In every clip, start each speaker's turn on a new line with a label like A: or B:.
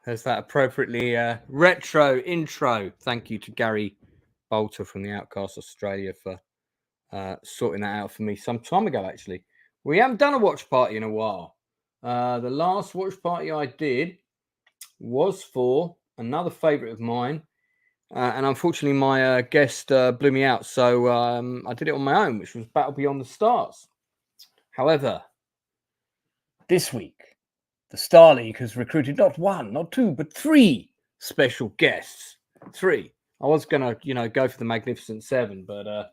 A: There's that appropriately retro intro. Thank you to Gary Bolter from the Outcast Australia for sorting that out for me some time ago, actually. We haven't done a watch party in a while. The last watch party I did was for another favourite of mine. And unfortunately, my guest blew me out. So I did it on my own, which was Battle Beyond the Stars. However, this week, the Star League has recruited not one, not two, but three special guests. Three. I was going to, go for the Magnificent Seven, but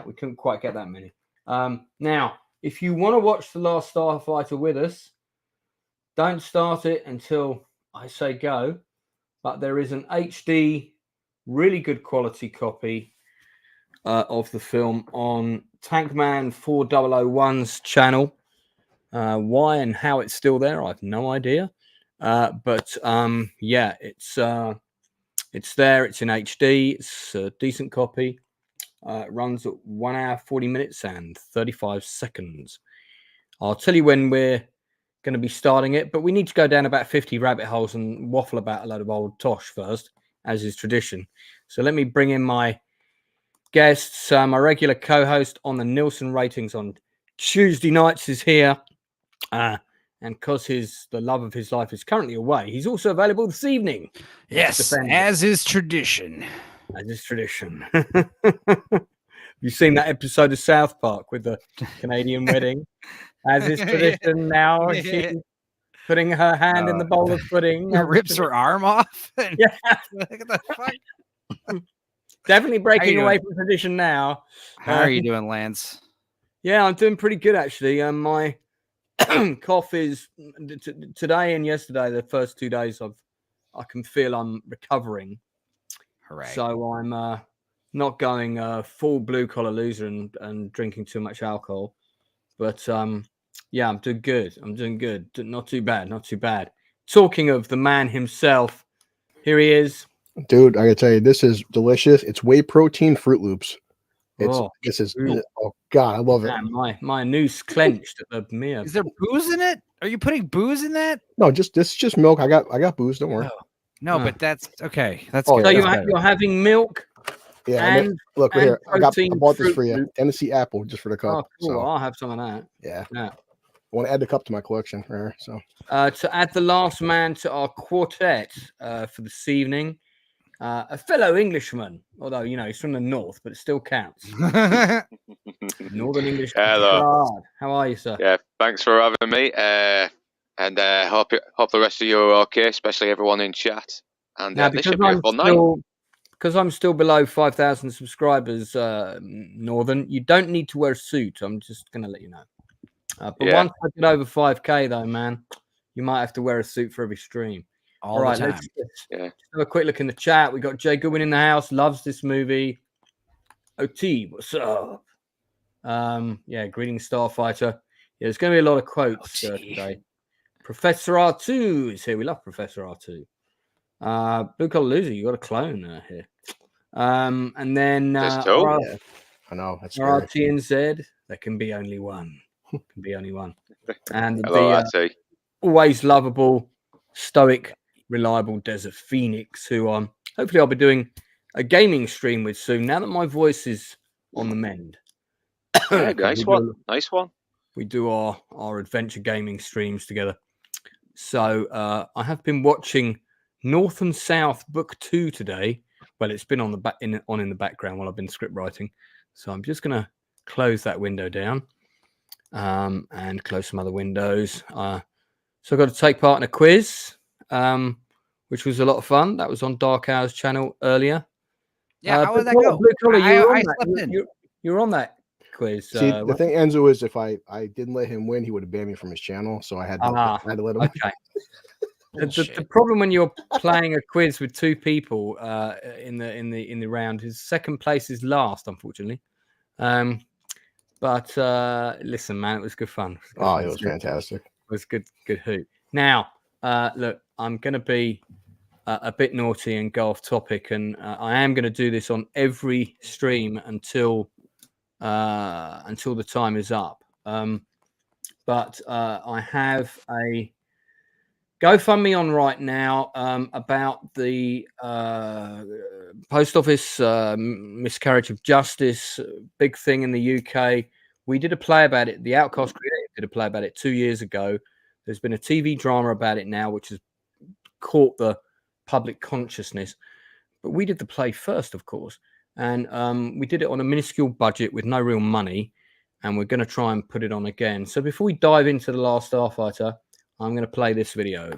A: we couldn't quite get that many. Now, if you want to watch The Last Starfighter with us, don't start it until I say go. But there is an HD, really good quality copy of the film on Tankman 4001's channel. Why and how it's still there, I have no idea. But it's there. It's in HD. It's a decent copy. It runs at 1 hour, 40 minutes and 35 seconds. I'll tell you when we're going to be starting it, but we need to go down about 50 rabbit holes and waffle about a load of old tosh first, as is tradition. So let me bring in my guests. My regular co-host on the Nielsen ratings on Tuesday nights is here. And because the love of his life is currently away, he's also available this evening.
B: Yes, as is tradition.
A: As is tradition. You've seen that episode of South Park with the Canadian wedding? As is tradition now, she's putting her hand in the bowl of pudding.
B: Rips her arm off.
A: Yeah.
B: What the fuck?
A: Definitely breaking away from tradition now.
B: How are you doing, Lance?
A: Yeah, I'm doing pretty good, actually. My cough is today and yesterday, the first 2 days, I can feel I'm recovering.
B: Hooray.
A: So I'm not going full blue-collar loser and drinking too much alcohol. But yeah, I'm doing good. Not too bad. Talking of the man himself, here he is.
C: Dude, I gotta tell you, this is delicious. It's whey protein Fruit Loops. Oh God, I love it.
A: My noose clenched at the mirror.
B: Is there booze in it? Are you putting booze in that?
C: No, this is just milk. I got booze. Don't worry.
B: No, but that's okay. That's
A: good. So you're having milk.
C: Yeah, and look right here. I bought this for you. Tennessee apple, just for the cup.
A: Oh, cool.
C: So
A: I'll have some of that.
C: Yeah. I want to add the cup to my collection. So
A: to add the last man to our quartet for this evening, a fellow Englishman, although he's from the north, but it still counts. Northern English.
D: Hello.
A: How are you, sir?
D: Yeah, thanks for having me. And hope the rest of you are okay, especially everyone in chat. And this should be a fun night.
A: Because I'm still below 5,000 subscribers, Northern, you don't need to wear a suit. I'm just going to let you know. But once I get over 5K, though, man, you might have to wear a suit for every stream.
B: All right,
A: let's have a quick look in the chat. We got Jay Goodwin in the house, loves this movie. OT, what's up? Greetings, Starfighter. Yeah, there's going to be a lot of quotes today. Professor R2 is here. We love Professor R2. Blue Collar Loser, you got a clone here. And then
C: I know that's
A: RT and Z. There can be only one. And
D: hello,
A: the always lovable, stoic, reliable Desert Phoenix, who hopefully I'll be doing a gaming stream with soon. Now that my voice is on the mend.
D: Nice one.
A: We do our adventure gaming streams together. So I have been watching North and South Book 2 today. Well, it's been on in the background while I've been script writing. So I'm just going to close that window down and close some other windows. So I got to take part in a quiz, which was a lot of fun. That was on Dark Hours channel earlier.
B: Yeah, how would that go?
A: I slept in. You were on that quiz.
C: See, the thing, Enzo, is if I didn't let him win, he would have banned me from his channel. So I had to let him.
A: Okay. The problem when you're playing a quiz with two people in the round is second place is last, unfortunately. But listen, man, it was good fun.
C: It was fantastic.
A: It was good hoot. Now, look, I'm going to be a bit naughty and go off topic, and I am going to do this on every stream until the time is up. But I have GoFundMe on right now about the post office miscarriage of justice, big thing in the UK. We did a play about it. The Outcast Creative did a play about it 2 years ago. There's been a TV drama about it now, which has caught the public consciousness. But we did the play first, of course. And we did it on a minuscule budget with no real money. And we're going to try and put it on again. So before we dive into The Last Starfighter, I'm going to play this video.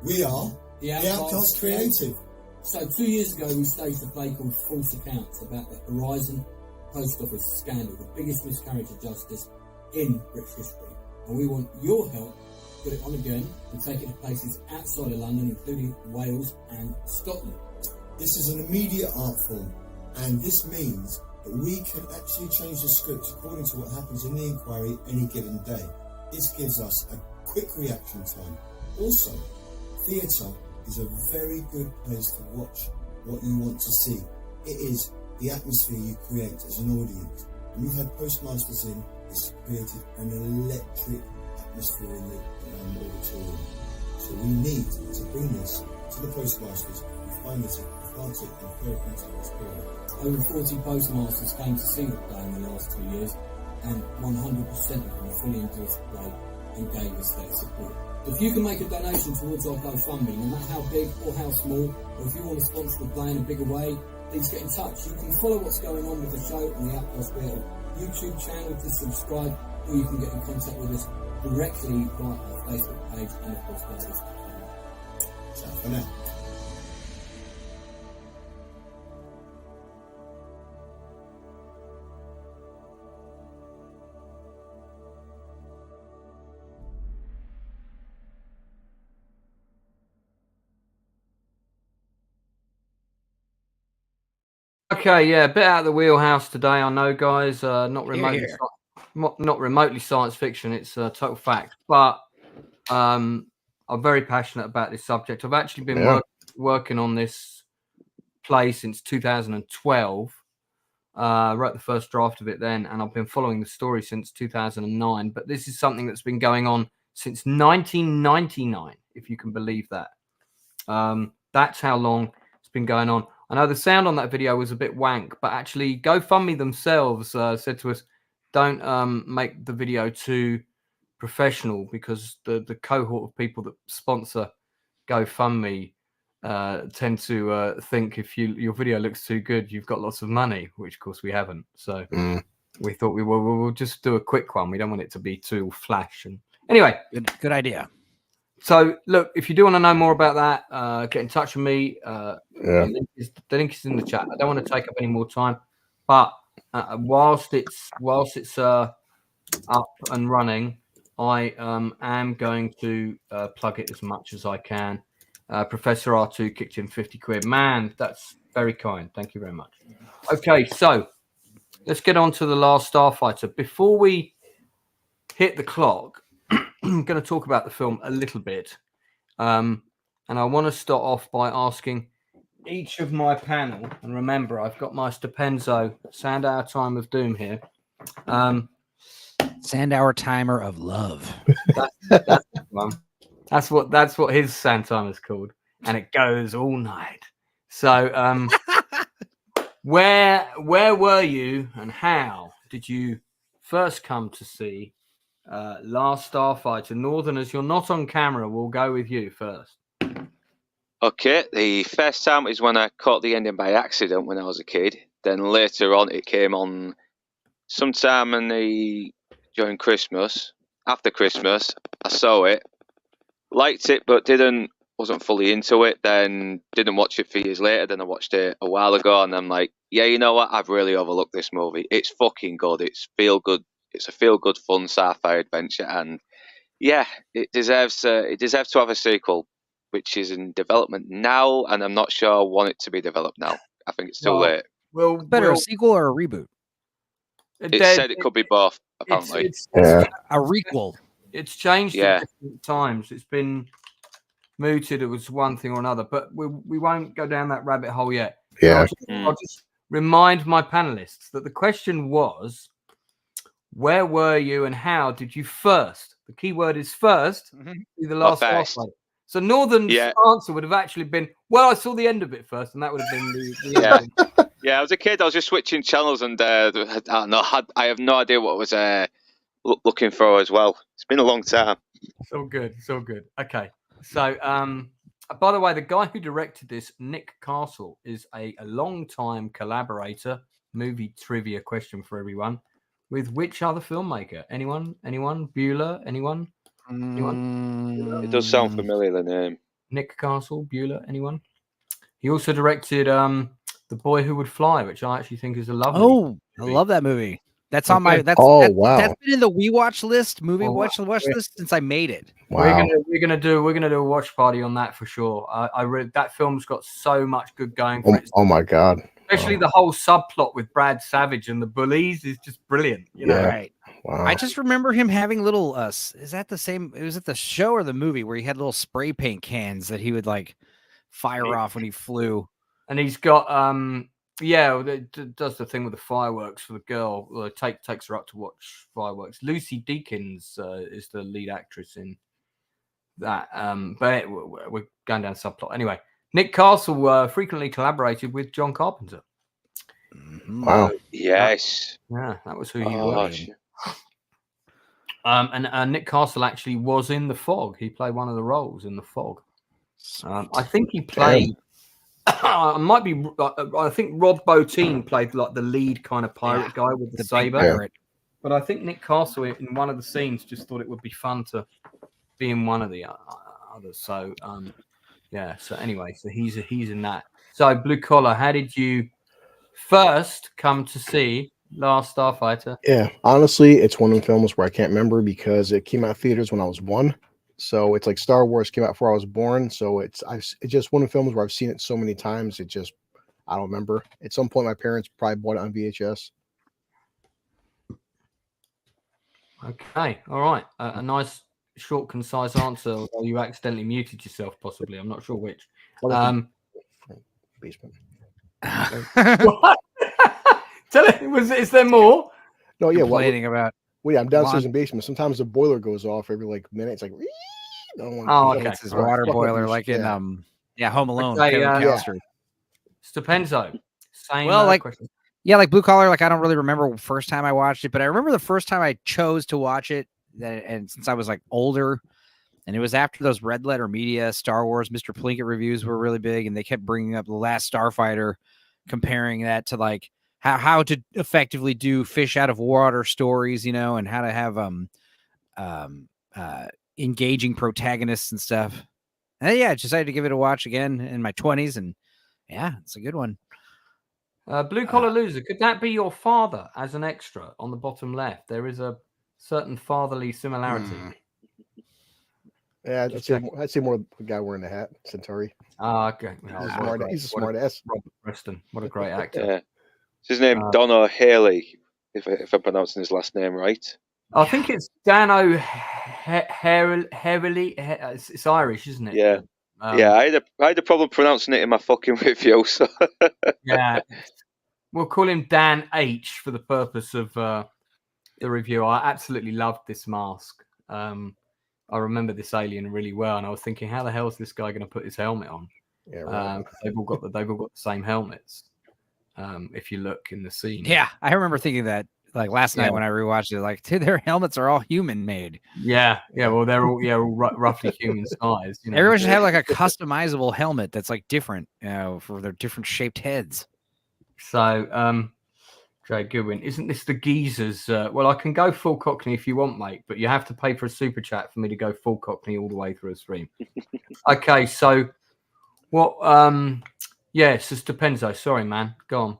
E: We are the Outcast Creative.
F: So 2 years ago, we staged a play called False Accounts about the Horizon Post Office scandal, the biggest miscarriage of justice in British history. And we want your help to put it on again and take it to places outside of London, including Wales and Scotland.
E: This is an immediate art form, and this means that we can actually change the script according to what happens in the inquiry any given day. This gives us a quick reaction time. Also, theatre is a very good place to watch what you want to see. It is the atmosphere you create as an audience. When we've had postmasters in, it's created an electric atmosphere in the auditorium. So we need to bring this to the postmasters and find this a cathartic and therapeutic experience.
F: Over 40 postmasters came to see the play in the last 2 years, and 100% of them fully endorsed the play and gave us their support. If you can make a donation towards our GoFundMe, no matter how big or how small, or if you want to sponsor the play in a bigger way, please get in touch. You can follow what's going on with the show on the Outcast Creative YouTube channel to subscribe, or you can get in contact with us directly via our Facebook page and of course via this platform.
E: Ciao for now.
A: Okay, yeah, a bit out of the wheelhouse today. I know, guys. Not remotely science fiction. It's total fact. But I'm very passionate about this subject. I've actually been working on this play since 2012. Wrote the first draft of it then, and I've been following the story since 2009. But this is something that's been going on since 1999, if you can believe that. That's how long it's been going on. I know the sound on that video was a bit wank, but actually GoFundMe themselves said to us, don't make the video too professional, because the cohort of people that sponsor GoFundMe tend to think if your video looks too good, you've got lots of money, which of course we haven't. So we thought we'll just do a quick one. We don't want it to be too flash. And anyway,
B: good idea.
A: So, look, if you do want to know more about that, get in touch with me. The link is in the chat. I don't want to take up any more time, but whilst it's up and running, I am going to plug it as much as I can. Professor R2 kicked in 50 quid. Man, that's very kind. Thank you very much. Okay, so let's get on to The Last Starfighter. Before we hit the clock, I'm going to talk about the film a little bit, and I want to start off by asking each of my panel, and remember, I've got my Stupenzo Sandow Time of Doom here.
B: Sandow Timer of Love.
A: That's one. That's what his sand time is called, and it goes all night. So, where were you, and how did you first come to see Last Starfighter? Northerners, you're not on camera. We'll go with you first.
D: Okay, the first time is when I caught the ending by accident when I was a kid. Then later on, it came on sometime during Christmas. After Christmas, I saw it, liked it, but wasn't fully into it. Then didn't watch it for years later. Then I watched it a while ago, and I'm like, yeah, you know what? I've really overlooked this movie. It's fucking good. It's feel good. It's a feel-good, fun sci-fi adventure, and yeah, it deserves to have a sequel, which is in development now, and I'm not sure I want it to be developed now. I think it's too late.
B: Well, better a sequel or a reboot?
D: It said it could be both, apparently.
A: It's
B: a requel.
A: It's changed at different times. It's been mooted. It was one thing or another, but we won't go down that rabbit hole yet.
C: Yeah.
A: I'll just remind my panelists that the question was, where were you and how did you first? The key word is first. See the Last
D: first.
A: Starfighter. So Northern's
D: Yeah.
A: answer would have actually been, well, I saw the end of it first, and that would have been the
D: Yeah.
A: ending.
D: Yeah, I was a kid. I was just switching channels, and I don't know. I have no idea what I was looking for as well. It's been a long time.
A: So good, so good. Okay, so by the way, the guy who directed this, Nick Castle, is a long-time collaborator. Movie trivia question for everyone: with which other filmmaker? Anyone? Bueller? Anyone?
D: It does sound familiar, the name.
A: Nick Castle, Bueller? Anyone? He also directed The Boy Who Would Fly, which I actually think is a lovely.
B: Oh, I
A: movie.
B: love that movie. That's on my. That's
C: Oh,
B: that's,
C: wow.
B: That's been in the We Watch list, movie
A: Oh,
B: watch list since I made it.
C: Wow.
A: We're gonna do a watch party on that for sure. I read that film's got so much good going for it.
C: Oh my God.
A: Especially the whole subplot with Brad Savage and the bullies is just brilliant. You know,
C: Yeah.
B: Right.
C: Wow.
B: I just remember him having little. Is that the same? Was it the show or the movie where he had little spray paint cans that he would like fire off when he flew?
A: and he's got does the thing with the fireworks for the girl. Takes her up to watch fireworks. Lucy Deakins is the lead actress in that. But we're going down subplot anyway. Nick Castle frequently collaborated with John Carpenter.
C: Wow.
D: Yes.
A: Yeah, that was who he
D: Oh,
A: was.
D: shit.
A: And Nick Castle actually was in The Fog. He played one of the roles in The Fog. I think he played. I think Rob Bottin played like the lead kind of pirate guy with the saber.
B: Pirate.
A: But I think Nick Castle in one of the scenes just thought it would be fun to be in one of the others. So yeah. So anyway, so he's in that. So Blue Collar, how did you first come to see Last Starfighter?
C: Yeah, honestly, it's one of the films where I can't remember because it came out of theaters when I was 1. So it's like Star Wars came out before I was born. So it's just one of the films where I've seen it so many times. I don't remember. At some point, my parents probably bought it on VHS.
A: Okay, all right. A nice, short, concise answer. Although you accidentally muted yourself, possibly. I'm not sure which.
C: Basement.
A: What? Tell it. Is there more?
C: No, yeah.
B: Complaining about.
C: Well, yeah, I'm downstairs in the basement. Sometimes the boiler goes off every like minute. It's like,
A: okay.
B: It's his water boiler, like in Home Alone.
A: Okay,
B: Kevin Costner.
A: Stupenzo. Same.
B: Well, like
A: question.
B: Yeah, like Blue Collar, like I don't really remember the first time I watched it, but I remember the first time I chose to watch it, and since I was like older, and it was after those Red Letter Media Star Wars Mr. Plinkett reviews were really big, and they kept bringing up The Last Starfighter, comparing that to like how to effectively do fish out of water stories, you know, and how to have engaging protagonists and stuff. And yeah, I decided to give it a watch again in my 20s, and yeah, it's a good one.
A: Blue Collar Loser, could that be your father as an extra on the bottom left? There is a certain fatherly similarity.
C: Yeah, I'd say more the guy wearing the hat, Centauri.
A: Okay.
C: He's a smart ass.
A: Robert Preston. What a great actor.
D: Yeah. Is his name Donna Haley, if I'm pronouncing his last name right?
A: I think it's Dan O'Herlihy. It's Irish, isn't it?
D: Yeah. Yeah, I had a problem pronouncing it in my fucking review. So
A: yeah, we'll call him Dan H for the purpose of the review. I absolutely loved this mask. I remember this alien really well, and I was thinking, how the hell is this guy going to put his helmet on?
C: Yeah, right.
A: They've all got the same helmets. If you look in the scene,
B: yeah, I remember thinking that like last night when I rewatched it, like, dude, their helmets are all human made.
A: Yeah. Well, they're all roughly human sized. You know?
B: Everyone should have like a customizable helmet that's like different, you know, for their different shaped heads.
A: So, Jay Goodwin, isn't this the geezers? Well, I can go full Cockney if you want, mate, but you have to pay for a super chat for me to go full Cockney all the way through a stream. Okay, so what? So Stupenzo. Sorry, man. Go on.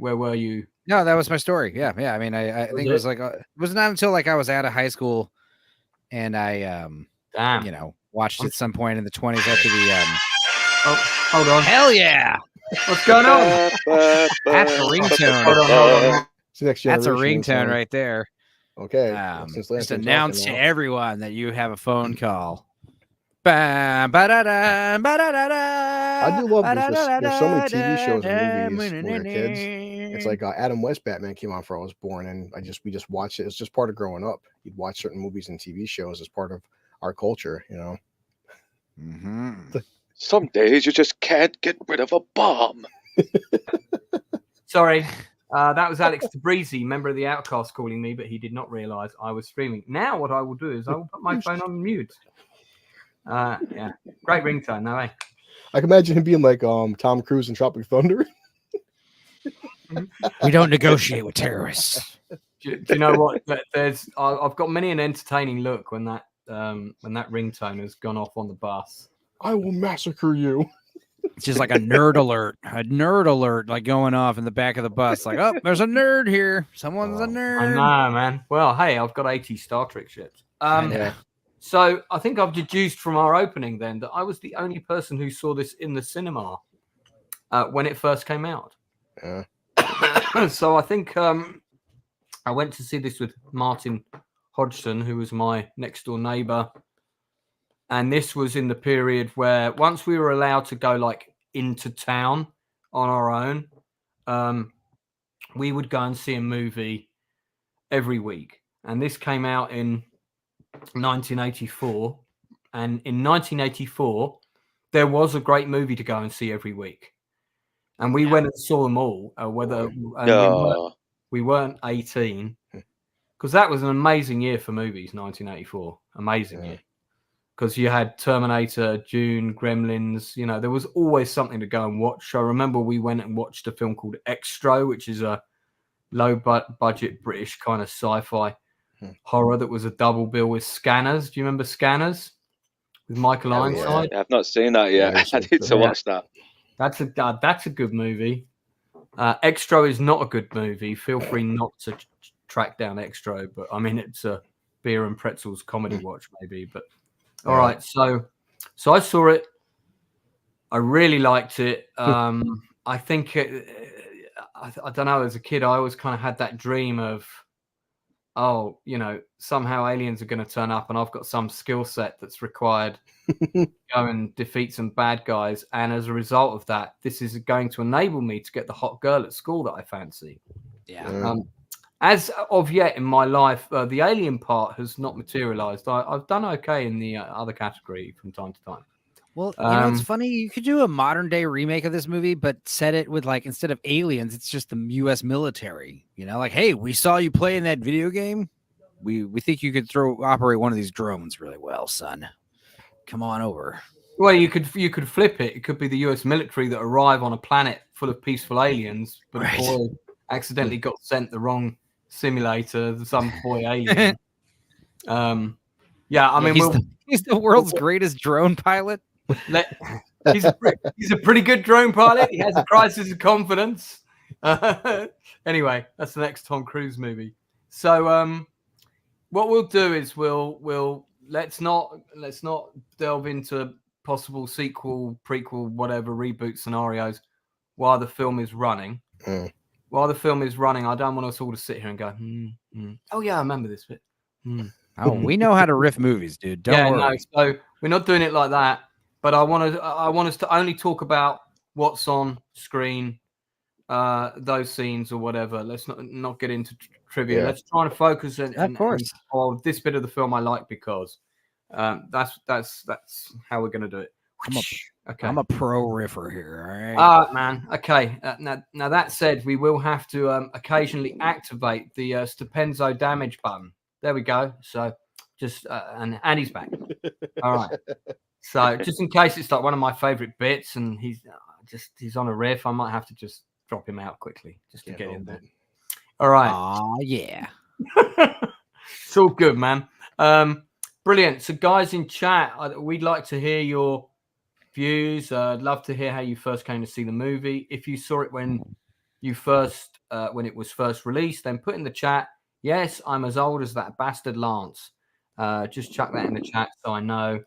A: Where were you?
B: No, that was my story. Yeah. I mean, I think it was like it was not until like I was out of high school, and I you know, watched it at some point in the 20s after the
A: Oh, hold on.
B: Hell yeah!
A: What's going on?
B: That's a ringtone.
A: Hold on.
C: It's the next
B: That's a
C: generation,
B: ringtone
C: so-
B: right there.
C: Okay.
B: Just announce to everyone that you have a phone call.
C: I do love there's so many TV shows and movies when we were kids. It's like Adam West Batman came out before I was born, and we just watched it. It's just part of growing up. You'd watch certain movies and TV shows as part of our culture, you know.
B: Mm-hmm.
D: Some days you just can't get rid of a bomb.
A: Sorry, that was Alex Tabrizi, member of the Outcast, calling me, but he did not realise I was streaming. Now what I will do is I will put my phone on mute. Yeah, great ringtone, no way.
C: I can imagine him being like Tom Cruise in Tropic Thunder.
B: We don't negotiate with terrorists.
A: Do you know what? I've got many an entertaining look when that ringtone has gone off on the bus.
C: I will massacre you.
B: It's just like a nerd alert, like going off in the back of the bus. Like, oh, there's a nerd here. Someone's a nerd.
A: I know, man. Well, hey, I've got 80 Star Trek ships.
B: Yeah.
A: So I think I've deduced from our opening then that I was the only person who saw this in the cinema when it first came out.
C: Yeah.
A: So I think I went to see this with Martin Hodgson, who was my next door neighbor. And this was in the period where once we were allowed to go like into town on our own, we would go and see a movie every week. And this came out in 1984. And in 1984, there was a great movie to go and see every week. And we went and saw them all, we weren't 18. Because that was an amazing year for movies, 1984. Amazing year. Because you had Terminator, Dune, Gremlins, you know, there was always something to go and watch. I remember we went and watched a film called Extra, which is a low-budget British kind of sci-fi horror that was a double bill with Scanners. Do you remember Scanners? With Michael Ironside?
D: I've not seen that yet.
C: Yeah,
D: I need to watch that.
A: That's a good movie. Extra is not a good movie. Feel free not to track down Extra, but I mean, it's a beer and pretzels comedy watch maybe, but all right, so I saw it. I really liked it. I think I don't know. As a kid, I always kind of had that dream of, oh, you know, somehow aliens are going to turn up, and I've got some skill set that's required to go and defeat some bad guys. And as a result of that, this is going to enable me to get the hot girl at school that I fancy.
B: Yeah.
A: As of yet in my life, the alien part has not materialized. I've done okay in the other category from time to time.
B: Well, you know, it's funny. You could do a modern day remake of this movie, but set it with like, instead of aliens, it's just the U.S. military. You know, like, hey, we saw you play in that video game. We think you could operate one of these drones really well, son. Come on over.
A: Well, you could flip it. It could be the U.S. military that arrive on a planet full of peaceful aliens, but a boy accidentally got sent the wrong simulator, some boy alien. Yeah, I mean,
B: he's the world's greatest drone pilot.
A: He's a pretty good drone pilot. He has a crisis of confidence. Anyway, that's the next Tom Cruise movie. So, what we'll do is we'll let's not delve into possible sequel, prequel, whatever reboot scenarios while the film is running. While the film is running, I don't want us all to sit here and go, oh yeah, I remember this bit.
B: Oh, we know how to riff movies, dude. Don't worry.
A: No, so we're not doing it like that. But I want us to only talk about what's on screen, those scenes or whatever. Let's not get into trivia. Let's try and focus on this bit of the film I like, because that's how we're going to do it.
B: I'm a pro riffer here. All right.
A: Man. Okay. Now that said, we will have to occasionally activate the Stupenzo damage button. There we go. So just and he's back. All right. So just in case it's like one of my favorite bits and he's on a riff, I might have to just drop him out quickly just to get in there. All right.
B: Oh yeah.
A: It's all good, man. Brilliant. So guys in chat, we'd like to hear your views. I'd love to hear how you first came to see the movie. If you saw it when it was first released, then put in the chat, yes, I'm as old as that bastard Lance. Just chuck that in the chat so I know.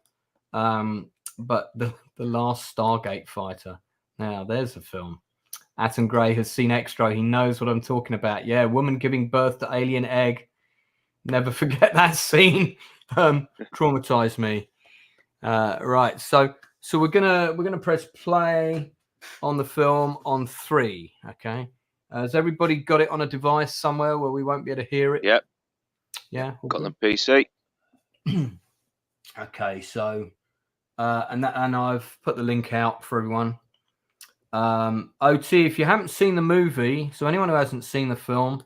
A: But the Last Starfighter. Now there's a film. Atom Gray has seen Extra. He knows what I'm talking about. Yeah, woman giving birth to alien egg. Never forget that scene. Traumatized me. Right. So we're gonna press play on the film on 3. Okay. Has everybody got it on a device somewhere where we won't be able to hear it?
D: Yep.
A: Yeah. all
D: Got
A: good?
D: the PC.
A: Okay. So and I've put the link out for everyone. OT, if you haven't seen the movie, so anyone who hasn't seen the film,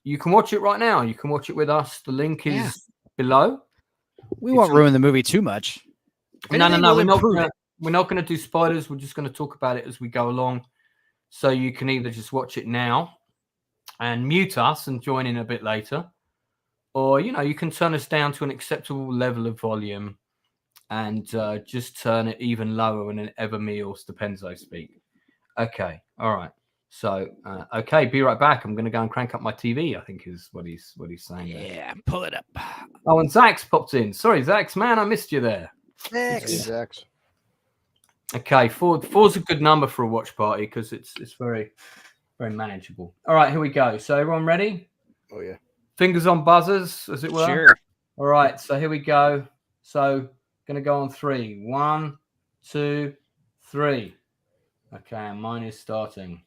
A: you can watch it right now. You can watch it with us. The link is below.
B: We won't ruin the movie too much. If
A: No.
B: anything,
A: We're not going to do spoilers. We're just going to talk about it as we go along. So you can either just watch it now and mute us and join in a bit later, or you can turn us down to an acceptable level of volume and just turn it even lower whenever Meals Depenzo speak. Okay, all right. So okay, be right back. I'm going to go and crank up my TV. I think is what he's saying.
B: Yeah, pull it up.
A: Oh, and Zach's popped in. Sorry, Zach's man, I missed you there.
C: Exact.
A: Okay, four's a good number for a watch party because it's very, very manageable. All right, here we go. So everyone ready?
C: Oh yeah.
A: Fingers on buzzers, as it were.
B: Sure.
A: All right, so here we go. So gonna go on 3. 1, 2, 3. Okay, and mine is starting.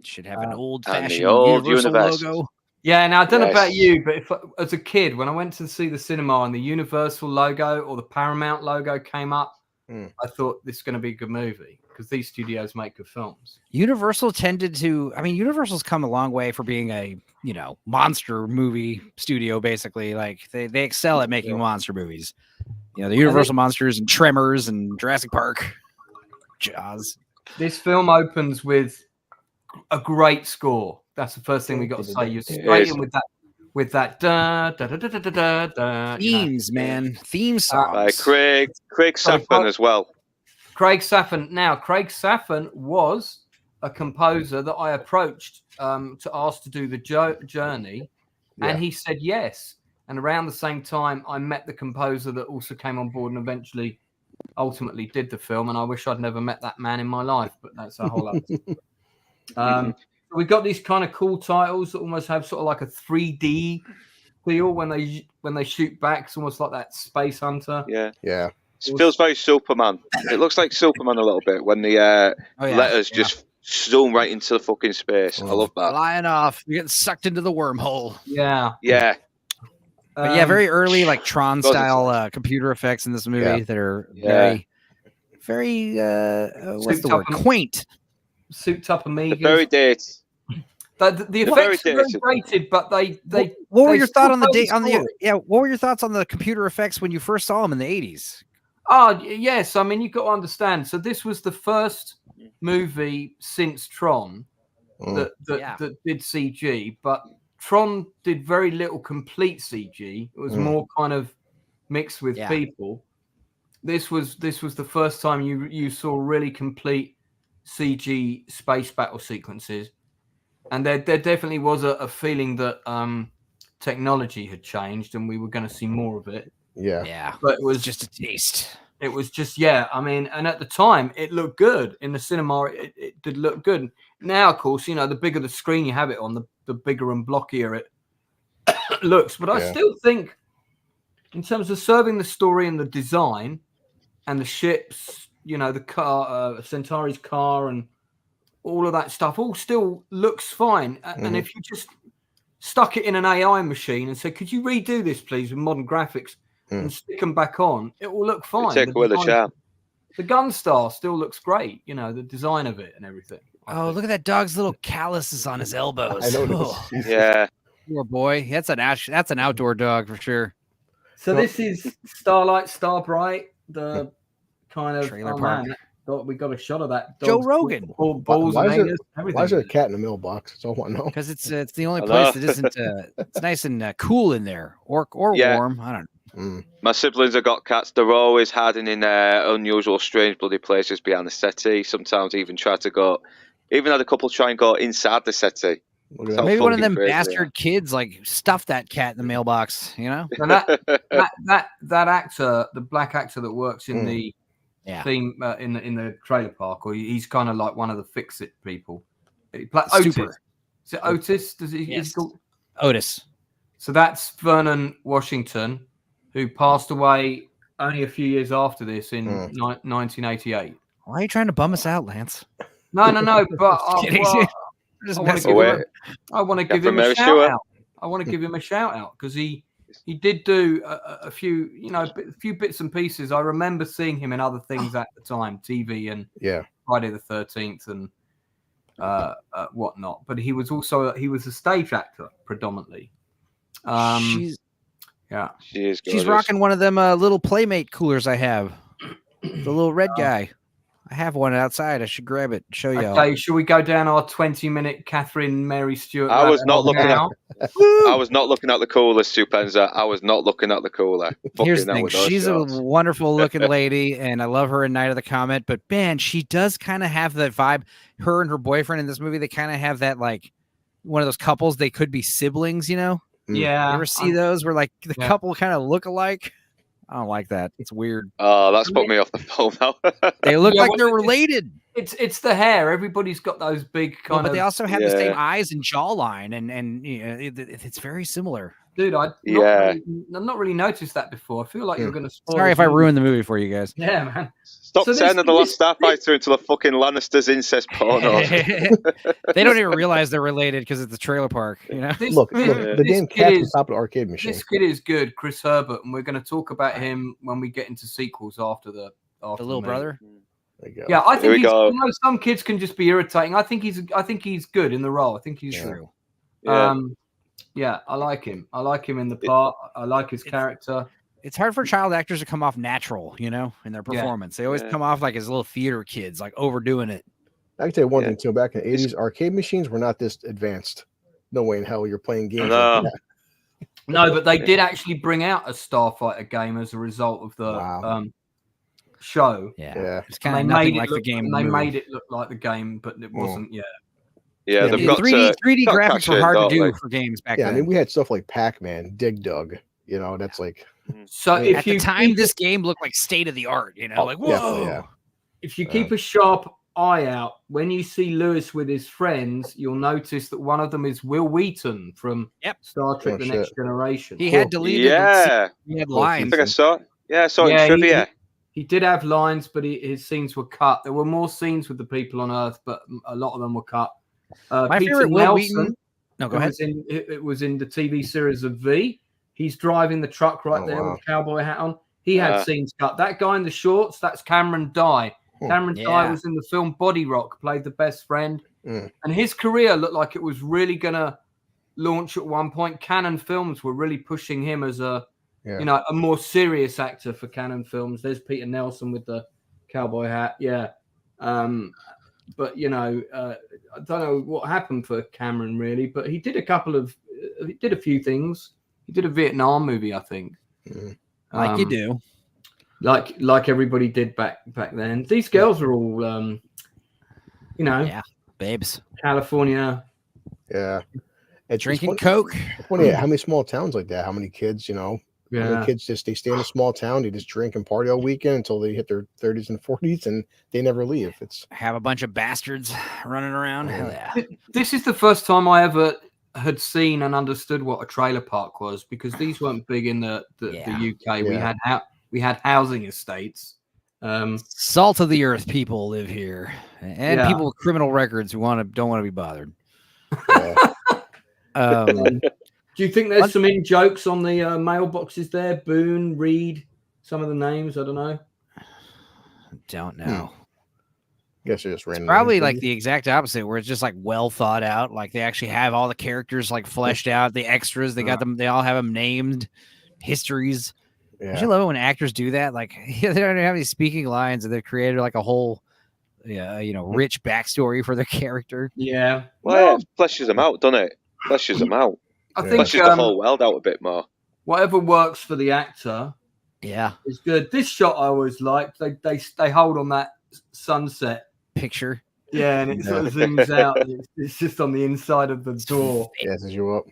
B: Should have an
D: And
B: old-fashioned
D: the old
B: Universal
D: universe.
B: logo.
A: Yeah, now I don't know about
D: Yes.
A: you, but as a kid, when I went to see the cinema and the Universal logo or the Paramount logo came up, I thought this is going to be a good movie because these studios make good films.
B: Universal's come a long way for being a, monster movie studio, basically. Like they excel at making monster movies. The Universal monsters and Tremors and Jurassic Park, Jaws.
A: This film opens with a great score. That's the first thing we got to say. You're straight in with that da da da da da da da.
B: Themes, man. Theme songs.
D: By Craig Safran as well.
A: Craig Safran. Now, Craig Safran was a composer that I approached to ask to do the journey, and he said yes. And around the same time, I met the composer that also came on board and ultimately did the film. And I wish I'd never met that man in my life, but that's a whole other story. We've got these kind of cool titles that almost have sort of like a 3D feel when they shoot back. It's almost like that Space Hunter.
D: Yeah.
C: Yeah.
D: It feels very Superman. It looks like Superman a little bit when the letters just zoom right into the fucking space. I love that.
B: Flying off. You're getting sucked into the wormhole.
A: Yeah.
D: Yeah.
B: But very early, like Tron style computer effects in this movie that are very, very, what's the word? Quaint.
A: Souped up Amigas.
D: Very dated.
A: The effects are very dated, but they
B: what were your thoughts on what were your thoughts on the computer effects when you first saw them in the 80s?
A: Oh, yes. I mean, you've got to understand. So this was the first movie since Tron that did CG, but Tron did very little complete CG. It was more kind of mixed with people. This was the first time you saw really complete CG space battle sequences. And there definitely was a feeling that technology had changed and we were going to see more of it.
B: Yeah.
A: But it was
B: just a taste.
A: It was just, I mean, and at the time it looked good in the cinema. It did look good. Now, of course, the bigger the screen you have it on, the bigger and blockier it looks. But I still think in terms of serving the story and the design and the ships, the car, Centauri's car and all of that stuff all still looks fine. And if you just stuck it in an AI machine and said, could you redo this, please, with modern graphics and stick them back on, it will look fine.
D: Take away the charm.
A: The Gunstar still looks great, the design of it and everything.
B: Oh, look at that dog's little calluses on his elbows.
C: I know.
B: Oh.
D: Yeah.
B: Poor boy. That's an outdoor dog for sure.
A: So this is Starbright, the kind of
B: trailer park.
A: We got a shot of that.
B: Joe Rogan.
A: Balls
C: why is there a
A: everything.
C: cat in the mailbox? That's all I want to know.
B: Because it's the only place that isn't. It's nice and cool in there, or warm. I don't know.
D: My siblings have got cats. They're always hiding in unusual, strange, bloody places behind the settee. Sometimes even had a couple try and go inside the settee.
B: Maybe one of them bastard kids like stuffed that cat in the mailbox. And
A: that actor, the black actor that works in the theme in the trailer park, or he's kind of like one of the fix-it people. Otis. Is it Otis? Does he?
B: Yes.
A: He's called
B: Otis.
A: So that's Vernon Washington, who passed away only a few years after this in 1988.
B: Why are you trying to bum us out, Lance?
A: No, but
B: kidding. Just
A: I want
B: messing
A: to
B: with
A: give
B: you.
A: I want to give
D: Catherine
A: him a
D: Mary
A: shout
D: Stewart.
A: out. I want to give him a shout out because he did do a few, a few bits and pieces. I remember seeing him in other things at the time, TV and Friday the 13th and whatnot. But he was a stage actor predominantly.
B: She's
D: She's
B: rocking one of them little Playmate coolers I have. The little red guy. I have one outside. I should grab it. Show you.
A: Okay, should we go down our 20-minute Catherine Mary Stewart?
D: I was not looking
A: now?
D: I was not looking at the cooler, Stupenza. I was not looking at the cooler.
B: Here's the thing. She's a wonderful looking lady, and I love her in Night of the Comet. But man, she does kind of have that vibe. Her and her boyfriend in this movie, they kind of have that like one of those couples. They could be siblings,
A: Yeah.
B: You ever see those where like the couple kind of look alike? I don't like that. It's weird.
D: Oh, that's put me off the phone now.
B: They look like they're related.
A: It's the hair. Everybody's got those big kind
B: but
A: of.
B: they also have the same eyes and jawline, and it's very similar.
A: Dude, I've not really noticed that before. I feel like you're going to spoil.
B: Sorry if I ruined the movie for you guys.
A: Yeah, man.
D: Stop saying that the Last Starfighter into the fucking Lannister's incest porno.
B: They don't even realize they're related because it's a trailer park.
C: Look, the damn cat's on top of the arcade machine.
A: This kid is good, Chris Herbert, and we're going to talk about him when we get into sequels after the
B: little brother.
C: There you go.
A: Yeah, I think some kids can just be irritating. I think he's good in the role. I think he's
B: true.
A: Yeah, I like him. I like him in the part. I like his character.
B: It's hard for child actors to come off natural, in their performance. They always come off like as little theater kids, like overdoing it.
C: I can tell you one thing too. Back in the 80s, arcade machines were not this advanced. No way in hell you're playing games.
D: No.
C: Like that.
A: No, but they did actually bring out a Starfighter game as a result of the show.
B: Yeah. It's kind of nothing like the game.
A: They made it look like the game, but it wasn't yet.
D: Yeah, they've got
B: 3D graphics were hard to do for games back then.
C: I mean, we had stuff like Pac-Man, Dig Dug. That's like.
A: So if
B: at the time, this game looked like state of the art. Like whoa.
C: Yeah.
A: If you keep a sharp eye out, when you see Lewis with his friends, you'll notice that one of them is Will Wheaton from Star Trek: The Next Generation.
B: He had deleted. He had lines.
D: I think I saw it. Yeah, I saw it in trivia.
A: He did have lines, but his scenes were cut. There were more scenes with the people on Earth, but a lot of them were cut.
B: My
A: Peter
B: favorite
A: Nelson,
B: Will Wheaton. No, go ahead.
A: It was in the TV series of V. He's driving the truck right there with a cowboy hat on. He had scenes cut. That guy in the shorts, that's Cameron Dye. Cameron Dye was in the film Body Rock, played the best friend. And his career looked like it was really going to launch at one point. Canon Films were really pushing him as a more serious actor for Canon Films. There's Peter Nelson with the cowboy hat. Yeah. But, I don't know what happened for Cameron really, but he did a few things. He did a Vietnam movie, I think.
B: Like you do.
A: Like everybody did back then. These girls are all,
B: babes.
A: California.
C: Yeah.
B: Drinking Coke.
C: It's funny how many small towns like that, how many kids, how many kids they stay in a small town, they just drink and party all weekend until they hit their 30s and 40s and they never leave. It's
B: have a bunch of bastards running around. Hell yeah.
A: This is the first time I ever had seen and understood what a trailer park was, because these weren't big in the UK. We had housing estates.
B: Salt of the earth people live here, and people with criminal records who don't want to be bothered.
A: Do you think there's some in jokes on the mailboxes there? Boone, Reed, some of the names. I don't know.
B: Don't know.
C: Guess they're just random.
B: Probably like the exact opposite, where it's just like well thought out. Like they actually have all the characters like fleshed out. The extras, they got them. They all have them named. Histories.
C: Yeah.
B: Don't you love it when actors do that? Like they don't have any speaking lines, and they've created like a whole, rich backstory for their character.
A: Yeah.
D: Well, it fleshes them out, doesn't it? Fleshes them out.
A: I think
D: fleshes the whole world out a bit more.
A: Whatever works for the actor.
B: Yeah.
A: Is good. This shot I always liked. They hold on that sunset
B: picture.
A: Yeah, and it sort of zooms out. And it's just on the inside of the door.
C: Yes, you up.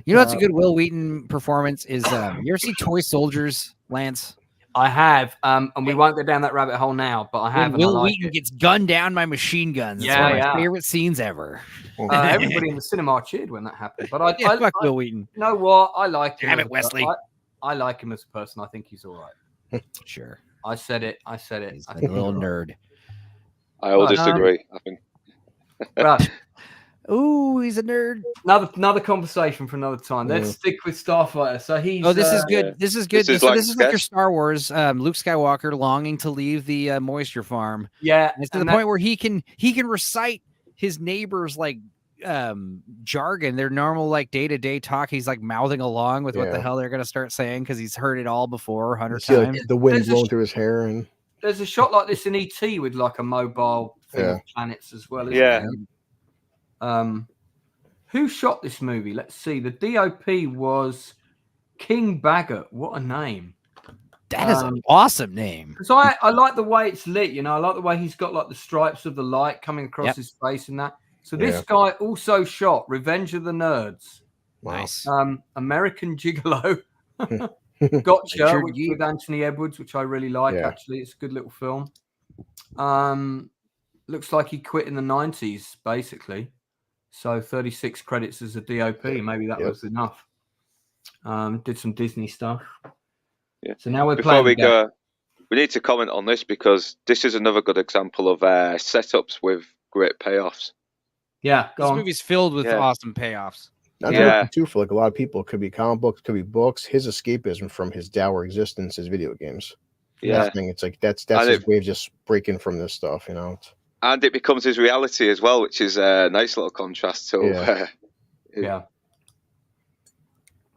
B: You know what's a good Will Wheaton performance is you ever see Toy Soldiers, Lance?
A: I have, and we won't go down that rabbit hole now, but I have.
B: When Will Wheaton gets gunned down by machine guns. It's one of my favorite scenes ever.
A: Everybody in the cinema cheered when that happened. But I
B: fuck Will Wheaton.
A: You know what? I like him.
B: Damn it, Wesley.
A: I like him as a person. I think he's all right.
B: Sure.
A: I said it.
B: He's
A: I
B: a
A: think
B: little
A: you're right.
B: nerd.
D: I will
A: Right,
D: disagree. I think
A: Right.
B: Ooh, he's a nerd.
A: Another conversation for another time. Let's stick with Starfighter. So he's.
B: Oh, this is good.
D: Yeah.
B: This is good.
D: This is
B: So
D: like
B: this is like your
D: sketch.
B: Star Wars. Luke Skywalker longing to leave the moisture farm.
A: Yeah,
B: And it's to the point where he can recite his neighbors like jargon, their normal like day-to-day talk. He's like mouthing along with what the hell they're gonna start saying because he's heard it all before 100
C: See,
B: times.
C: like, the wind blowing through his hair, and
A: there's a shot like this in ET with like a mobile thing of planets as well. Isn't
D: Yeah.
A: there? Who shot this movie? Let's see. The DOP was King Baggett. What a name!
B: That is an awesome name.
A: Because I like the way it's lit. You know, I like the way he's got like the stripes of the light coming across his face and that. So this guy also shot Revenge of the Nerds.
B: Nice.
A: American Gigolo. Gotcha
B: Richard
A: with Anthony Edwards, which I really like. Actually, it's a good little film. Looks like he quit in the 90s, basically. So 36 credits as a DOP. Maybe that was enough. Did some Disney stuff.
D: Yeah.
A: So now we're
D: Before
A: playing.
D: we go, we need to comment on this because this is another good example of setups with great payoffs.
A: Yeah,
B: this movie's filled with awesome payoffs.
C: Too, for like a lot of people, it could be comic books, could be books. His escapism from his dour existence is video games.
D: Yeah,
C: it's like that's his way of just breaking from this stuff, you know.
D: And it becomes his reality as well, which is a nice little contrast to.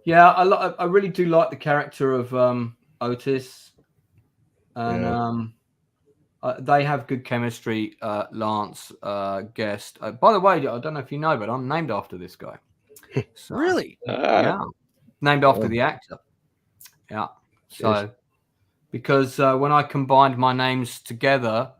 A: I really do like the character of Otis, and they have good chemistry. Lance Guest. By the way, I don't know if you know, but I'm named after this guy. So,
B: really?
A: Yeah, named after the actor. Yeah. So, because when I combined my names together,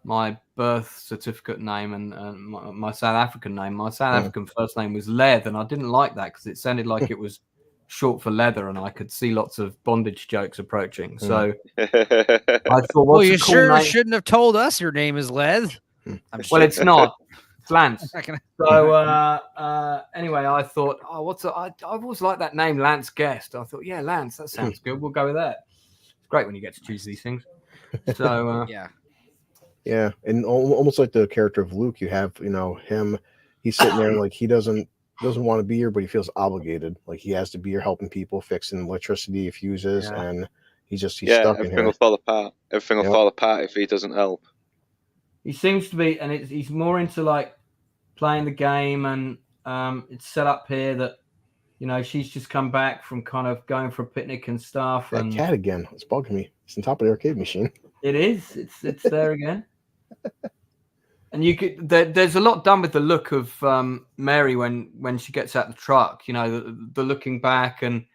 A: my birth certificate name and my South African name, my South African first name was Leather, and I didn't like that because it sounded like it was short for leather, and I could see lots of bondage jokes approaching. So I thought,
B: well, you sure shouldn't have told us your name is Les.
A: Well, it's not. It's Lance. So anyway, I thought, I've always liked that name, Lance Guest. I thought, yeah, Lance, that sounds good. We'll go with that. It's great when you get to choose these things. So
C: yeah, and almost like the character of Luke, you have him. He's sitting there like he doesn't want to be here, but he feels obligated. Like he has to be here helping people, fixing electricity fuses, and he's stuck in here.
D: Everything will fall apart. Everything will fall apart if he doesn't help.
A: He seems to be, and he's more into like playing the game, and it's set up here that she's just come back from kind of going for a picnic and stuff.
C: That cat again, it's bugging me. It's on top of the arcade machine.
A: It is. It's there again. And you could there's a lot done with the look of Mary when she gets out the truck. The looking back, and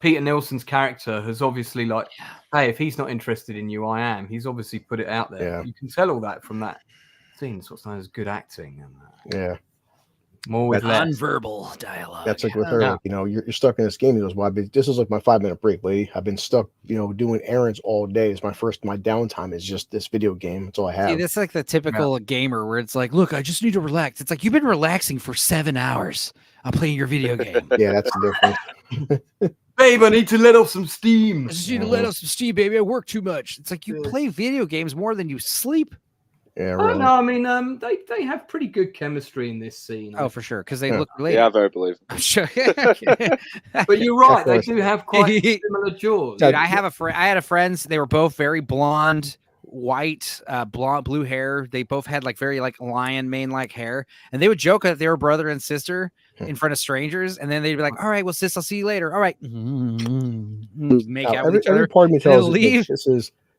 A: Peter Nilsson's character has obviously like, hey, if he's not interested in you, I am. He's obviously put it out there.
C: Yeah.
A: You can tell all that from that scene. It's what's known as good acting. And more with
B: nonverbal dialogue.
C: That's like with her. Like, you're stuck in this game. He goes, well, this is like my 5-minute break, lady. I've been stuck, doing errands all day. It's my downtime is just this video game. That's all I have.
B: See, that's like the typical gamer where it's like, look, I just need to relax. It's like, you've been relaxing for 7 hours. I'm playing your video game.
C: Yeah, that's the difference.
A: Babe, I need to let off some steam.
B: I just need to let off some steam, baby. I work too much. It's like you play video games more than you sleep.
C: Yeah, really.
A: No, I mean, they have pretty good chemistry in this scene.
B: Oh, for sure, because they look related.
D: Yeah, very believable.
B: I'm sure.
A: But you're right; they do have quite similar jaws.
B: Dude, I had a friends. They were both very blonde, white, blue hair. They both had like very like lion mane like hair, and they would joke that they were brother and sister in front of strangers, and then they'd be like, "All right, well, sis, I'll see you later." All right, make out with each other.
C: Every part of me tells me
B: leave.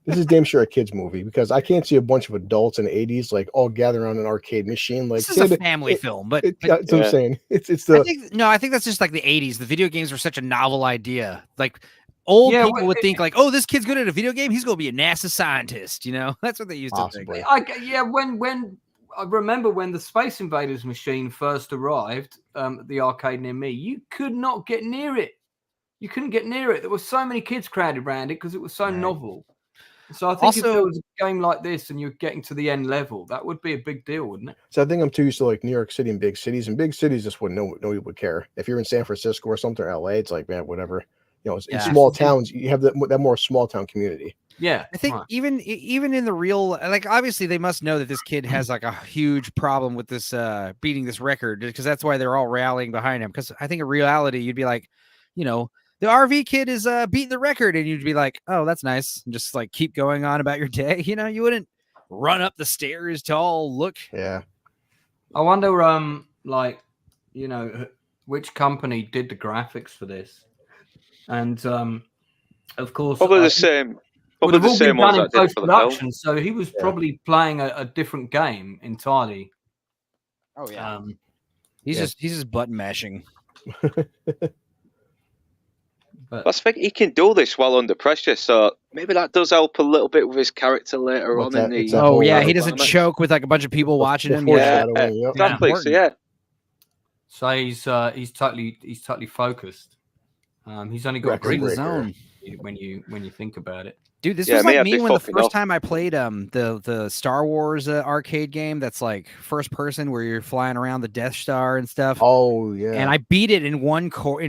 C: This is damn sure a kid's movie because I can't see a bunch of adults in the 80s like all gather around an arcade machine. Like
B: this is a family film, but
C: that's what I'm saying. It's the.
B: I think that's just like the 80s. The video games were such a novel idea. Like old people would think like, oh, this kid's good at a video game. He's going to be a NASA scientist. That's what they used to think.
A: When I remember when the Space Invaders machine first arrived at the arcade near me, you could not get near it. You couldn't get near it. There were so many kids crowded around it because it was so novel. So I think if there was a game like this and you're getting to the end level, that would be a big deal, wouldn't it?
C: So I think I'm too used to like New York City and big cities. And big cities just wouldn't nobody would care. If you're in San Francisco or something or LA, it's like, man, whatever. You know, in
B: Yeah.
C: small towns, you have that more small town community.
A: Yeah,
B: I think
A: right.
B: even in the real, like, obviously they must know that this kid has like a huge problem with this beating this record, because that's why they're all rallying behind him. Because I think in reality, you'd be like, you know, the RV kid is beating the record, and you'd be like, oh, that's nice, and just like keep going on about your day. You know, you wouldn't run up the stairs to all look.
C: Yeah.
A: I wonder, like, you know, which company did the graphics for this, and of course,
D: Probably the same.
A: would
D: Probably
A: have
D: the
A: all been
D: same ones
A: done in
D: that did
A: post
D: for the film.
A: production. So he was
C: Yeah.
A: probably playing a different game entirely.
B: Oh yeah,
A: Um,
B: he's
C: yeah.
B: just button mashing.
A: but
D: That's the thing, he can do this while under pressure, so maybe that does help a little bit with his character later
C: What's
D: on
C: that?
D: in
C: It's
D: the.
C: that
B: Oh
C: whole,
B: yeah,
C: uh,
B: he doesn't
D: climax.
B: choke with like a bunch of people watching him.
C: Yeah.
B: Yeah,
C: Foreshadowing, yep.
D: Exactly. So yeah,
A: so he's totally focused. He's only got
C: Record
A: green
B: the
C: breaker.
B: zone.
A: when you think about it.
B: Dude, this
D: Yeah,
B: was
D: may
B: like
D: have
B: me
D: been
B: when the
D: fucking
B: first
D: off.
B: time I played the Star Wars arcade game that's like first person where you're flying around the Death Star and stuff.
C: Oh yeah.
B: And I beat it in one credit,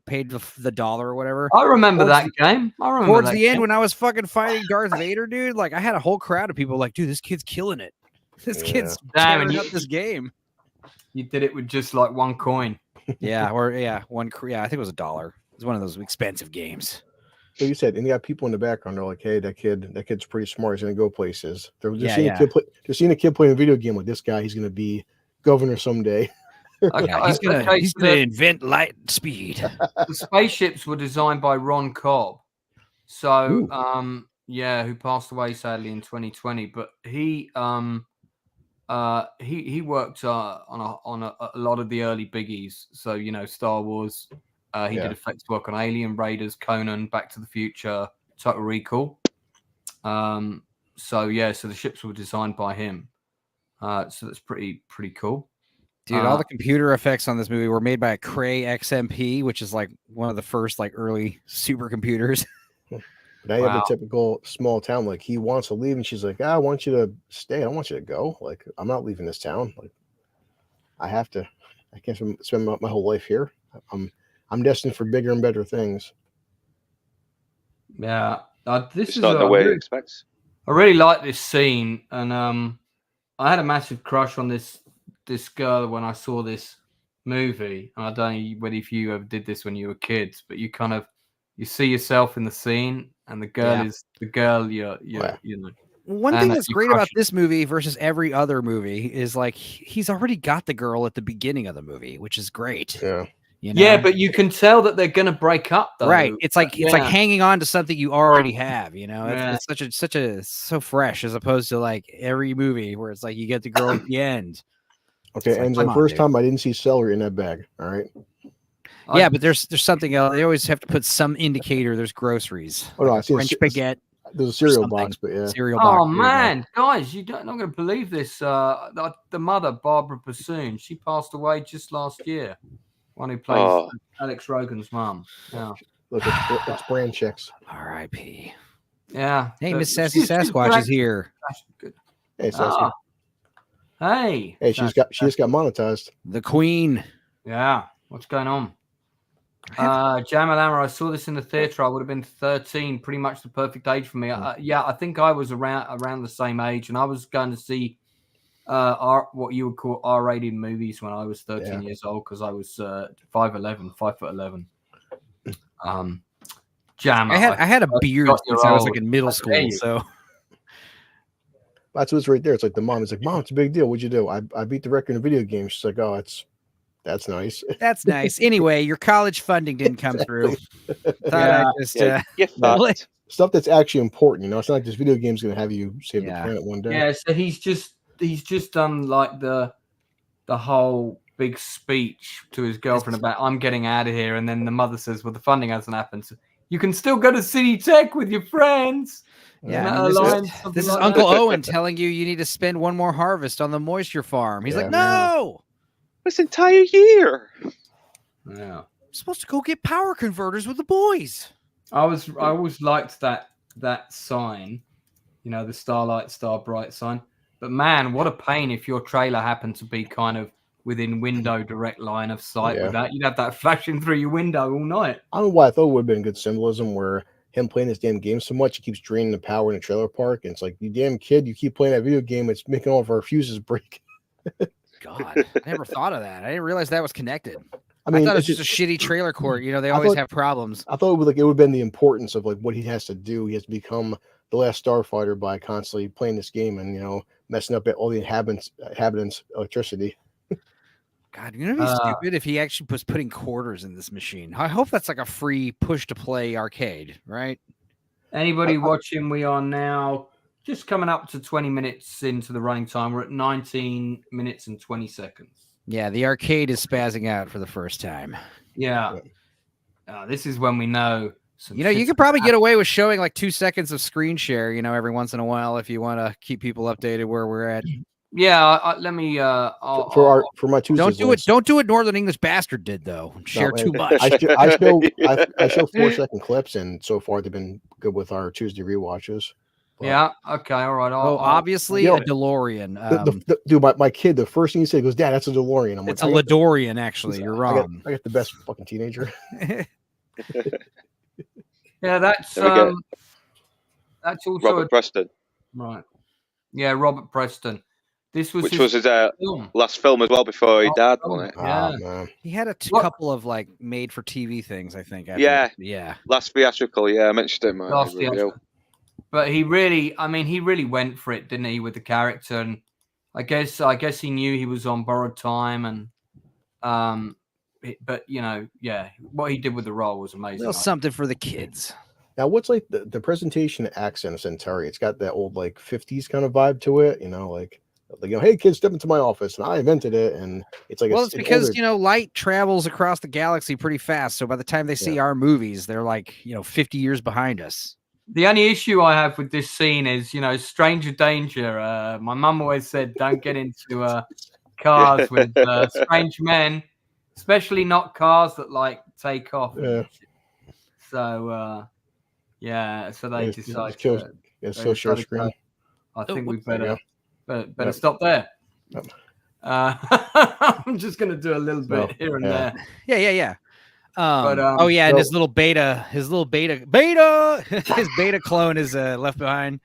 B: paid the $1 or whatever.
A: I remember
B: Towards
A: that game. I remember
B: Towards
A: that
B: the end
A: game.
B: when I was fucking fighting Darth Vader, dude, like I had a whole crowd of people like, dude, this kid's killing it. This
C: Yeah.
B: kid's
A: Damn,
B: tearing
A: and
B: up this game.
A: You did it with just like one coin.
B: Yeah, or I think it was $1. It's one of those expensive games.
C: So you said, and you got people in the background. They're like, "Hey, that kid's pretty smart. He's gonna go places." They're seeing a kid playing a video game like this guy. He's gonna be governor someday.
B: Yeah, he's gonna invent light speed.
A: The spaceships were designed by Ron Cobb. So
C: Ooh.
A: who passed away sadly in 2020. But he worked on a lot of the early biggies. So, you know, Star Wars. He did effects work on Alien, Raiders, Conan, Back to the Future, Total Recall. So the ships were designed by him. So that's pretty cool.
B: Dude, all the computer effects on this movie were made by Cray XMP, which is like one of the first like early supercomputers.
C: Now you have the typical small town. Like he wants to leave, and she's like, "I want you to stay. I don't want you to go. Like I'm not leaving this town. Like I have to. I can't spend my whole life here. I'm destined for bigger and better things."
A: Yeah, this
D: it's
A: is
D: not the way he expects.
A: I really like this scene, and I had a massive crush on this girl when I saw this movie. And I don't know whether if you ever did this when you were kids, but you kind of see yourself in the scene, and the girl is the girl you know.
B: One thing that's great about this movie versus every other movie is like he's already got the girl at the beginning of the movie, which is great.
C: Yeah.
B: You know?
A: Yeah, but you can tell that they're going to break up, though.
B: Right? It's like hanging on to something you already have. You know, it's so fresh as opposed to like every movie where it's like you get the girl at the end.
C: Okay, and the first time I didn't see celery in that bag. All right.
B: Yeah, but there's something else. They always have to put some indicator. There's groceries.
C: Oh no, I see
B: French baguette.
C: There's a cereal box, but yeah.
B: Cereal box.
A: Oh man, guys, you're not going to believe this. The mother, Barbara Bassoon, she passed away just last year. One who plays Alex Rogan's mom. Yeah.
C: Look, it's brand checks.
B: R.I.P.
A: Yeah.
B: Hey, Miss Sassy Sasquatch is here.
A: Good.
C: Hey, Sassy.
A: Hey.
C: Hey, she just got monetized.
B: The Queen.
A: Yeah. What's going on? Jamal Ammer, I saw this in the theater. I would have been 13, pretty much the perfect age for me. I think I was around the same age, and I was going to see what you would call R-rated movies when I was 13 years old, because I was 5'11". Jam.
B: I had a beard since I was like in middle school, so
C: that's what's right there. It's like the mom is like, "Mom, it's a big deal. What'd you do?" I beat the record in a video game. She's like, "Oh, that's nice."
B: That's nice. Anyway, your college funding didn't come through.
C: Stuff that's actually important. You know, it's not like this video game's going to have you save the planet one day.
A: Yeah, so he's just done like the whole big speech to his girlfriend about I'm getting out of here, and then the mother says, "Well, the funding hasn't happened. So you can still go to City Tech with your friends."
B: Yeah, this is Uncle Owen telling you need to spend one more harvest on the moisture farm. He's like, "No,
D: this entire year."
A: Yeah,
B: I'm supposed to go get power converters with the boys.
A: I always liked that sign, you know, the Starlight Star Bright sign. But man, what a pain if your trailer happened to be kind of within window direct line of sight
C: Yeah.
A: with that. You'd have that flashing through your window all night.
C: I don't know why I thought it would have been good symbolism where him playing this damn game so much, he keeps draining the power in the trailer park. And it's like, you damn kid, you keep playing that video game, it's making all of our fuses break.
B: God, I never thought of that. I didn't realize that was connected.
C: I mean,
B: I thought it
C: it's
B: was just a shitty trailer court. You know, they
C: I
B: always
C: thought-
B: have problems.
C: I thought it would have been the importance of like what he has to do. He has to become the last Starfighter by constantly playing this game and messing up all the inhabitants' electricity.
B: God, you're gonna be stupid if he actually was putting quarters in this machine. I hope that's like a free push to play arcade, right?
A: Anybody watching? We are now just coming up to 20 minutes into the running time. We're at 19 minutes and 20 seconds.
B: Yeah, the arcade is spazzing out for the first time.
A: Yeah. This is when we know.
B: You could probably get away with showing like 2 seconds of screen share, every once in a while if you want to keep people updated where we're at.
A: Yeah, let me.
C: For my Tuesdays.
B: Don't do what Northern English Bastard did though. Share too much.
C: I show 4-second clips, and so far they've been good with our Tuesday rewatches. But,
A: yeah. Okay. All right.
B: Obviously a DeLorean.
C: Dude, my kid, the first thing he said goes, "Dad, that's a DeLorean." I'm
B: it's
C: like,
B: a LaDorian. Actually, you're wrong.
C: I got the best fucking teenager.
A: Yeah, that's
D: also
A: Robert
D: Preston.
A: Right. Yeah, Robert Preston. This was
D: his last film as well before he died, wasn't it?
A: Yeah.
B: He had a couple of like made for TV things, I think.
D: Yeah. Last theatrical, I mentioned it in my review.
A: But he really went for it, didn't he, with the character? And I guess he knew he was on borrowed time, and but what he did with the role was amazing.
B: A little something for the kids.
C: Now, what's like the presentation accent of Centauri? It's got that old like 50s kind of vibe to it, like hey kids, step into my office, and I invented it, and it's like
B: it's because light travels across the galaxy pretty fast, so by the time they see our movies, they're like 50 years behind us.
A: The only issue I have with this scene is stranger danger. My mum always said don't get into cars with strange men, especially not cars that like take off. So so they decide
C: to show screen.
A: I think we better stop there. I'm just going to do a little bit here and there.
B: Yeah. And his beta clone is left behind.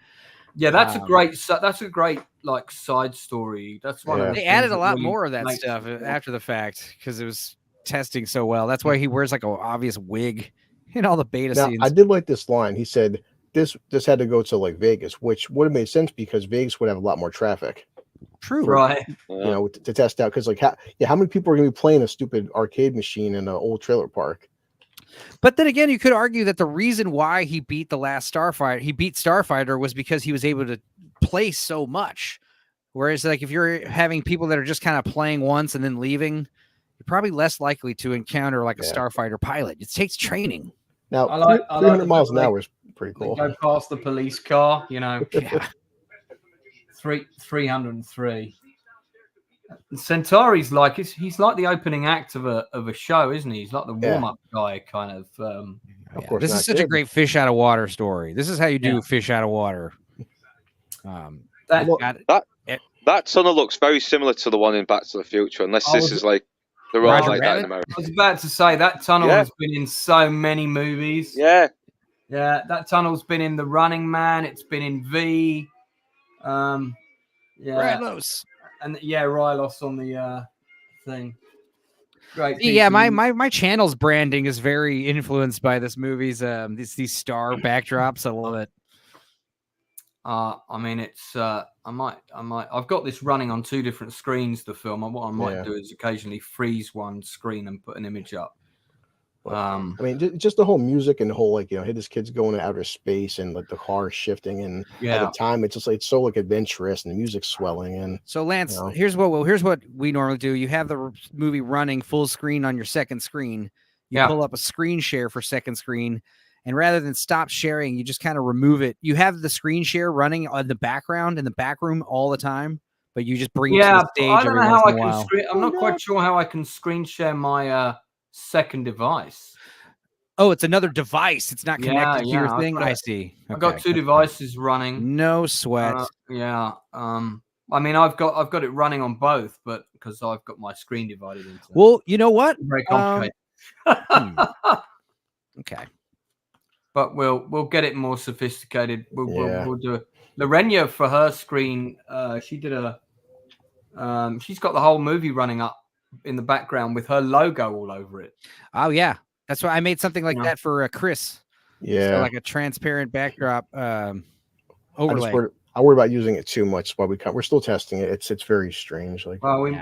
A: Yeah, that's a great like side story. That's one of the
B: they added a lot more of that stuff after the fact because it was testing so well. That's why he wears like an obvious wig in all the beta scenes.
C: I did like this line. He said this had to go to like Vegas, which would have made sense because Vegas would have a lot more traffic.
B: True,
A: right?
C: To test out because how many people are going to be playing a stupid arcade machine in an old trailer park?
B: But then again, you could argue that the reason why he beat the Last Starfighter, was because he was able to play so much. Whereas, like, if you're having people that are just kind of playing once and then leaving, you're probably less likely to encounter like a Starfighter pilot. It takes training.
C: Now, 300 miles an hour is pretty cool.
A: Go past the police car, Yeah. 303. Centauri's like he's like the opening act of a show, isn't he? He's like the warm-up guy, kind of.
C: Of course,
B: this is such a great fish out of water story. This is how you do fish out of water.
D: That tunnel looks very similar to the one in Back to the Future, unless this is like the road like that in America.
A: I was about to say that tunnel has been in so many movies.
D: Yeah,
A: that tunnel's been in The Running Man. It's been in V.
B: Rylos.
A: And Rylos on the thing. Great.
B: Yeah, my channel's branding is very influenced by this movie's these star backdrops. I love it.
A: I mean, it's I might. I've got this running on 2 different screens. The film. What I might do is occasionally freeze one screen and put an image up.
C: I mean, just the whole music and the whole hey, this kid's going to outer space and like the car shifting and at the time it's just like it's so like adventurous and the music's swelling and.
B: So Lance, here's what we normally do. You have the movie running full screen on your second screen. You pull up a screen share for second screen, and rather than stop sharing, you just kind of remove it. You have the screen share running on the background in the back room all the time, but you just bring it to the stage.
A: I don't know how I can. I'm not quite sure how I can screen share my. Second device.
B: Oh, it's another device. It's not connected to your thing. I see.
A: I've got 2 devices running.
B: No sweat.
A: Well, I mean, I've got it running on both, but because I've got my screen divided into.
B: Well, you know what?
A: Very complicated.
B: Okay.
A: But we'll get it more sophisticated. We'll do it. Lorena for her screen. She did she's got the whole movie running up in the background with her logo all over it.
B: Oh yeah, that's why I made something like that for Chris.
C: Yeah,
B: so like a transparent backdrop overlay.
C: I worry about using it too much. While we're still testing it. It's very strange. Like,
A: well,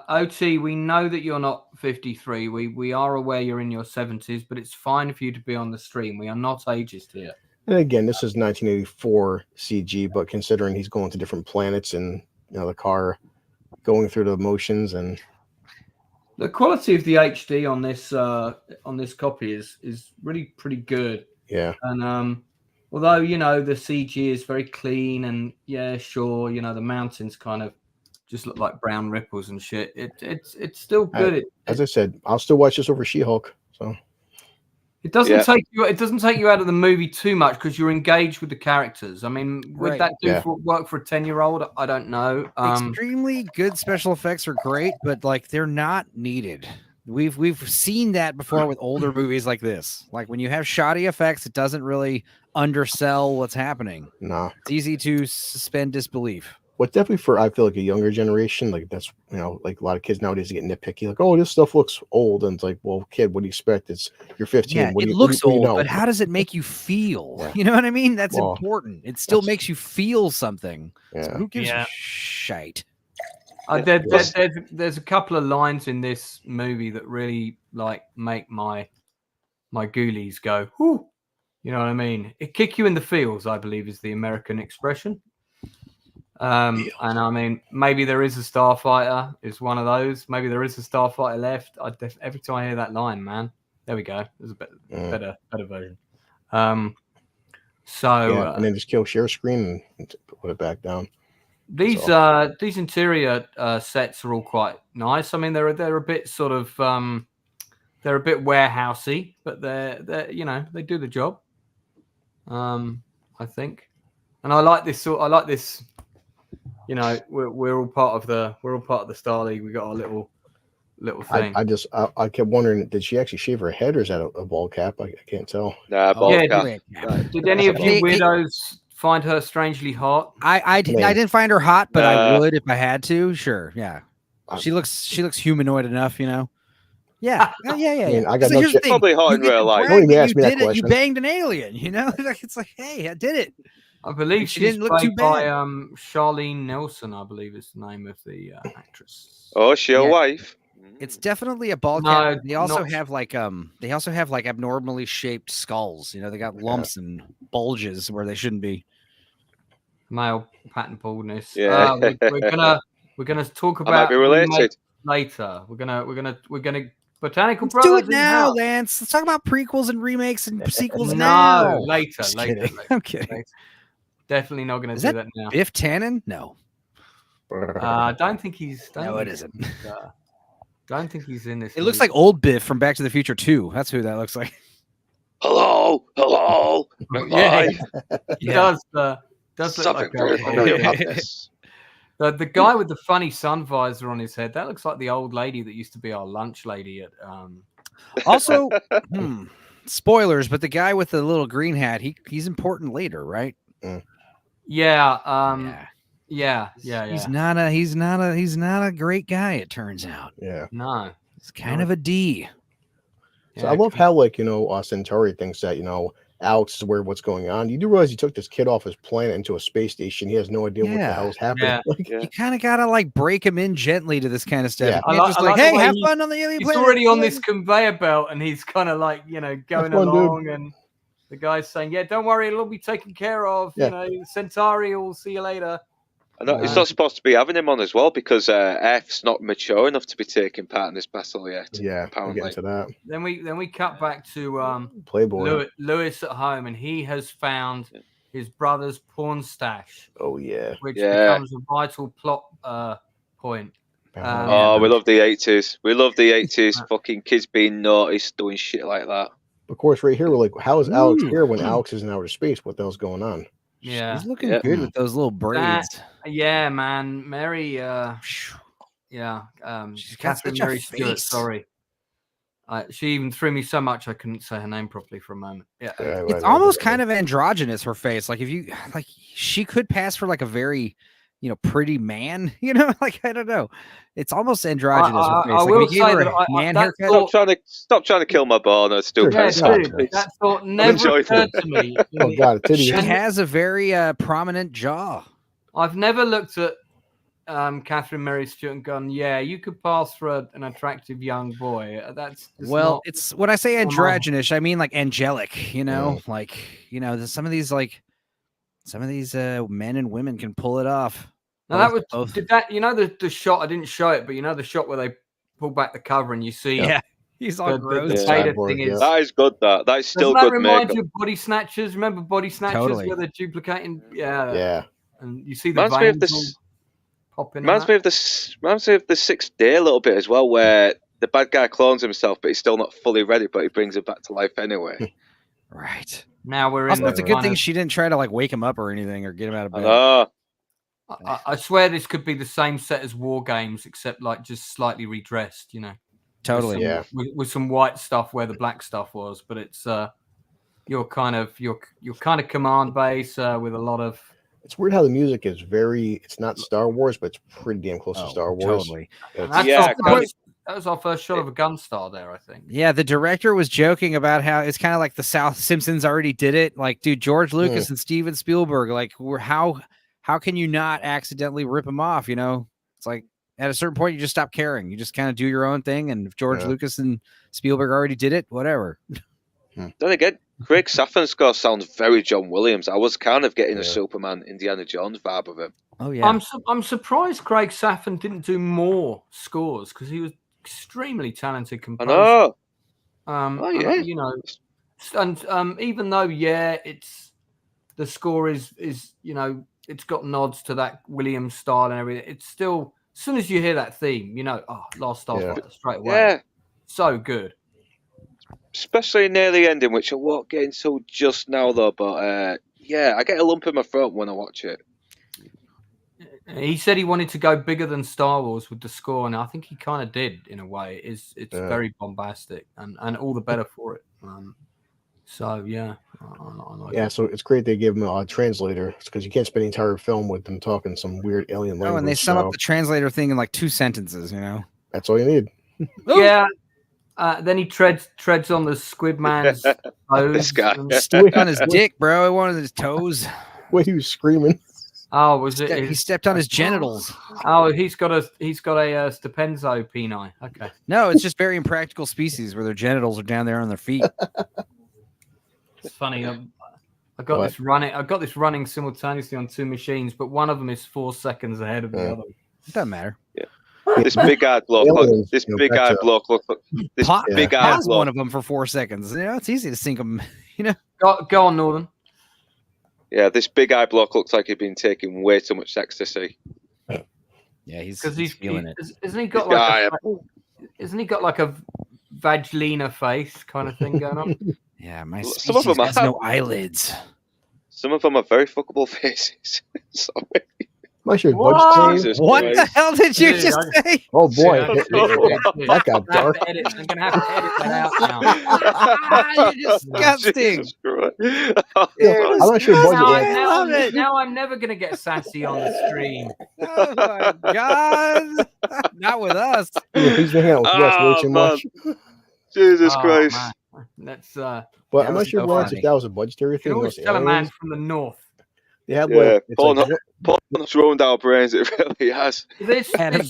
A: OT, we know that you're not 53. We are aware you're in your 70s, but it's fine for you to be on the stream. We are not ageist here.
C: and again, this is 1984 CG, but considering he's going to different planets and the car going through the motions, and
A: the quality of the HD on this copy is really pretty good.
C: Yeah.
A: And although the CG is very clean, and sure, the mountains kind of just look like brown ripples and shit. It's still good.
C: As I said, I'll still watch this over She-Hulk. So
A: it doesn't take you. It doesn't take you out of the movie too much because you're engaged with the characters. I mean, would that work for a 10-year-old? I don't know.
B: Extremely good special effects are great, but like they're not needed. We've seen that before with older movies like this. Like when you have shoddy effects, it doesn't really undersell what's happening.
C: No,
B: it's easy to suspend disbelief.
C: But definitely I feel like a younger generation, like that's like a lot of kids nowadays get nitpicky, like, oh, this stuff looks old, and it's like, well, kid, what do you expect? You're 15.
B: Yeah,
C: what
B: it
C: do you,
B: looks
C: what do
B: old,
C: you know?
B: but how does it make you feel?
C: Yeah.
B: You know what I mean? That's important. It still makes you feel something.
C: Yeah.
B: So who gives a shite?
A: There's a couple of lines in this movie that really like make my ghoulies go, whoo. You know what I mean? It kick you in the feels, I believe, is the American expression. And I mean, maybe there is a Starfighter. Is one of those. Maybe there is a Starfighter left. Every time I hear that line, man, there we go. There's a better version. And
C: then just kill share screen and put it back down.
A: These interior sets are all quite nice. I mean, they're a bit sort of they're a bit warehousey, but they're they do the job. I think, and I like this. We're all part of the Star League. We got our little thing.
C: I kept wondering, did she actually shave her head, or is that a ball cap? I can't tell.
D: Nah, ball cap.
A: Did any of you weirdos find her strangely hot?
B: I didn't find her hot, but I would if I had to. Sure, yeah. She looks humanoid enough, Yeah. Yeah.
C: I mean, I got
D: probably hot in real life.
C: Don't even ask me that question.
B: You banged an alien, It's like, hey, I did it.
A: I believe
B: she
A: she's
B: didn't look too
A: played by
B: bad.
A: Charlene Nelson, I believe is the name of the actress.
D: Oh, she a wife?
B: It's definitely a ball cap. They also have like abnormally shaped skulls. They got lumps and bulges where they shouldn't be.
A: Male pattern baldness.
D: Yeah.
A: We're gonna talk about
D: might be related
A: later. We're gonna Botanical
B: Let's
A: Brothers.
B: do it now, Lance. Let's talk about prequels and remakes and sequels
A: no,
B: now.
A: Later.
B: I'm kidding.
A: Later. Definitely not going to do that now.
B: Biff Tannen? No.
A: I don't think he's.
B: It isn't.
A: Don't think he's in this.
B: It looks like old Biff from Back to the Future 2. That's who that looks like.
D: Hello.
A: Yeah, he does. Does look
D: Something
A: like
D: very familiar about this.
A: The guy with the funny sun visor on his head, that looks like the old lady that used to be our lunch lady at
B: Also, spoilers, but the guy with the little green hat, he's important later, right?
A: Yeah.
B: He's not a great guy, it turns out.
C: Yeah.
A: No.
B: He's kind of a D.
C: So I love how Centauri thinks that, Alex is aware of what's going on. You do realize he took this kid off his planet into a space station. He has no idea what the hell is happening.
A: Yeah.
B: You kind of gotta break him in gently to this kind of stuff.
C: Yeah.
B: You can't just hey, have fun on the alien
A: he's
B: planet.
A: already on this conveyor belt, and he's kind of going along, and the guy's saying, "Yeah, don't worry, it'll all be taken care of.
C: Yeah.
A: Centauri, we'll see you later."
D: It's not supposed to be having him on as well because F's not mature enough to be taking part in this battle yet.
C: Yeah,
D: apparently.
C: We'll get into that.
A: Then we cut back to
C: Playboy
A: Lewis at home, and he has found his brother's porn stash.
C: Oh yeah,
A: which becomes a vital plot point.
D: We love the 80s. We love the 80s. Fucking kids being noticed doing shit like that.
C: Of course, right here we're like, how is Alex here when Alex is in outer space? What the hell's going on?
A: Yeah.
B: She's looking
D: Yeah.
B: good with those little braids.
A: Yeah, man. Mary. Yeah.
B: She's got
A: Catherine
B: such a
A: Mary Stewart.
B: face.
A: Sorry. She even threw me so much I couldn't say her name properly for a moment. Yeah.
B: It's almost kind of androgynous, her face. Like if you like, she could pass for like a very, pretty man. Like I don't know. It's almost androgynous. Her face.
A: I
B: Like
A: will
B: if you gave
A: say
B: her
A: that
B: a man
A: that
B: haircut.
A: thought,
D: Stop trying to kill my bone. I still
A: yeah,
D: can't
A: dude, that thought never
D: enjoying
A: occurred to me.
C: Oh God, titty.
B: She has a very prominent jaw.
A: I've never looked at Catherine Mary Stewart and gone, yeah, you could pass for an attractive young boy. That's just not...
B: it's when I say androgynous, I mean like angelic. Like some of these men and women can pull it off.
A: Now that was the shot. I didn't show it, but the shot where they pull back the cover and you see,
B: he's all gross.
A: The beta thing is
D: that is good. That is still
A: doesn't
D: good.
A: That remind
D: makeup.
A: you of Body Snatchers? Remember Body Snatchers
B: Totally.
A: where they're duplicating?
C: Yeah.
A: And you see the
D: Reminds me of
A: veins
D: this.
A: popping.
D: Reminds me of the Sixth Day a little bit as well, where the bad guy clones himself, but he's still not fully ready, but he brings him back to life anyway.
B: Right.
A: Now we're in.
B: Also, it's a good thing she didn't try to like wake him up or anything or get him out of bed.
A: I swear this could be the same set as War Games, except like just slightly redressed.
B: Totally.
A: With some white stuff where the black stuff was, but it's your kind of command base with a lot of.
C: It's weird how the music is it's not Star Wars, but it's pretty damn close to Star Wars.
B: Totally.
A: That was our first shot of a Gunstar there, I think.
B: Yeah, the director was joking about how it's kind of like the South Simpsons already did it. Like, dude, George Lucas and Steven Spielberg, like, how can you not accidentally rip them off? It's like at a certain point, you just stop caring. You just kind of do your own thing. And if George Lucas and Spielberg already did it, whatever.
D: Then again, Craig Safran's score sounds very John Williams. I was kind of getting a Superman Indiana Jones vibe of him.
B: Oh yeah,
A: I'm surprised Craig Safran didn't do more scores because he was extremely talented composer.
D: I know.
A: And even though it's the score is it's got nods to that Williams style and everything. It's still, as soon as you hear that theme, Last Starfighter straight away.
D: Yeah,
A: so good.
D: Especially near the ending, which I won't get into just now though. But I get a lump in my throat when I watch it.
A: He said he wanted to go bigger than Star Wars with the score, and I think he kind of did in a way. It's very bombastic, and all the better for it. So yeah, I like it.
C: So it's great they gave him a translator because you can't spend the entire film with them talking some weird alien language.
B: Oh, and they sum up the translator thing in like 2 sentences.
C: That's all you need.
A: Yeah. Then he treads on the Squid Man's toes.
D: This guy
B: stepped on his dick, bro. He wanted his toes.
C: Wait, he was screaming.
A: Oh, was it?
B: He stepped on his genitals.
A: Oh, he's got a Stepenzo peni. Okay.
B: No, it's just very impractical species where their genitals are down there on their feet.
A: It's funny. I got this running simultaneously on 2 machines, but one of them is 4 seconds ahead of the other.
B: It doesn't matter.
C: Yeah.
D: This big-eyed bloke. This big-eyed bloke. This big-eyed bloke.
B: One of them for 4 seconds. It's easy to sink them.
A: Go on, Northern.
D: Yeah, this big-eyed bloke looks like he'd been taking way too much ecstasy.
B: Yeah, he's
A: feeling it. Isn't he got like a Vagelina face kind of thing going on?
B: Yeah, my
D: some of them
B: has no eyelids.
D: Some of them are very fuckable faces. Sorry.
C: What
B: the hell did you just say?
C: Oh boy,
A: that
C: got dark.
A: I'm gonna have to edit that out now.
B: You're disgusting.
C: I'm not sure budget.
A: Now I'm never gonna get sassy on the stream.
B: Oh my god! Not with us.
C: He's hanging out with us way too much.
D: Jesus Christ.
A: Man. That's
C: but I'm not sure if that was a budgetary thing.
A: You always tell a man from the north.
C: They had
D: Paul's ruined our brains. It really has.
A: Let's get back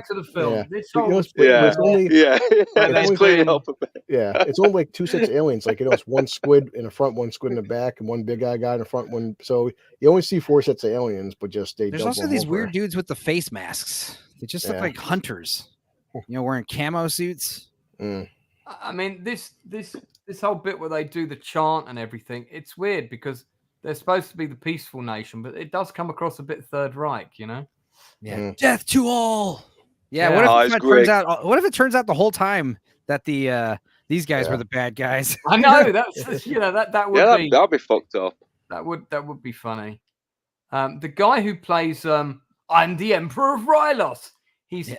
A: to the film.
C: Yeah.
D: Let's clean it up a bit.
C: Yeah, it's only like 2 sets of aliens. Like it's one squid in the front, one squid in the back, and one big guy in the front. One, so you only see 4 sets of aliens, but there's
B: also these weird dudes with the face masks. They just look like hunters. Wearing camo suits.
A: I mean, this whole bit where they do the chant and everything, it's weird because they're supposed to be the peaceful nation, but it does come across a bit Third Reich,
B: Yeah, death to all. Yeah, what if it turns out the whole time that these guys were the bad guys?
A: I know that would be
D: that'd be fucked up.
A: That would be funny. The guy who plays I'm the Emperor of Rylos. He's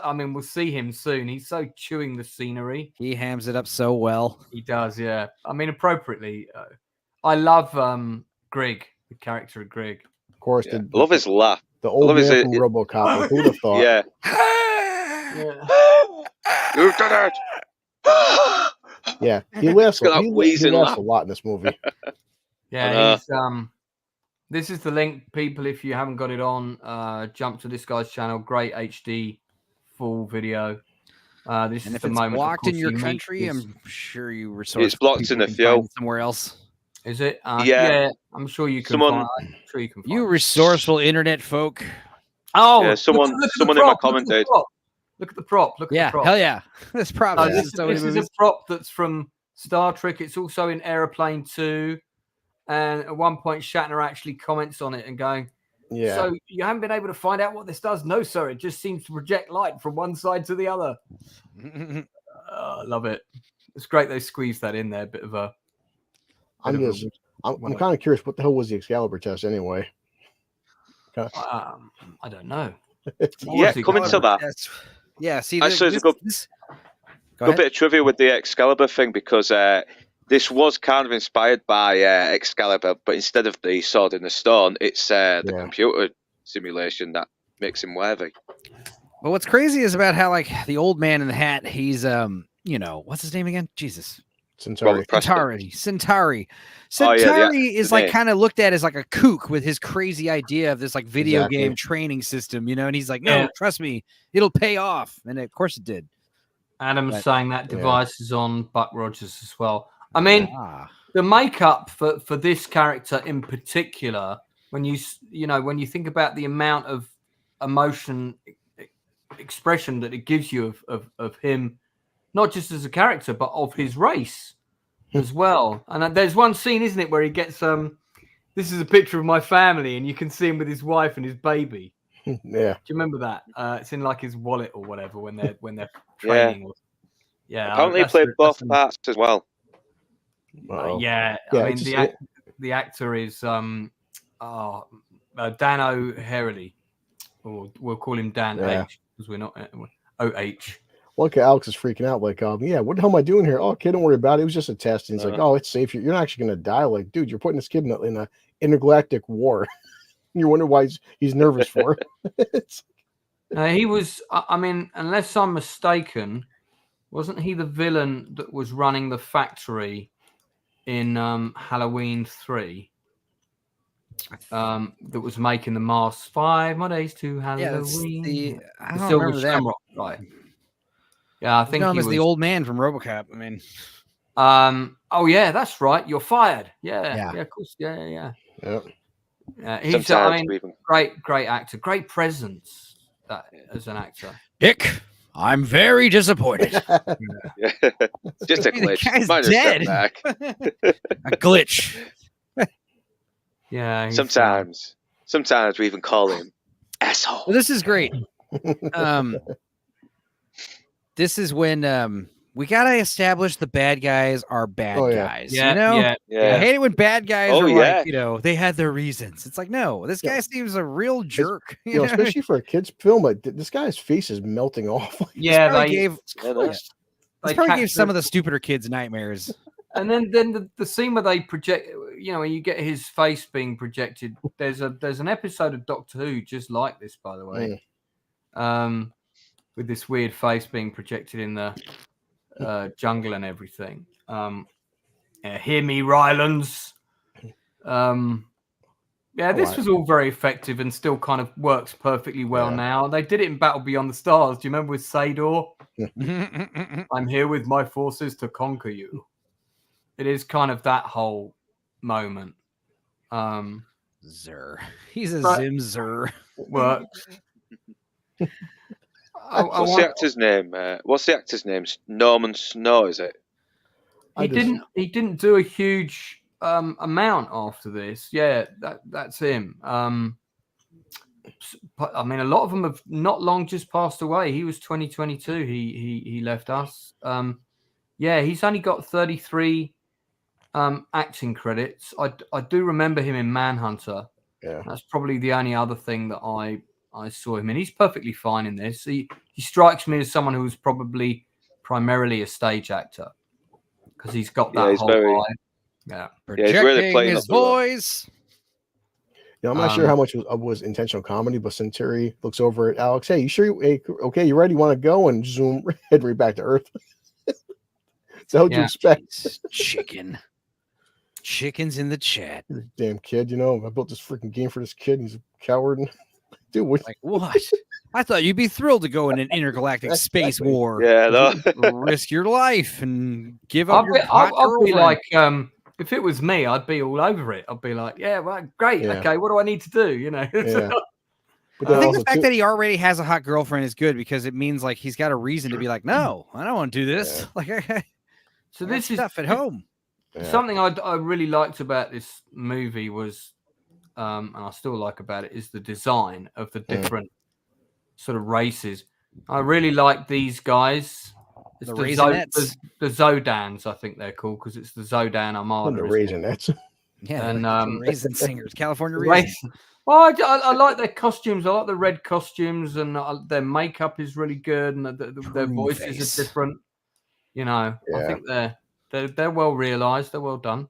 A: I mean, we'll see him soon. He's so chewing the scenery.
B: He hams it up so well.
A: He does, yeah. I mean, appropriately. I love Greg, the character of Greg.
C: Of course,
D: I love his laugh.
C: The old man from RoboCop. Like, who would have thought?
D: Yeah. You've done it.
C: Yeah, he laughs. He laughs
D: laugh.
C: a lot in this movie.
A: Yeah, he's this is the link, people. If you haven't got it on, jump to this guy's channel. Great HD full video. This
B: And
A: is
B: if
A: the
B: it's
A: moment.
B: blocked in your country, I'm sure you resource.
D: It's blocked in a few
B: somewhere else.
A: Is it?
D: Yeah.
A: I'm sure you can.
D: Someone,
A: I'm sure you can. Find
B: you resourceful internet folk.
A: Oh,
D: yeah, someone in my commented.
A: Look at the prop. Look at the prop.
B: Hell yeah. This prop.
A: No, this is a prop that's from Star Trek. It's also in Aeroplane 2. And at one point, Shatner actually comments on it and going,
C: Yeah.
A: So you haven't been able to find out what this does? No, sir. It just seems to project light from one side to the other. I love it. It's great they squeezed that in there. Bit of a.
C: I'm kind of curious. What the hell was the Excalibur test anyway?
A: I don't know.
D: Yeah, coming to that.
B: Yeah, see,
D: actually, there's a good bit of trivia with the Excalibur thing because this was kind of inspired by Excalibur, but instead of the sword in the stone, it's the computer simulation that makes him worthy.
B: Well, what's crazy is about how like the old man in the hat. He's what's his name again? Jesus.
C: Centauri.
B: Centauri is like kind of looked at as like a kook with his crazy idea of this like video game training system, and he's like, no, trust me, it'll pay off. And of course it did.
A: Adam's saying that device is on Buck Rogers as well. I mean, the makeup for this character in particular, when you think about the amount of emotion expression that it gives you of him, not just as a character, but of his race as well. And there's one scene, isn't it, where he gets this is a picture of my family, and you can see him with his wife and his baby.
C: Yeah.
A: Do you remember that? It's in like his wallet or whatever when they're training.
D: Apparently he played both parts as well.
A: I mean the actor is Dan O'Harely, or we'll call him Dan H because we're not OH.
C: Look, Alex is freaking out. Like, what the hell am I doing here? Oh, kid, don't worry about it. It was just a test. And he's like, oh, it's safe. You're not actually going to die. Like, dude, you're putting this kid in a intergalactic war. You wonder why he's nervous for.
A: He was. I mean, unless I'm mistaken, wasn't he the villain that was running the factory in Halloween 3? That was making the masks. 5 more days to Halloween.
B: I don't remember that.
A: Right. Yeah, I think
B: he was the old man from RoboCop. I mean,
A: oh yeah, that's right. You're fired. Yeah, of course. Yeah. He's, I mean, great actor, great presence as an actor.
B: Dick, I'm very disappointed.
D: Just a glitch.
B: The guy's dead. A glitch.
A: Yeah.
D: Sometimes we even call him asshole.
B: Well, this is great. This is when we gotta establish the bad guys are bad guys.
A: Yeah.
B: I hate it when bad guys are like, they had their reasons. It's like, no, this guy seems a real jerk.
C: Especially for a kid's film, like this guy's face is melting off.
B: They probably gave some of the stupider kids nightmares.
A: And then the scene where they project, when you get his face being projected. There's an episode of Doctor Who just like this, by the way. With this weird face being projected in the jungle and everything. Hear me, Rylands. This was all very effective and still kind of works perfectly well now. They did it in Battle Beyond the Stars. Do you remember with Sador? I'm here with my forces to conquer you. It is kind of that whole moment.
B: Zer. He's a Zim Zer.
A: Works.
D: What's the actor's name? What's the actor's name? Norman Snow, is it?
A: He didn't do a huge amount after this. Yeah, that's him. I mean, a lot of them have not long just passed away. He was 2022. He left us. He's only got 33 acting credits. I do remember him in Manhunter.
C: Yeah.
A: That's probably the only other thing that I saw him in. He's perfectly fine in this. He strikes me as someone who's probably primarily a stage actor because he's got that
D: he's
A: whole
D: very-
A: vibe. Yeah.
D: Yeah, he's really
B: Projecting
D: playing
B: his
D: up the role.
B: voice.
C: I'm not sure how much was intentional comedy, but Centauri looks over at Alex. Hey, you sure? Okay, you ready? You want to go? And zoom head right back to Earth. So what'd you
A: Yeah.
C: expect?
B: Jeez, chickens in the chat.
C: Damn kid, I built this freaking game for this kid. And he's a coward. Dude, what?
B: Like what? I thought you'd be thrilled to go in an intergalactic space
C: Exactly.
B: war.
D: Yeah, no.
B: Risk your life and give up your hot
A: I'll be
B: girlfriend.
A: like, if it was me, I'd be all over it. I'd be like, yeah, well, great.
C: Yeah.
A: Okay, what do I need to do?
C: Yeah. But
B: I
C: then
B: think
C: also
B: the fact
C: too-
B: that he already has a hot girlfriend is good because it means like he's got a reason to be like, no, I don't want to do this.
C: Yeah.
B: Like, I
A: So
B: got
A: this is
B: stuff at home.
C: yeah.
A: something I really liked about this movie was, and I still like about it, is the design of the different sort of races. I really like these guys. It's
B: The
A: the
B: Raisinets.
A: the Zodans, I think they're called, because it's the Zodan Armada.
C: the
A: isn't it?
C: Raisinets.
B: Yeah,
A: And,
B: the raisin singers, California
A: The
B: raisin.
A: race- Well, I like their costumes. I like the red costumes, and their makeup is really good, and their
B: Prune
A: voices
B: face.
A: are different. I
C: Yeah.
A: think they're well realized. They're well done.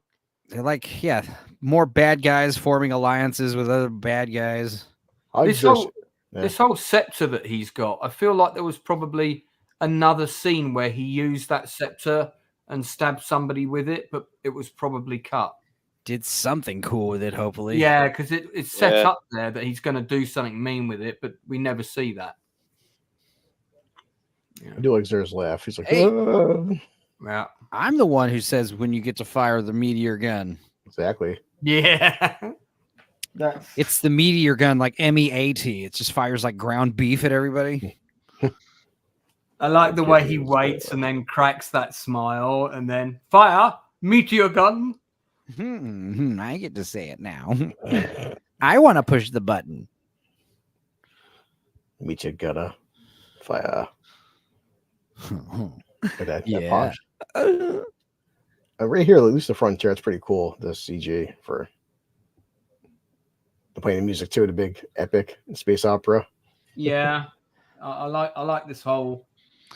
B: They're like, yeah, more bad guys forming alliances with other bad guys.
C: I
A: This
C: just
A: whole this whole scepter that he's got, I feel like there was probably another scene where he used that scepter and stabbed somebody with it, but it was probably cut.
B: Did something cool with it, hopefully.
A: Yeah, because it's set
D: Yeah.
A: up there that he's going to do something mean with it, but we never see that.
C: I do like Zer's laugh. He's like,
B: Hey.
C: "Ah."
A: Yeah.
B: I'm the one who says when you get to fire the meteor gun.
C: Exactly.
A: Yeah. That's
B: It's the meteor gun, like MEAT. It just fires like ground beef at everybody.
A: I like the way he
C: Okay,
A: waits and then cracks that smile and then fire meteor gun.
B: I get to say it now. I want to push the button.
C: Meet you gonna fire. That
B: Yeah.
C: punch. Right here, at least the frontier, it's pretty cool. The CG for the playing the music too, the big epic space opera.
A: Yeah. I like this whole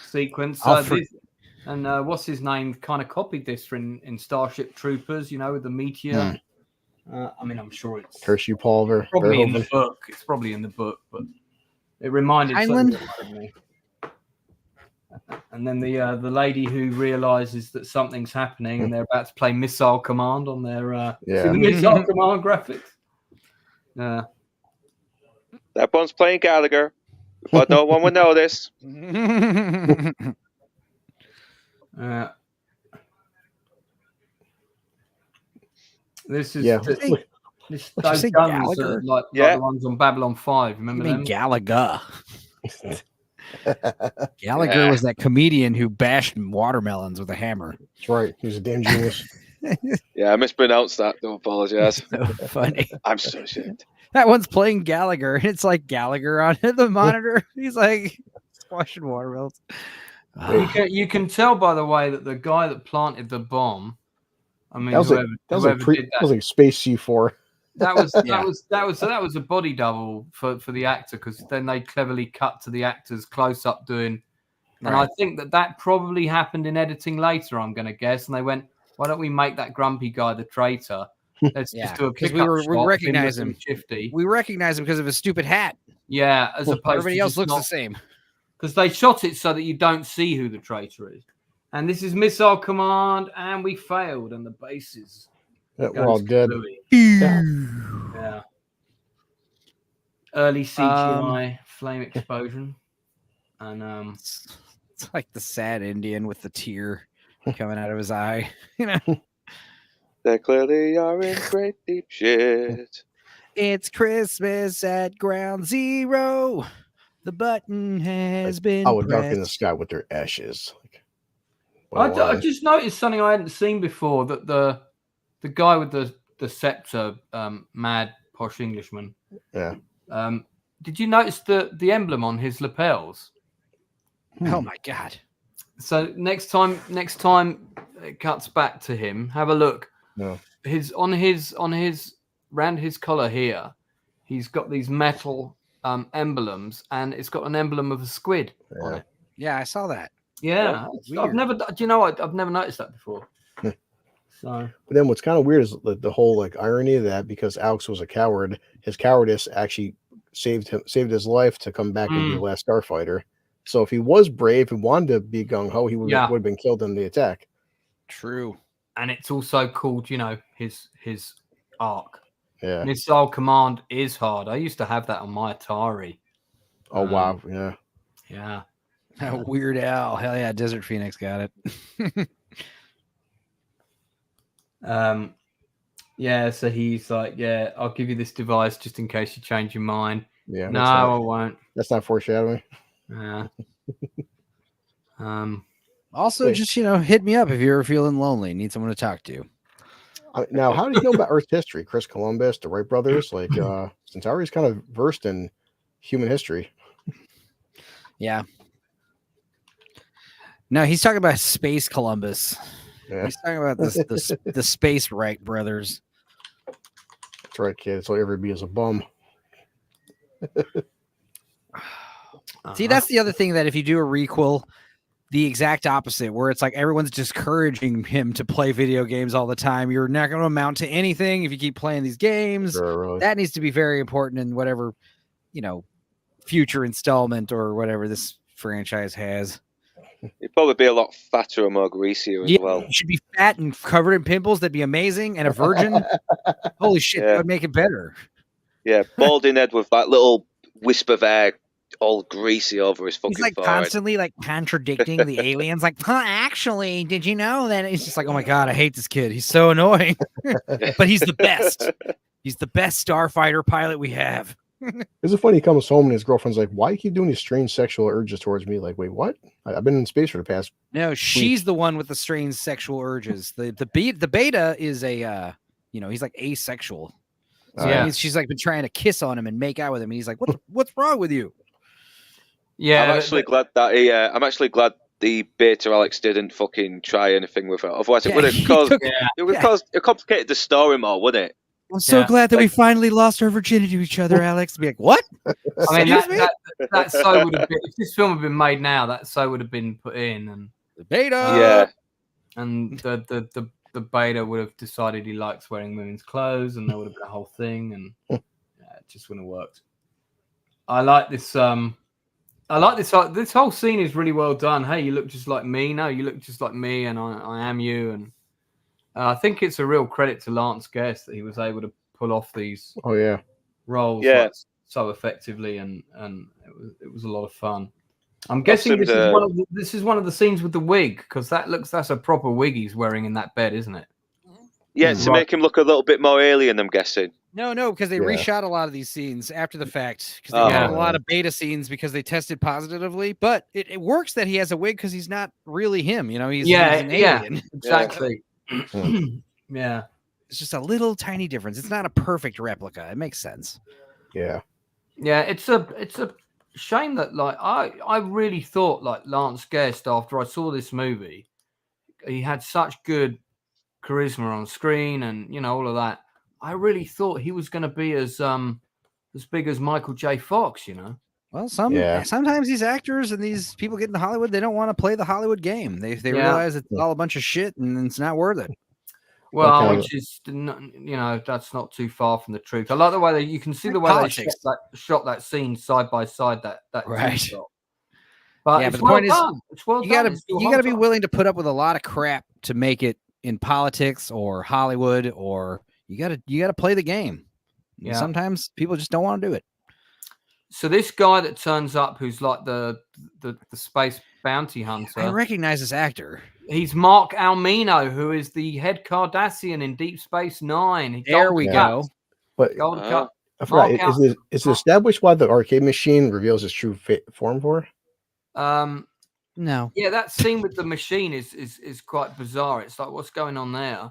A: sequence.
B: Alfred.
A: And what's his name kind of copied this in Starship Troopers, with the meteor. I mean, I'm sure it's
C: Hershey Pulver.
A: probably in the book. It's probably in the book, but it reminded
B: Heinlein?
A: something of me. And then the lady who realizes that something's happening and they're about to play Missile Command on their see
C: Yeah.
A: the Missile Command graphics.
D: That one's playing Gallagher, but no one would notice.
A: This is
C: Yeah.
A: this,
B: Did you
A: those
B: say
A: guns
B: Gallagher?
A: are like
D: Yeah.
A: the ones on Babylon 5.
B: I
A: Remember
B: mean
A: them?
B: Gallagher. Gallagher
D: Yeah.
B: was that comedian who bashed watermelons with a hammer.
C: That's right. He's a damn genius.
D: Yeah, I mispronounced that. Don't apologize.
B: So funny.
D: I'm so shit.
B: That one's playing Gallagher. It's like Gallagher on the monitor. He's like squashing watermelons.
A: You can tell by the way that the guy that planted the bomb. I mean,
C: That was
A: whoever,
C: like that was
A: whoever
C: like
A: did
C: that
A: that,
C: was like Space C4.
A: that was
B: Yeah.
A: that was a body double for the actor, because then they cleverly cut to the actors close up doing. And
B: Right.
A: I think that probably happened in editing later. I'm going to guess, and they went, "Why don't we make that grumpy guy the traitor? Let's
B: Yeah,
A: just do a
B: 'cause
A: pickup
B: we
A: shot of him
B: recognize
A: looking
B: him.
A: shifty."
B: We recognize him because of his stupid hat.
A: Yeah, as opposed
B: Everybody
A: to
B: else
A: just
B: looks
A: not,
B: the same.
A: because they shot it so that you don't see who the traitor is. And this is Missile Command, and we failed, and the bases.
C: Yeah, we're all dead.
A: Yeah. Early CGI flame explosion, and
B: It's like the sad Indian with the tear coming out of his eye.
D: They clearly are in great deep shit.
B: It's Christmas at Ground Zero. The button has been
C: Oh, dark in the
B: pressed.
C: sky with their ashes.
A: I just noticed something I hadn't seen before, that the guy with the scepter, mad posh Englishman.
C: Yeah.
A: Did you notice the emblem on his lapels?
B: Oh my god.
A: So next time it cuts back to him, have a look.
C: No.
A: on his around his collar here, he's got these metal emblems, and it's got an emblem of a squid on
C: Yeah.
A: it.
B: Yeah, I saw that.
A: Yeah, I've
B: Weird.
A: never. Do you know what? I've never noticed that before.
C: Hmm.
A: So
C: But then what's kind of weird is the whole like irony of that, because Alex was a coward, his cowardice actually saved his life to come back and be the last Starfighter. So if he was brave and wanted to be gung ho, he would have been killed in the attack.
B: True.
A: And it's also called, his arc.
C: Yeah.
A: Missile Command is hard. I used to have that on my Atari.
C: Oh wow. Yeah.
A: Yeah.
B: Weird Al. Hell yeah, Desert Phoenix got it.
A: Yeah, so he's like, yeah, I'll give you this device just in case you change your mind.
C: Yeah.
A: No, I won't.
C: That's not foreshadowing.
A: Yeah.
B: Also, just hit me up if you're feeling lonely, need someone to talk to.
C: Now, how did you know about Earth's history? Chris Columbus, the Wright brothers, like Centauri's kind of versed in human history.
B: Yeah. No, he's talking about Space Columbus.
C: Yeah.
B: He's talking about the Space Wright brothers.
C: That's right, kid. That's all you ever be is a bum.
B: See, that's the other thing, that if you do a requel, the exact opposite, where it's like everyone's discouraging him to play video games all the time. You're not going to amount to anything if you keep playing these games.
C: Sure, really.
B: That needs to be very important in whatever, future installment or whatever this franchise has.
D: He'd probably be a lot fatter or more greasier as well.
B: He should be fat and covered in pimples. That'd be amazing. And a virgin. Holy shit, that would make it better.
D: Yeah, balding head with that little wisp of hair all greasy over his fucking
B: He's like
D: forehead.
B: constantly like contradicting the aliens, like, actually, did you know that? It's just like, oh my god, I hate this kid. He's so annoying. But he's the best. He's the best starfighter pilot we have.
C: It's funny. He comes home and his girlfriend's like, "Why do you keep doing these strange sexual urges towards me?" Like, wait, what? I've been in space for the past.
B: No, she's the one with the strange sexual urges. The beta is a he's like asexual. So that means she's like been trying to kiss on him and make out with him, and he's like, what's wrong with you?
A: Yeah,
D: I'm actually glad that I'm actually glad the beta Alex didn't fucking try anything with her. Otherwise, it would have caused it complicated the story more, wouldn't it?
B: I'm so glad that we finally lost our virginity to each other, Alex. Be like, what?
A: I mean, that so would have been, if this film had been made now, that so would have been put in, and
B: the beta,
A: and the beta would have decided he likes wearing women's clothes, and there would have been a whole thing, and it just wouldn't have worked. I like this. This whole scene is really well done. Hey, you look just like me. No, you look just like me, and I am you. And I think it's a real credit to Lance Guest that he was able to pull off these roles so effectively, and it was a lot of fun. I'm guessing this is one of the scenes with the wig, because that's a proper wig he's wearing in that bed, isn't it?
D: Yeah, to make him look a little bit more alien, I'm guessing.
B: No, because they reshot a lot of these scenes after the fact, because they had a lot of beta scenes because they tested positively. But it works that he has a wig because he's not really him. He's an alien.
A: Exactly. Yeah,
B: it's just a little tiny difference. It's not a perfect replica. It makes sense.
C: Yeah.
A: It's a shame that I really thought Lance Guest, after I saw this movie, he had such good charisma on screen and all of that. I really thought he was going to be as big as Michael J. Fox.
B: Well, sometimes these actors and these people get into Hollywood, they don't want to play the Hollywood game. They realize it's all a bunch of shit and it's not worth it.
A: Well, which is, that's not too far from the truth. I like the way you can see the way they shot that scene side by side. That
B: right.
A: Shot. But
B: yeah,
A: it's
B: but the
A: well
B: point
A: done. It's well done.
B: You gotta be willing to put up with a lot of crap to make it in politics or Hollywood, or you gotta play the game. Yeah. Sometimes people just don't want to do it.
A: So this guy that turns up, who's like the space bounty hunter,
B: I recognize this actor.
A: He's Mark Almino, who is the head Cardassian in Deep Space Nine.
B: There we go.
C: But I forgot. Is it established why the arcade machine reveals its true form for?
B: No.
A: Yeah, that scene with the machine is quite bizarre. It's like, what's going on there?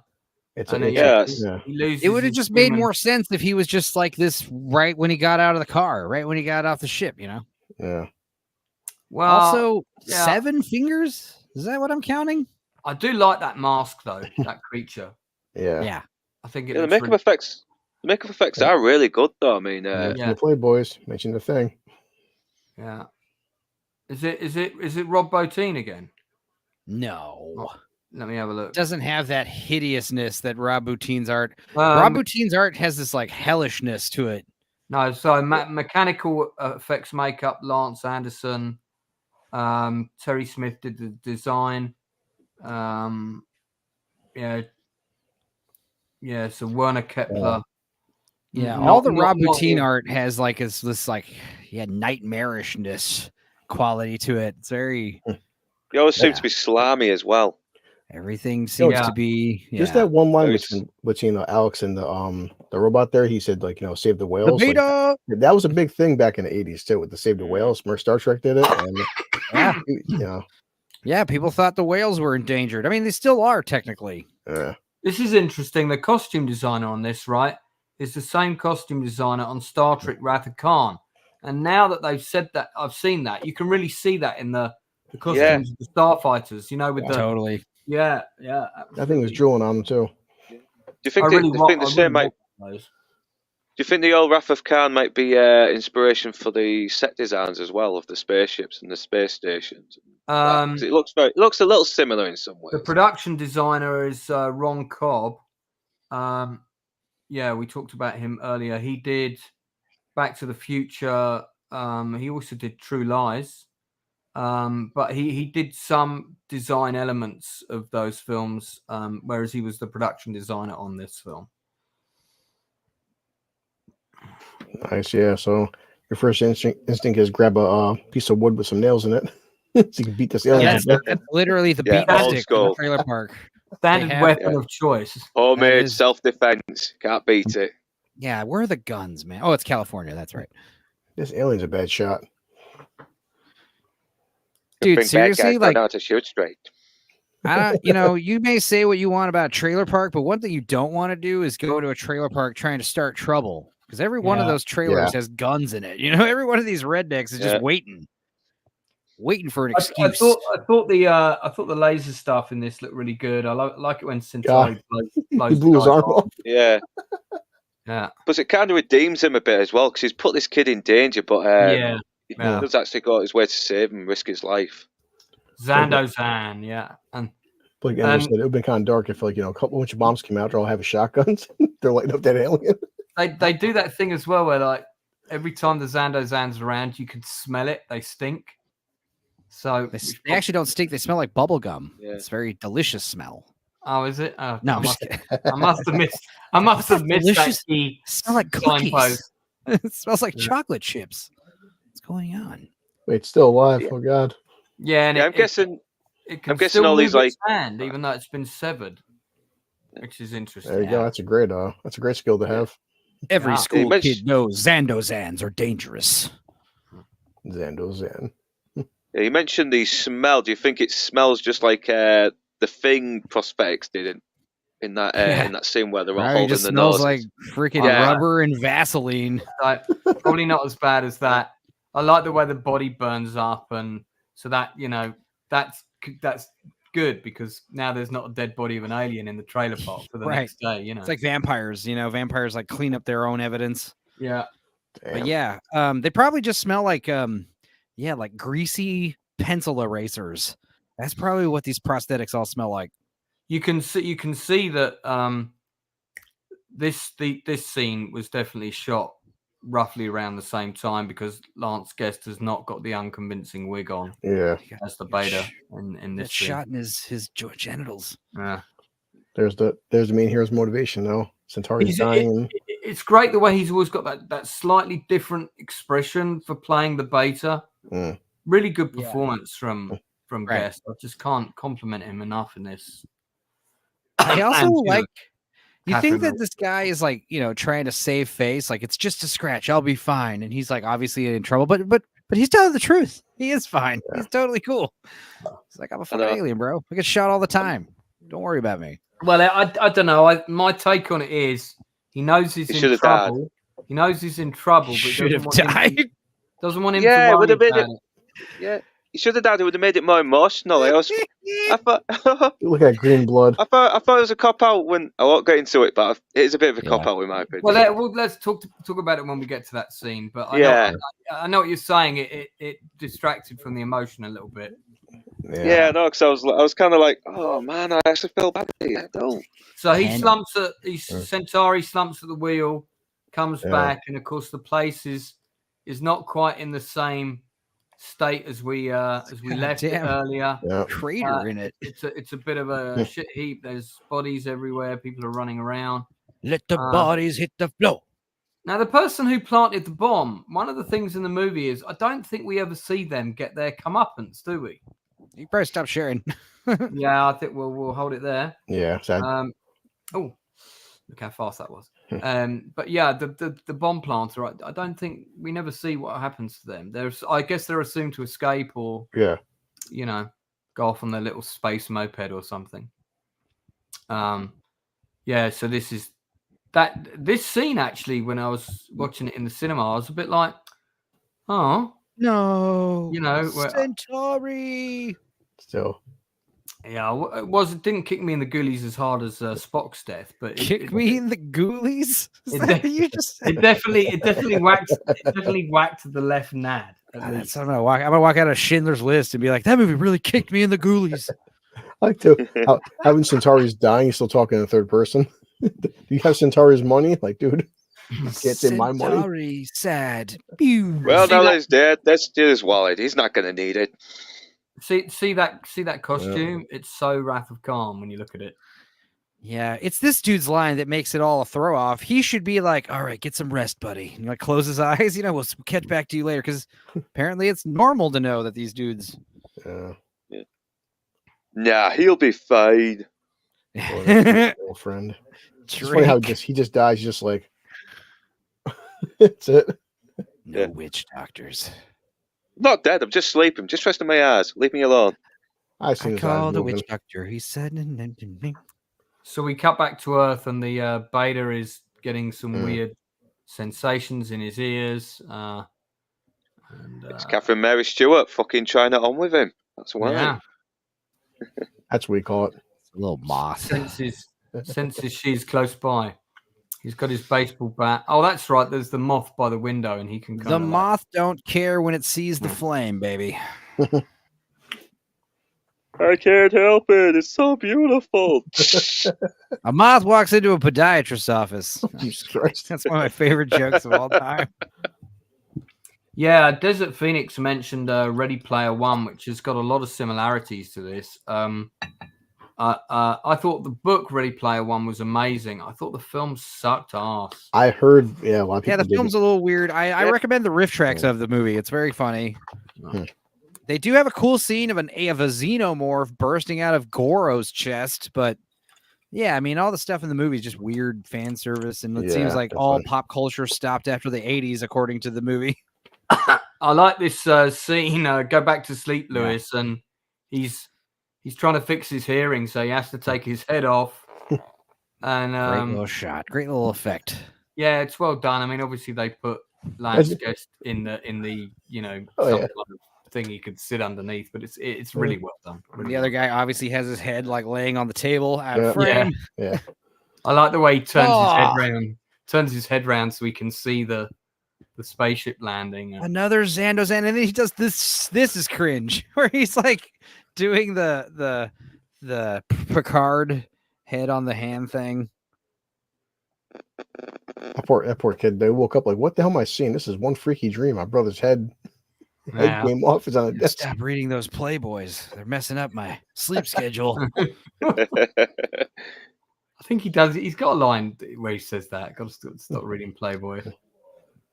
B: It would have just made more sense if he was just like this right when he got out of the car, right when he got off the ship,
C: Yeah.
A: Well,
B: also 7 fingers. Is that what I'm counting?
A: I do like that mask though, that creature.
C: Yeah.
A: I think it
D: Yeah, the
A: looks
D: makeup
A: really,
D: effects. The makeup effects are really good, though. I mean,
C: Mention the Playboys. Mention the thing.
A: yeah. Is it Rob Bottin again?
B: No.
A: Oh, let me have a look.
B: Doesn't have that hideousness that Rob Bottin's art. Rob Bottin's art has this like hellishness to it.
A: No, so mechanical effects makeup, Lance Anderson, Terry Smith did the design. So Werner Kepler.
B: Yeah, all the Rob Bottin art has like this like nightmarishness quality to it. It's very.
D: He always seems to be slimy as well.
B: Everything seems to be
C: just that one line between Alex and the robot there. He said like save the whales.
B: The beta!
C: Like, that was a big thing back in the 80s too with the save the whales. Remember Star Trek did it, and
B: yeah, people thought the whales were endangered. I mean, they still are technically.
A: This is interesting. The costume designer on this, right, is the same costume designer on Star Trek Wrath of Khan. And now that they've said that, I've seen that. You can really see that in the costumes of the Starfighters, with the
B: totally.
A: Yeah.
C: I think it was drooling on them too.
D: Do you think the same might? Do you think the old Wrath of Khan might be inspiration for the set designs as well of the spaceships and the space stations? It looks a little similar in some ways.
A: The production designer is Ron Cobb. We talked about him earlier. He did Back to the Future. He also did True Lies. But he did some design elements of those films, whereas he was the production designer on this film.
C: Nice, yeah. So your first instinct is grab a piece of wood with some nails in it, so you can beat this alien.
B: That's literally the beat stick in the trailer park.
A: Standard weapon of choice.
D: Homemade self-defense. Can't beat it.
B: Yeah, where are the guns, man? Oh, it's California. That's right.
C: This alien's a bad shot.
B: Dude, seriously, like
D: not to shoot straight.
B: You may say what you want about a trailer park, but one thing you don't want to do is go to a trailer park trying to start trouble, because every one of those trailers has guns in it. Every one of these rednecks is just waiting for an excuse.
A: I thought the laser stuff in this looked really good. I like it when Centauri blows
C: he blew his arm off.
D: Yeah.
A: Yeah.
D: But it kind of redeems him a bit as well, because he's put this kid in danger, but he does actually go out his way to save him, risk his life.
A: Zando Zan, yeah. And
C: like Andrew said, it would have been kind of dark if a bunch of bombs came out, they're all having shotguns. They're lighting up that alien.
A: They do that thing as well where like every time the Zando Zan's around, you can smell it. They stink. So
B: they actually don't stink. They smell like bubble gum. Yeah. It's a very delicious smell.
A: Oh, is it? Oh,
B: no,
A: I must have missed that key.
B: Smell like cookies. It smells like chocolate chips. What's going on?
C: Wait, it's still alive. Yeah. Oh God.
A: Yeah, and
D: I'm guessing
A: all these
D: like
A: hand, even though it's been severed, which is interesting.
C: There you go. That's a great skill to have.
B: Every school kid knows Zando Zans are dangerous.
C: Zando Zan.
D: Yeah, you mentioned the smell. Do you think it smells just like the Thing prosthetics did in that scene where they're all holding the nose?
B: Smells like freaking rubber and Vaseline.
A: Probably not as bad as that. I like the way the body burns up, and so that that's good, because now there's not a dead body of an alien in the trailer park for the next day.
B: It's like vampires. Vampires like clean up their own evidence.
A: Yeah.
B: Damn. But they probably just smell like like greasy pencil erasers. That's probably what these prosthetics all smell like.
A: You can see that this scene was definitely shot roughly around the same time, because Lance Guest has not got the unconvincing wig on.
C: Yeah,
A: as the beta in this
B: shot in his genitals.
A: Yeah,
C: there's the main hero's motivation though. Centauri's dying.
A: It's great the way he's always got that slightly different expression for playing the beta. Really good performance from Guest. I just can't compliment him enough in this.
B: I also like. You think that this guy is like, trying to save face, like it's just a scratch, I'll be fine, and he's like obviously in trouble, but he's telling the truth. He is fine. Yeah. He's totally cool. He's like, I'm a fucking alien, bro. I get shot all the time. Don't worry about me.
A: Well, I don't know. My take on it is he knows he's in trouble. He knows he's in trouble, but
B: should have died.
A: Doesn't want him to worry about it.
D: Yeah. He should have died. It would have made it more emotional. I thought,
C: Look at green blood.
D: I thought it was a cop out. When I won't get into it, but it is a bit of a cop out in my opinion.
A: Well, let's talk about it when we get to that scene. But I know what you're saying. It distracted from the emotion a little bit.
D: Yeah, no, because I was kind of like, oh man, I actually feel bad. I don't.
A: So Centauri slumps at the wheel, comes back, and of course the place is not quite in the same state as we left it earlier.
B: Crater in it.
A: It's a bit of a shit heap. There's bodies everywhere. People are running around.
B: Let the bodies hit the floor.
A: Now, the person who planted the bomb, one of the things in the movie is I don't think we ever see them get their comeuppance, do we?
B: You better stop sharing.
A: Yeah, I think we'll hold it there.
C: Yeah.
A: Oh, look how fast that was. But yeah, the bomb planter, I don't think we never see what happens to them. I guess they're assumed to escape or go off on their little space moped or something. Yeah, so this scene actually, when I was watching it in the cinema, I was a bit like, oh
B: no,
A: Centauri.
C: Still.
A: Yeah, it didn't kick me in the ghoulies as hard as Spock's death, but it
B: kick me in the ghoulies.
A: It definitely whacked the left nad.
B: I'm gonna walk out of Schindler's List and be like, that movie really kicked me in the ghoulies.
C: I like to having Centauri's dying, you're still talking in third person. Do you have Centauri's money? Like, dude, you can't say my money.
B: Centauri sad.
D: Well, now that he's dead, that's still his wallet. He's not going to need it.
A: See that costume? It's so Wrath of Khan when you look at it.
B: Yeah, it's this dude's line that makes it all a throw off. He should be like, all right, get some rest, buddy. And like close his eyes. We'll catch back to you later. Because apparently it's normal to know that these dudes.
D: Nah, he'll be fine.
C: Girlfriend. It's funny how he just dies, just like it's it.
B: No witch doctors.
D: I'm not dead. I'm just sleeping. Just resting my eyes. Leave me alone.
B: I called the witch doctor. He said.
A: So we cut back to Earth, and the Beta is getting some weird sensations in his ears.
D: It's Catherine Mary Stewart fucking trying it on with him. That's why.
A: Yeah.
C: That's what we call it.
B: A little moth.
A: Senses she's close by. He's got his baseball bat. Oh, that's right. There's the moth by the window, and he can.
B: The moth don't care when it sees the flame, baby.
D: I can't help it. It's so beautiful.
B: A moth walks into a podiatrist's office. That's one of my favorite jokes of all time.
A: Yeah, Desert Phoenix mentioned Ready Player One, which has got a lot of similarities to this. I thought the book Ready Player One was amazing. I thought the film sucked ass.
C: I heard, a lot of people.
B: Yeah, the film's a little weird. I recommend the riff tracks of the movie. It's very funny. They do have a cool scene of a xenomorph bursting out of Goro's chest, but yeah, I mean, all the stuff in the movie is just weird fan service, and it seems like all pop culture stopped after the 80s, according to the movie.
A: I like this scene. Go back to sleep, Lewis, and he's trying to fix his hearing, so he has to take his head off. And
B: great little shot, great little effect.
A: Yeah, it's well done. I mean, obviously they put Lance Guest in the some kind of thing he could sit underneath, but it's really well done. Really
B: the other guy obviously has his head like laying on the table out of frame.
C: Yeah.
A: I like the way he turns his head round so he can see the spaceship landing.
B: Another Xandozan, and then he does this. This is cringe, where he's like doing the Picard head on the hand thing.
C: That poor kid. They woke up like, what the hell am I seeing? This is one freaky dream. My brother's head came off. Is on a desk.
B: Stop reading those Playboys. They're messing up my sleep schedule.
A: I think he does. He's got a line where he says that. Got to stop reading Playboy.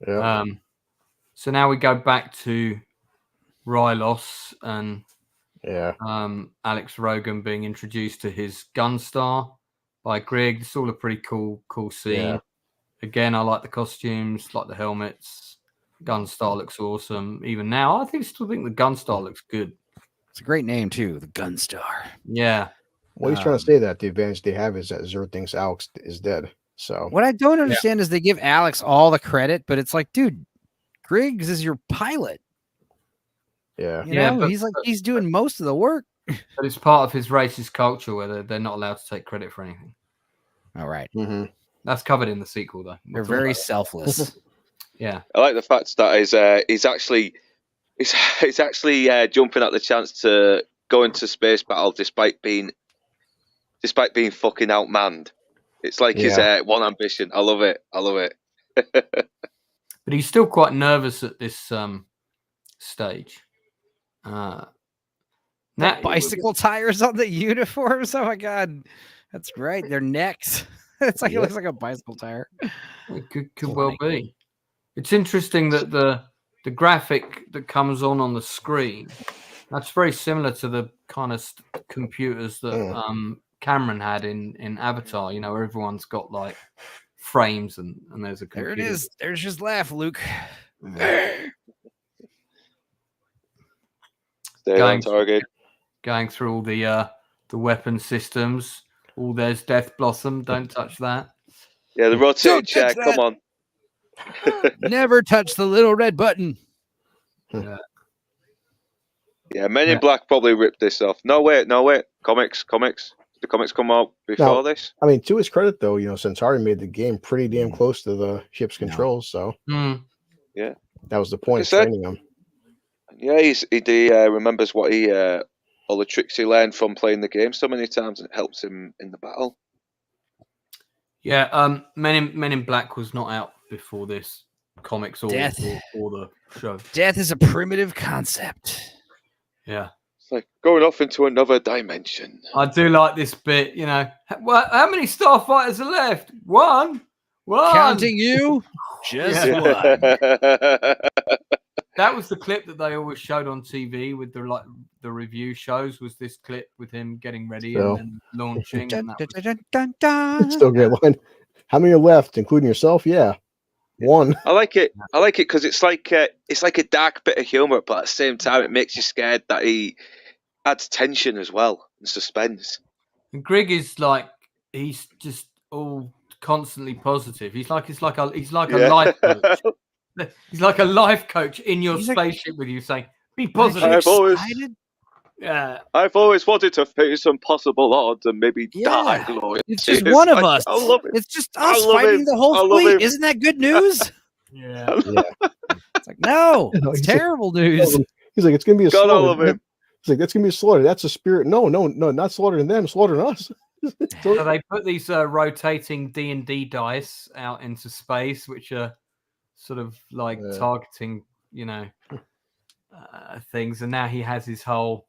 C: Yeah.
A: So now we go back to Rylos and Alex Rogan being introduced to his Gunstar by Grigg. It's all a pretty cool scene.
C: Yeah.
A: Again, I like the costumes, like the helmets. Gunstar looks awesome. Even now, I still think the Gunstar looks good.
B: It's a great name too, the Gunstar.
A: Yeah.
C: Well, he's trying to say that the advantage they have is that Zerd thinks Alex is dead. So
B: what I don't understand is they give Alex all the credit, but it's like, dude, Griggs is your pilot.
C: Yeah.
B: You
A: Yeah,
B: know,
A: but-
B: he's doing most of the work.
A: But it's part of his racist culture where they're not allowed to take credit for anything.
B: All right.
C: Mm-hmm.
A: That's covered in the sequel, though.
B: They're
A: We'll talk
B: very
A: about
B: selfless.
A: that. Yeah.
D: I like the fact that he's actually jumping at the chance to go into space battle despite being fucking outmanned. It's like his one ambition. I love it.
A: But he's still quite nervous at this stage.
B: The bicycle tires on the uniforms. Oh my god, that's right. Their necks. It's like it looks like a bicycle tire.
A: It could well be. It's interesting that the graphic that comes on the screen, that's very similar to the kind of computers that Cameron had in Avatar. You know, where everyone's got like frames and there's a computer.
B: There it is. There's his laugh, Luke.
D: Stay on target.
A: Going through all the weapon systems. All there's Death Blossom. Don't touch that.
D: Yeah, the rotating chair. Come on.
B: Never touch the little red button.
A: Yeah.
D: Yeah, Men in Black probably ripped this off. No, wait. Comics. The comics come out before this.
C: I mean, to his credit, though, Centauri made the game pretty damn close to the ship's controls. So,
D: yeah,
C: that was the point of training him.
D: Yeah, he remembers what all the tricks he learned from playing the game so many times, and it helps him in the battle.
A: Yeah, Men in Black was not out before this comics or the show.
B: Death is a primitive concept.
A: Yeah.
D: It's like going off into another dimension.
A: I do like this bit, how many starfighters are left? One.
B: Counting you? Just one.
A: That was the clip that they always showed on TV with the review shows, was this clip with him getting ready and then launching. And
C: It's still a great line. How many are left, including yourself? Yeah. One.
D: I like it because it's like a dark bit of humor, but at the same time, it makes you scared that he adds tension as well and suspense.
A: And Greg is like, he's just all constantly positive. He's like a life coach. He's like a life coach in your spaceship with you, saying, "Be positive."
D: I've always wanted to face some possible odds and maybe die. Lord.
B: It's just one of us.
D: I love it.
B: It's just us fighting the whole fleet. Isn't that good news?
A: Yeah.
B: It's like, no, it's terrible news.
C: He's like, it's gonna be a
D: God, I
C: slaughter.
D: love him.
C: He's like, that's gonna be a slaughter. That's a spirit. No, not slaughtering them, slaughtering us.
A: So they put these rotating D&D dice out into space, which are sort of like targeting, things. And now he has his whole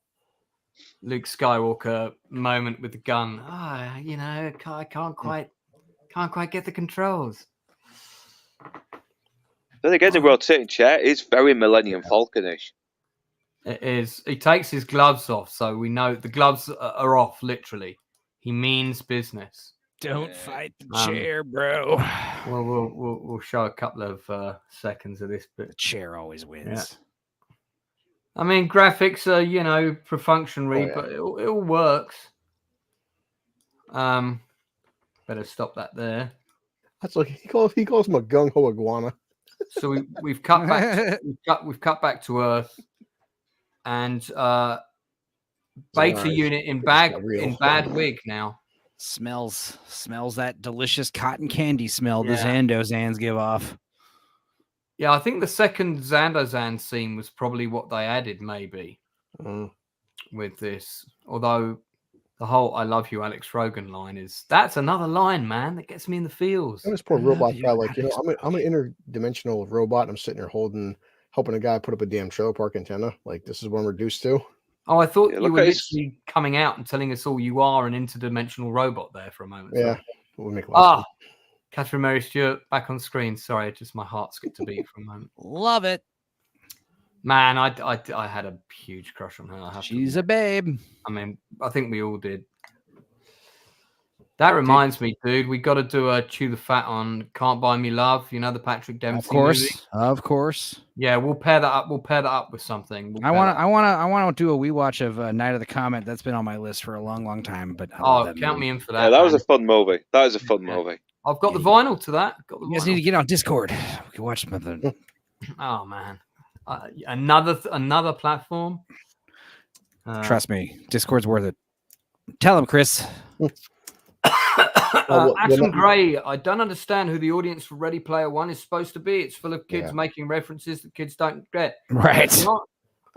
A: Luke Skywalker moment with the gun. I can't quite get the controls.
D: Then again, the rotating chair is very Millennium Falconish.
A: It is. He takes his gloves off, so we know the gloves are off. Literally, he means business.
B: Don't fight the chair, bro.
A: Well, we'll show a couple of seconds of this bit.
B: The chair always wins.
A: Yeah. I mean, graphics are perfunctory, but it all works. Better stop that there.
C: That's like he calls him a gung ho iguana.
A: So we've cut back. We've cut back to Earth, and beta unit in bad wig now.
B: Smells that delicious cotton candy smell the Zandozans give off.
A: Yeah, I think the second Zandozan scene was probably what they added, maybe, with this. Although the whole "I love you, Alex Rogan" line that's another line, man, that gets me in the feels.
C: This poor robot guy, like, I'm an interdimensional robot. And I'm sitting here helping a guy put up a damn trailer park antenna. Like, this is what I'm reduced to.
A: Oh, I thought you were literally coming out and telling us all you are an interdimensional robot there for a moment.
C: Yeah. We'll make a
A: Catherine Mary Stewart back on screen. Sorry, just my heart skipped a beat for a moment.
B: Love it.
A: Man, I had a huge crush on her.
B: She's a babe.
A: I mean, I think we all did. That reminds me, dude, we got to do a Chew the Fat on Can't Buy Me Love. You know, the Patrick Dempsey movie?
B: Of course.
A: Yeah, we'll pair that up. We'll pair that up with something.
B: I want to do a wee watch of Night of the Comet. That's been on my list for a long, long time. But
A: count me in for that.
D: Yeah, that was a fun movie. That is a fun movie.
A: I've got the vinyl to that.
B: You guys need to get on Discord. We can watch something.
A: Oh man, Another platform.
B: Trust me, Discord's worth it. Tell him, Chris.
A: Ashton Gray, I don't understand who the audience for Ready Player One is supposed to be. It's full of kids making references that kids don't get.
B: Right.
A: The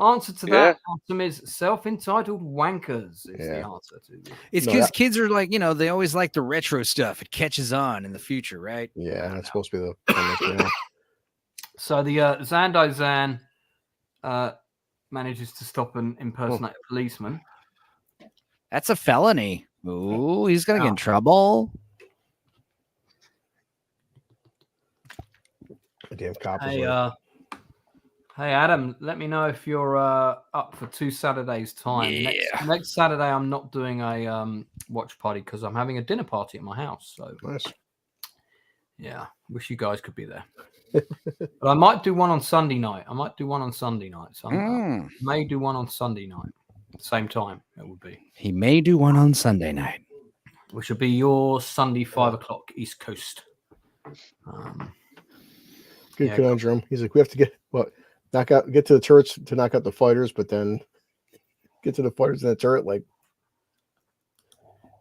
A: answer to that is self-entitled wankers is the answer to it.
B: It's because kids are like, they always like the retro stuff. It catches on in the future, right?
C: Yeah, that's supposed to be the premise,
A: So the Zando Zan manages to stop an impersonated policeman.
B: That's a felony. Ooh, he's gonna get in trouble.
C: The damn cop.
A: Hey, hey, Adam, let me know if you're up for 2 Saturdays time.
B: Yeah.
A: Next Saturday, I'm not doing a watch party because I'm having a dinner party at my house. So
C: nice.
A: Yeah, wish you guys could be there. But I might do one on Sunday night. So I may do one on Sunday night. Same time it would be.
B: He may do one on Sunday night,
A: which will be your Sunday 5 o'clock East Coast.
C: Good conundrum. He's like, we have to get to the turrets to knock out the fighters, but then get to the fighters in the turret. Like,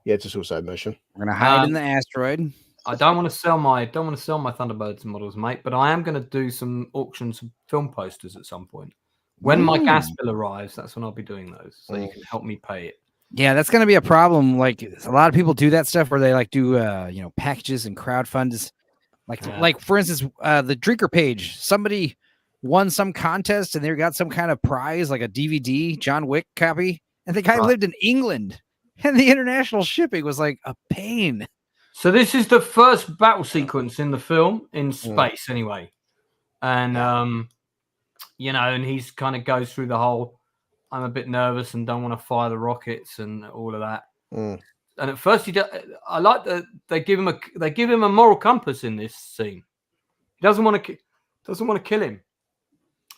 C: it's a suicide mission.
B: We're gonna hide in the asteroid.
A: I don't want to sell my Thunderbirds models, mate, but I am going to do some auctions of film posters at some point. When my gas bill arrives, that's when I'll be doing those. So you can help me pay it.
B: Yeah, that's going to be a problem. Like a lot of people do that stuff where they like do packages and crowdfunds. Like for instance, the drinker page. Somebody won some contest and they got some kind of prize, like a DVD John Wick copy, and the guy lived in England, and the international shipping was like a pain.
A: So this is the first battle sequence in the film in space, anyway, and and he's kind of goes through the whole. I'm a bit nervous and don't want to fire the rockets and all of that. And at first, I like that they give him a moral compass in this scene. He doesn't want to kill him.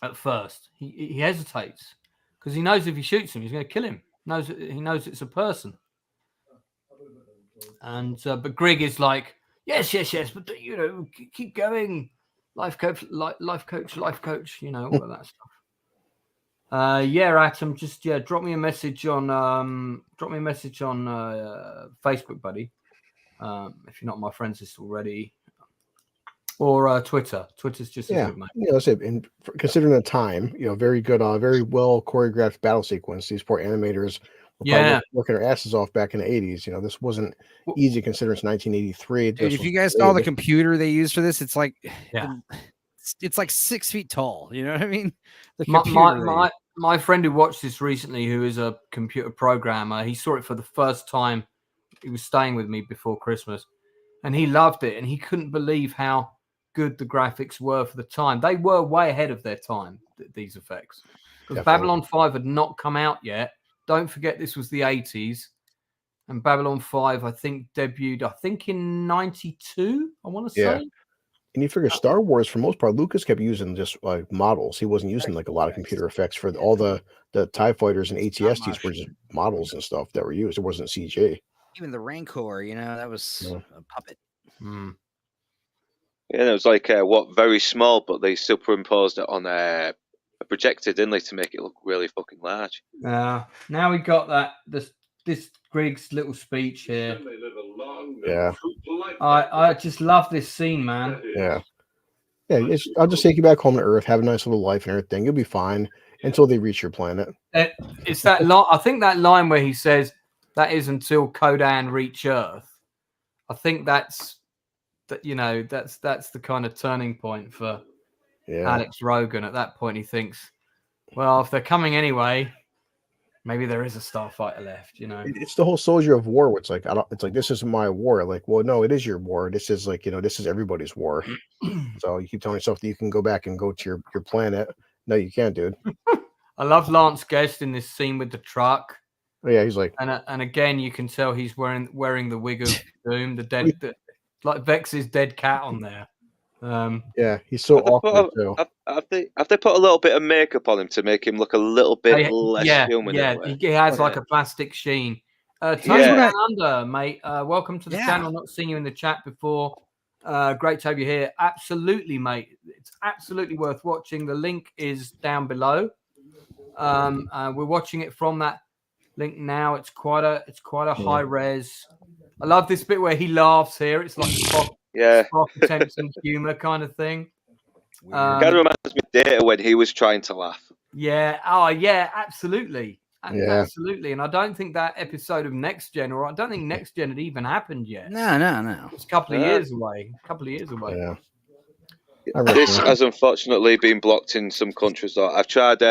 A: At first, he hesitates because he knows if he shoots him, he's going to kill him. He knows it's a person. And but Greg is like, yes, but keep going, life coach, all of that stuff. Atom, just drop me a message on Facebook, buddy. If you're not my friends list already, or Twitter. Twitter's just as good, mate.
C: And considering the time, very good, very well choreographed battle sequence. These poor animators were working their asses off back in the 80s. This wasn't easy considering it's 1983.
B: Dude, if you guys saw the computer they used for this, it's like it's like 6 feet tall. You know what I mean?
A: My friend who watched this recently, who is a computer programmer, he saw it for the first time. He was staying with me before Christmas, and he loved it, and he couldn't believe how good the graphics were for the time. They were way ahead of their time, these effects. Because Babylon 5 had not come out yet. Don't forget this was the 80s. And Babylon 5, I think, debuted, in 92, I want to say.
C: And you figure Star Wars, for most part, Lucas kept using just like models. He wasn't using like a lot of computer effects for all the TIE fighters and ATSTs were just models and stuff that were used. It wasn't CG.
B: Even the Rancor, that was a puppet.
D: Yeah, it was like very small, but they superimposed it on a projector, didn't they, to make it look really fucking large.
A: Now we got that this Griggs little speech here.
C: Yeah,
A: I just love this scene, man.
C: Yeah. I'll just take you back home to Earth, have a nice little life and everything. You'll be fine until they reach your planet.
A: It's that I think that line where he says that is until Kodan reach Earth. I think that's the kind of turning point for Alex Rogan. At that point, he thinks, well, if they're coming anyway, maybe there is a starfighter left.
C: It's the whole soldier of war. Where it's like this isn't my war. Like, well, no, it is your war. This is this is everybody's war. So you keep telling yourself that you can go back and go to your planet. No, you can't, dude. I
A: love Lance Guest in this scene with the truck.
C: Oh, yeah, he's like,
A: and again, you can tell he's wearing the wig of Doom, the dead. Like Vex's dead cat on there.
C: He's so awkward too.
D: Have they put a little bit of makeup on him to make him look a little bit less human?
A: Yeah, he has like a plastic sheen. Tony Down Under, mate. Welcome to the channel. Not seen you in the chat before. Great to have you here. Absolutely, mate. It's absolutely worth watching. The link is down below. We're watching it from that link now. It's quite a high res. I love this bit where he laughs here. It's like Spock attempting humor kind of thing.
D: Kind of reminds me of Data when he was trying to laugh.
A: Yeah. Oh, yeah. Absolutely.
C: Yeah.
A: Absolutely. And I don't think that episode of Next Gen, or I don't think Next Gen had even happened yet.
B: No.
A: It's a couple of years away.
C: Yeah.
D: This has unfortunately been blocked in some countries. Though. I've tried.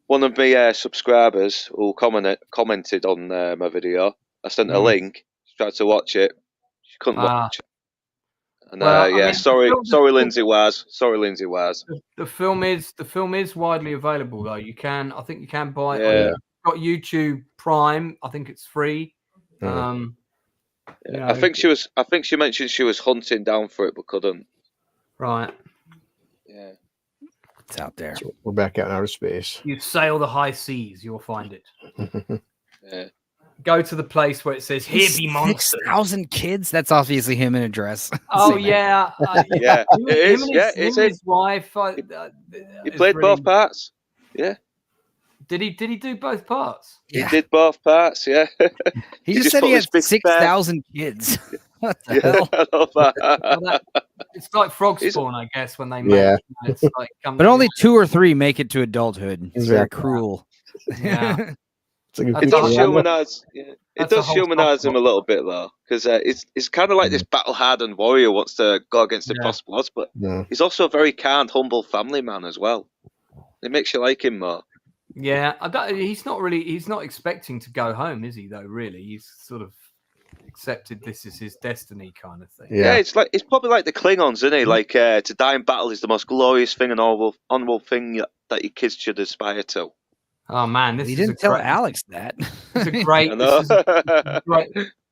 D: One of my subscribers who commented on my video. I sent a link. She tried to watch it. She couldn't watch it. And sorry, Lindsay Wise. Sorry, Lindsay Wise.
A: The film is widely available though. I think you can buy it.
D: Yeah.
A: You've got YouTube Prime. I think it's free.
C: Yeah.
D: I think she mentioned she was hunting down for it but couldn't.
A: Right.
D: Yeah.
B: It's out there.
C: So we're back out in outer space.
A: You sail the high seas, you'll find it.
D: Yeah.
A: Go to the place where it says "Here be monsters."
B: 6,000 kids. That's obviously him in a dress.
A: Oh yeah,
D: yeah. It is.
A: Him and his wife.
D: He played both parts. Yeah.
A: Did he do both parts?
D: He did both parts. Yeah.
B: He just said he had 6,000 kids. What the hell?
A: It's like Frog Spawn, I guess, when they make it. It's like
B: but only 2 or 3 make it to adulthood. It's very cruel.
A: Yeah.
D: It does humanize. Yeah. It does humanize him a little bit though, because it's kind of like this battle-hardened warrior wants to go against the impossible odds, but he's also a very kind, humble family man as well. It makes you like him more.
A: Yeah, he's not expecting to go home, is he? Though, really, he's sort of accepted this is his destiny, kind of thing.
D: Yeah, it's probably like the Klingons, isn't he? Like to die in battle is the most glorious thing and honorable thing that your kids should aspire to.
A: Oh man,
B: he didn't tell Alex that.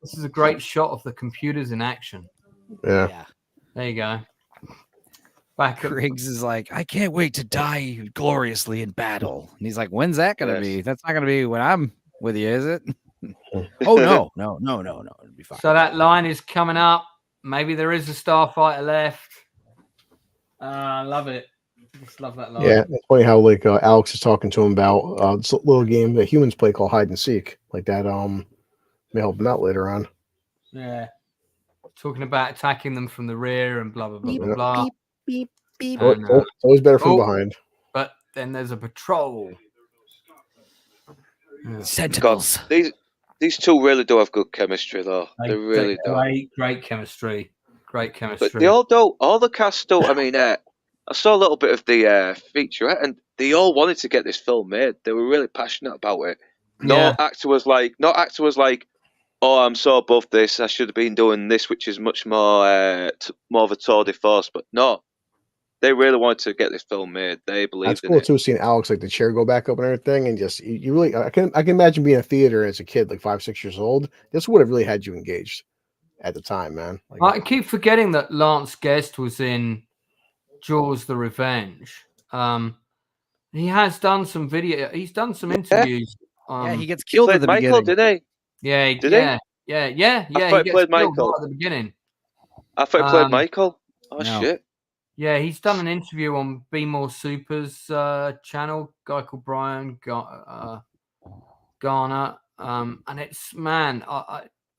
A: This is a great shot of the computers in action.
C: Yeah.
A: There you go.
B: Griggs is like, I can't wait to die gloriously in battle. And he's like, when's that going to be? That's not going to be when I'm with you, is it? Oh, no. It'll be fine.
A: So that line is coming up. Maybe there is a Starfighter left. I love it. Just love that line.
C: Yeah, it's funny how like Alex is talking to him about this little game that humans play called hide and seek. Like that may help him out later on.
A: Yeah. Talking about attacking them from the rear and blah, blah, blah, blah, blah.
B: Beep, beep.
C: And, it's always better from behind.
A: But then there's a patrol.
B: Sentinels.
D: God, these two really do have good chemistry, though. They really do.
A: Great chemistry. Great chemistry.
D: But they all do. All the cast do. I mean, I saw a little bit of the featurette, and they all wanted to get this film made. They were really passionate about it. No actor was like, oh, I'm so above this. I should have been doing this, which is much more of a tour de force. But no, they really wanted to get this film made. They believed in it.
C: That's cool too. Seeing Alex like the chair go back up and everything, and just you really, I can imagine being in a theater as a kid, like 5, 6 years old. This would have really had you engaged at the time, man. Like,
A: I keep forgetting that Lance Guest was in Jaws: The Revenge. He has done some video. He's done some interviews.
B: He gets killed at the
D: Michael,
B: beginning.
D: Didn't he?
A: Yeah,
D: Yeah.
A: I
D: thought he played Michael
A: at the beginning.
D: I thought he played Michael. Oh
B: No.
D: shit!
A: Yeah, he's done an interview on Be More Super's channel. Guy called Brian Garner. And it's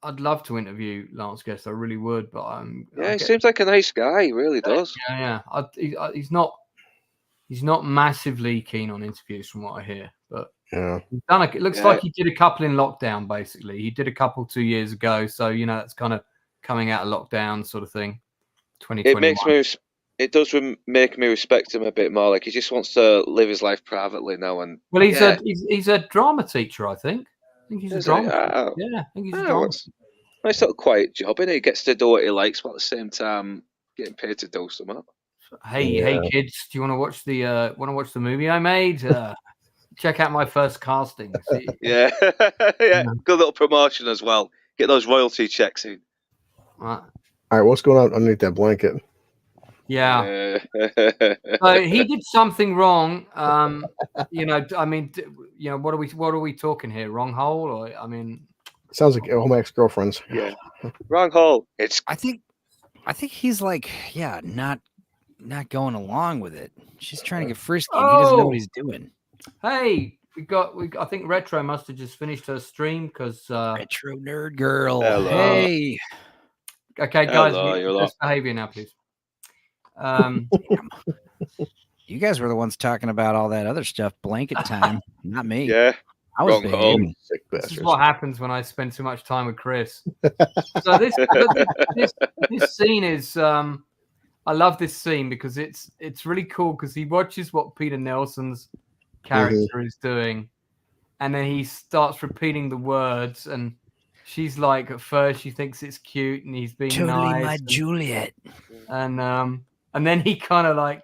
A: I'd love to interview Lance Guest. I really would, but
D: he seems like a nice guy. He really does.
A: Yeah. He's not massively keen on interviews, from what I hear. But he's done it looks like he did a couple in lockdown. Basically, he did a couple 2 years ago. So that's kind of coming out of lockdown, sort of thing. 2021.
D: It does make me respect him a bit more. Like he just wants to live his life privately now. And
A: well, he's a drama teacher, I think. I think he's a drama teacher. Yeah, I think he's a drama teacher.
D: Nice little quiet job, and he gets to do what he likes, but at the same time getting paid to do something.
A: Hey kids, do you want to watch the movie I made? Check out my first casting.
D: Yeah. Good little promotion as well. Get those royalty checks in.
C: All right, what's going on underneath that blanket?
A: Yeah. So he did something wrong. What are we talking here? Wrong hole, or
C: sounds like all my ex-girlfriends.
D: Yeah. Wrong hole.
B: I think I think he's like, not going along with it. She's trying to get frisky, and he doesn't know what he's doing.
A: Hey, I think Retro must have just finished her stream because.
B: Retro nerd girl.
D: Hello.
B: Hey.
A: Okay, guys,
D: Hello, you're
A: best behavior now, please.
B: You guys were the ones talking about all that other stuff. Blanket time, not me.
D: Yeah.
B: I was
D: wrong
B: behaving.
C: Sick
A: This is
C: bastards.
A: what happens when I spend too much time with Chris. So this scene is I love this scene because it's really cool because he watches what Peter Nelson's character is doing, and then he starts repeating the words, and she's like, at first she thinks it's cute and he's being
B: Totally
A: nice,
B: my Juliet.
A: and then he kind of like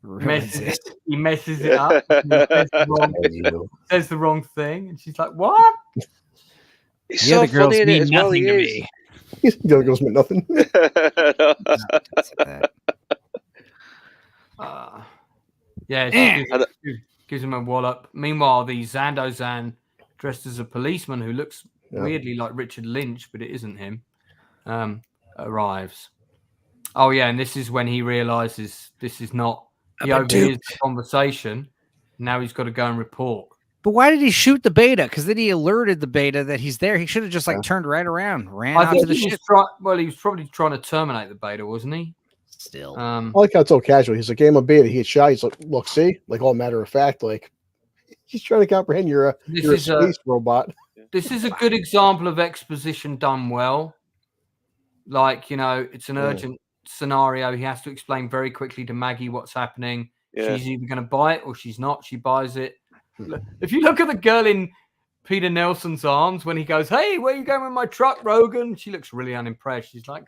B: Ruins
A: messes
B: it.
A: he messes it up. Says the wrong thing, and she's like, "What?"
D: He's
B: The
D: so
B: other girls
D: funny in it
B: mean
D: as well.
B: nothing
D: He
B: to
D: is.
B: me.
C: The other girls meant nothing.
A: Yeah,
B: Eh.
A: she gives him a wallop. Meanwhile, the Zandozan, dressed as a policeman who looks weirdly like Richard Lynch, but it isn't him, arrives. Oh, yeah, and this is when he realizes this is not... He overhears the conversation. Now he's got to go and report.
B: But why did he shoot the beta? Because then he alerted the beta that he's there. He should have just turned right around, ran out to the ship.
A: He was probably trying to terminate the beta, wasn't he?
B: Still.
C: I like how it's so casual. He's like, game of beta. He hit shot. He's like, look, see? Like, all matter of fact, like, he's trying to comprehend you're a space robot.
A: This is a good example of exposition done well. Like, it's an urgent scenario. He has to explain very quickly to Maggie what's happening.
D: Yeah.
A: She's either going to buy it or she's not. She buys it. If you look at the girl in Peter Nelson's arms when he goes, "Hey, where are you going with my truck, Rogan?" She looks really unimpressed. She's like,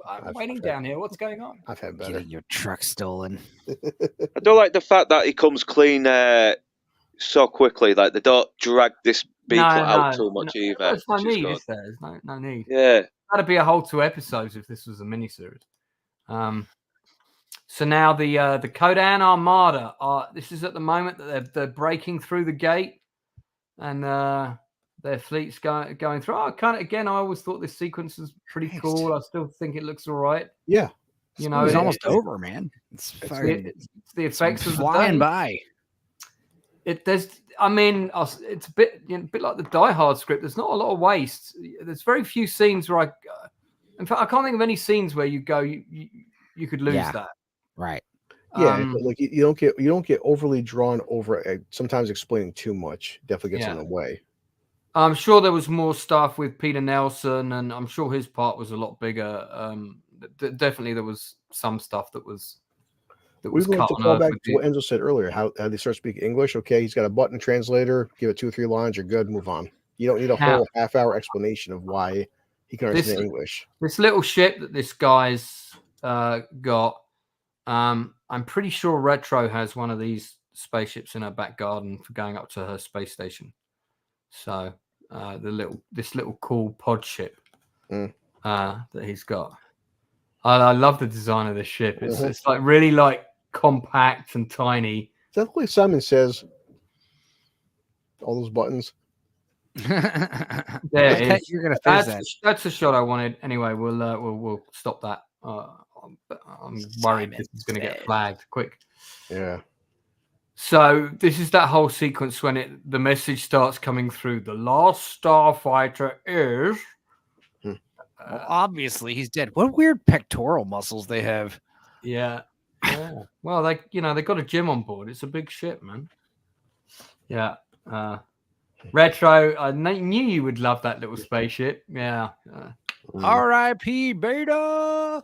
A: "I'm waiting down here. What's going on?"
C: I've had better.
B: Getting your truck stolen.
D: I don't like the fact that he comes clean so quickly. Like, they don't drag this beetle out too much either.
A: There's no
D: which is
A: need,
D: good.
A: is there? There's no need.
D: Yeah.
A: That'd be a whole 2 episodes if this was a miniseries. So now the Kodan Armada this is at the moment that they're breaking through the gate, and their fleet's going through. I always thought this sequence was pretty cool. I still think it looks all right.
C: Yeah,
B: it's almost over, man. It's
A: the effects of
B: flying by.
A: It's a bit like the Die Hard script. There's not a lot of waste. There's very few scenes where in fact, I can't think of any scenes where you could lose that.
B: Right.
C: Yeah, but like you don't get overly drawn over sometimes explaining too much. Definitely gets in the way.
A: I'm sure there was more stuff with Peter Nelson, and I'm sure his part was a lot bigger. Definitely, there was some stuff that was.
C: We want to call back to what Enzo said earlier. How they start speaking English? Okay, he's got a button translator. Give it 2 or 3 lines. You're good. Move on. You don't need a whole half-hour explanation of why he can understand English. This
A: little ship that this guy's got. I'm pretty sure Retro has one of these spaceships in her back garden for going up to her space station. So this little cool pod ship that he's got. I love the design of this ship. It's like really like compact and tiny.
C: Is that the way Simon says all those buttons?
A: There it is.
B: You're gonna fizz that.
A: That's the shot I wanted. Anyway, we'll stop that. I'm worried this is going to get flagged quick.
C: Yeah.
A: So this is that whole sequence when the message starts coming through. The Last Starfighter is.
B: Well, obviously he's dead. What weird pectoral muscles they have.
A: Yeah. Well, they got a gym on board. It's a big ship, man. Yeah. Retro. I knew you would love that little spaceship. Yeah.
B: R.I.P. Beta.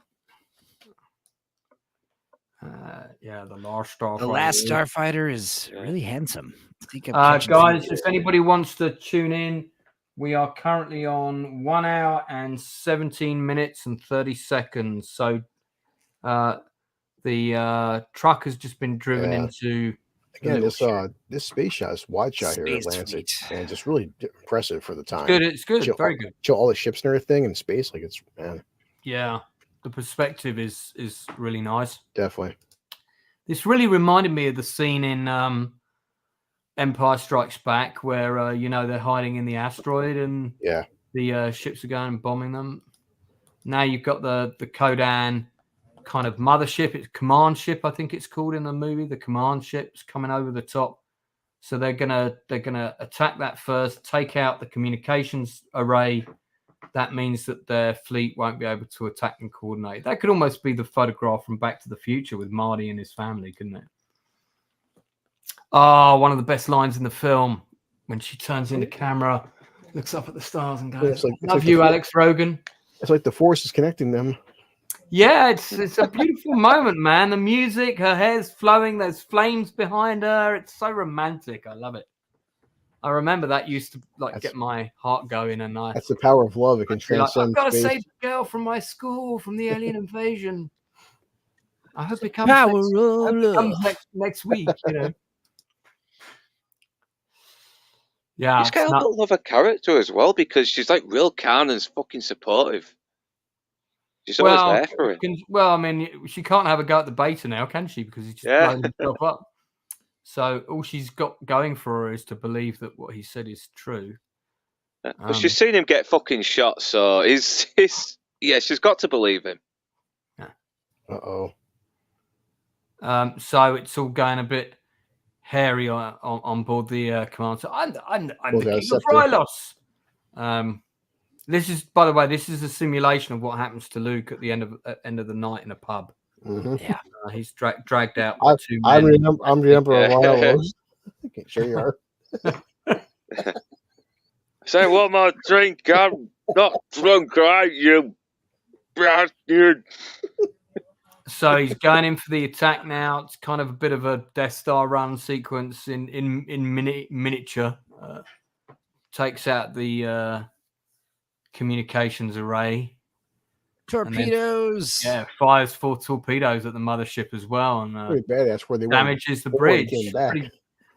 A: The Last Starfighter.
B: The Last Starfighter is really handsome.
A: Guys, if anybody wants to tune in, we are currently on 1 hour and 17 minutes and 30 seconds. So the truck has just been driven into.
C: Again, this space shot, this wide shot here at Atlantic, and just really impressive for the time.
A: It's good. Very good.
C: Show all the ships and everything in space, like it's man.
A: Yeah. The perspective is really nice.
C: Definitely.
A: This really reminded me of the scene in Empire Strikes Back where they're hiding in the asteroid and the ships are going and bombing them. Now you've got the Kodan kind of mothership. It's command ship, I think it's called in the movie. The command ship's coming over the top. So they're gonna attack that first, take out the communications array. That means that their fleet won't be able to attack and coordinate. That could almost be the photograph from Back to the Future with Marty and his family, couldn't it? Oh, one of the best lines in the film when she turns into camera, looks up at the stars and goes, "Love you, Alex Rogan."
C: It's like the force is connecting them.
A: Yeah, it's a beautiful moment, man. The music, her hair's flowing, there's flames behind her. It's so romantic. I love it. I remember that used to get my heart going, and
C: that's the power of love. It can transcend.
A: I've got to
C: space.
A: save the girl from my school from the alien invasion. I hope it comes next week. You know. Yeah,
D: She's kind of love her character as well because she's like real calm and fucking supportive. She's always there for him.
A: I mean, she can't have a go at the beta now, can she? Because he's just blown himself up. So all she's got going for her is to believe that what he said is true.
D: But she's seen him get fucking shot, so she's got to believe him.
A: Yeah.
C: Uh-oh.
A: So it's all going a bit hairy on board the command. So I'm the king of Rylos. This is, by the way, this is a simulation of what happens to Luke at the end of the night in a pub.
C: Mm-hmm.
A: Yeah, he's dragged out.
C: I'm the Emperor of Rylos. Sure you are.
D: Say one more drink. I'm not drunk, right, you bastard.
A: So he's going in for the attack now. It's kind of a bit of a Death Star run sequence in miniature. Takes out the communications array.
B: Torpedoes.
A: Then, fires 4 torpedoes at the mothership as well, and
C: pretty badass. Where they
A: damages the bridge.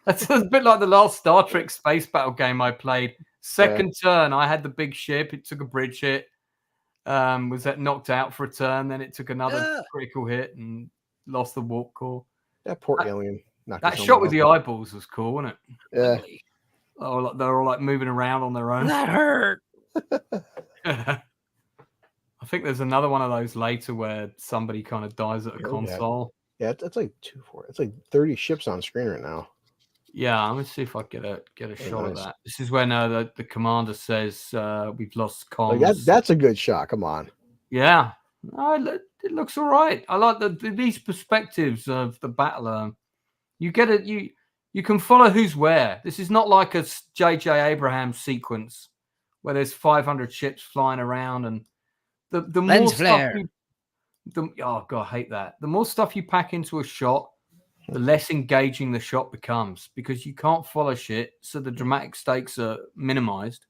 A: That's a bit like the last Star Trek space battle game I played. Second turn, I had the big ship. It took a bridge hit. Was that knocked out for a turn? Then it took another critical hit and lost the warp core.
C: That poor alien.
A: That shot with the eyeballs was cool, wasn't it?
C: Yeah.
A: Oh, they're all like moving around on their own.
B: That hurt.
A: I think there's another one of those later where somebody kind of dies at a console.
C: Yeah, it's like 2-4. It's like 30 ships on screen right now.
A: Yeah, I'm gonna see if I get a shot of that. This is when the commander says we've lost comms.
C: Like that's a good shot. Come on.
A: Yeah, it looks all right. I like these perspectives of the battle. You get it. You can follow who's where. This is not like a J.J. Abrams sequence where there's 500 ships flying around and the more stuff oh god, I hate that. The more stuff you pack into a shot, the less engaging the shot becomes because you can't follow shit, so the dramatic stakes are minimized.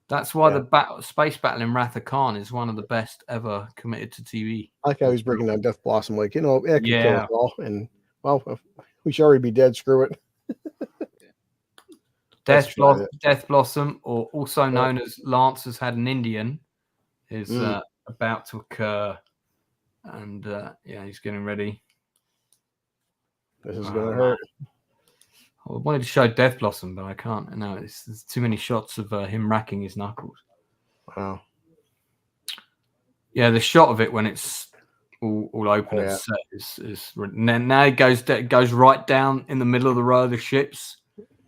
A: That's why the space battle in Wrath of Khan is one of the best ever committed to TV.
C: I like how he's breaking down Death Blossom, like, it can kill us all, and we should already be dead. Screw it.
A: Death Blossom, or also known as Lance has had an Indian, is about to occur, and he's getting ready.
C: This is gonna hurt.
A: I wanted to show Death Blossom, but I can't. No, there's too many shots of him racking his knuckles.
C: Wow.
A: Yeah, the shot of it when it's all open and set is now it goes right down in the middle of the row of the ships.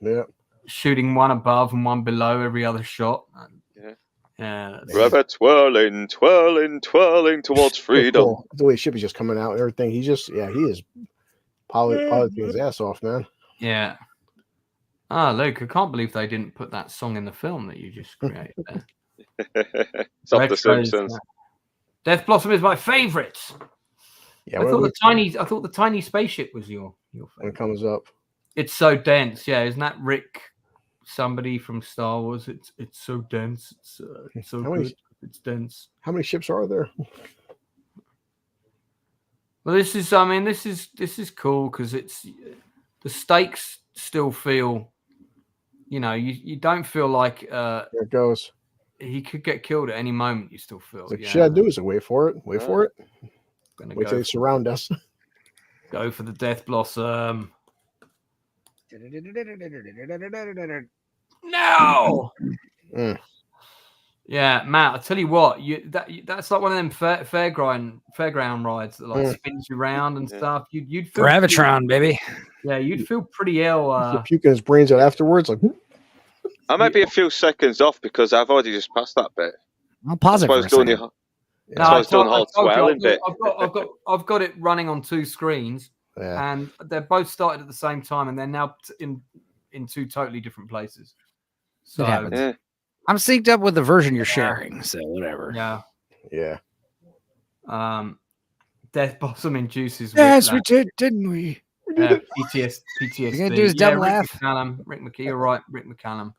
C: Yeah.
A: Shooting one above and one below every other shot. Yeah.
D: Rubber twirling towards freedom.
C: Cool. The way the ship is just coming out and everything. He is piloting his ass off, man.
A: Yeah. Luke, I can't believe they didn't put that song in the film that you just created there.
D: It's off The Simpsons.
A: Death Blossom is my favorite.
C: Yeah,
A: I thought the tiny spaceship was your favorite.
C: When it comes up.
A: It's so dense. Yeah, isn't that Rick? Somebody from Star Wars. It's so dense. It's so good. It's dense.
C: How many ships are there?
A: Well, this is cool because it's the stakes still feel. You don't feel like
C: there it goes.
A: He could get killed at any moment. You still feel.
C: Like, should I do is wait for it. Wait for it. Wait till they surround us.
A: Go for the Death Blossom. No. Yeah, Matt. I tell you what, that's like one of them fairground rides that like spins you around and stuff. You'd feel
B: Gravitron, baby.
A: Yeah, you'd feel pretty ill.
C: Puking his brains out afterwards, like.
D: I might be a few seconds off because I've already just passed that bit.
B: I'll pause it for a second.
D: That's why I was doing the whole swirling bit.
A: I've got it running on 2 screens,
C: Yeah.
A: and they're both started at the same time, and they're now in 2 totally different places. So
B: happens.
D: Yeah.
B: I'm synced up with the version you're sharing, so whatever.
A: yeah.
C: Yeah.
A: Death Blossom induces.
B: Yes, we
A: whiplash.
B: did, didn't we?
A: PTSD.
B: You're gonna do his dumb laugh.
A: Rick McCallum. You're right, Rick McCallum.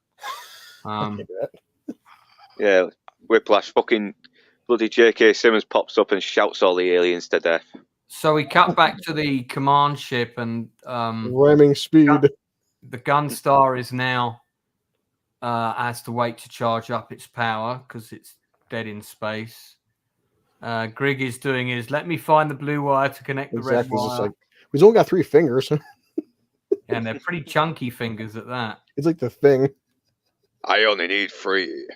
D: Yeah, Whiplash, fucking bloody J.K. Simmons pops up and shouts all the aliens to death.
A: So we cut back to the command ship, and
C: Ramming speed.
A: the Gunstar is now has to wait to charge up its power because it's dead in space. Grigg is doing his let me find the blue wire to connect the red
C: Exactly. It's just
A: wire.
C: like he's only got 3 fingers.
A: And they're pretty chunky fingers at that.
C: It's like the Thing.
D: I only need 3.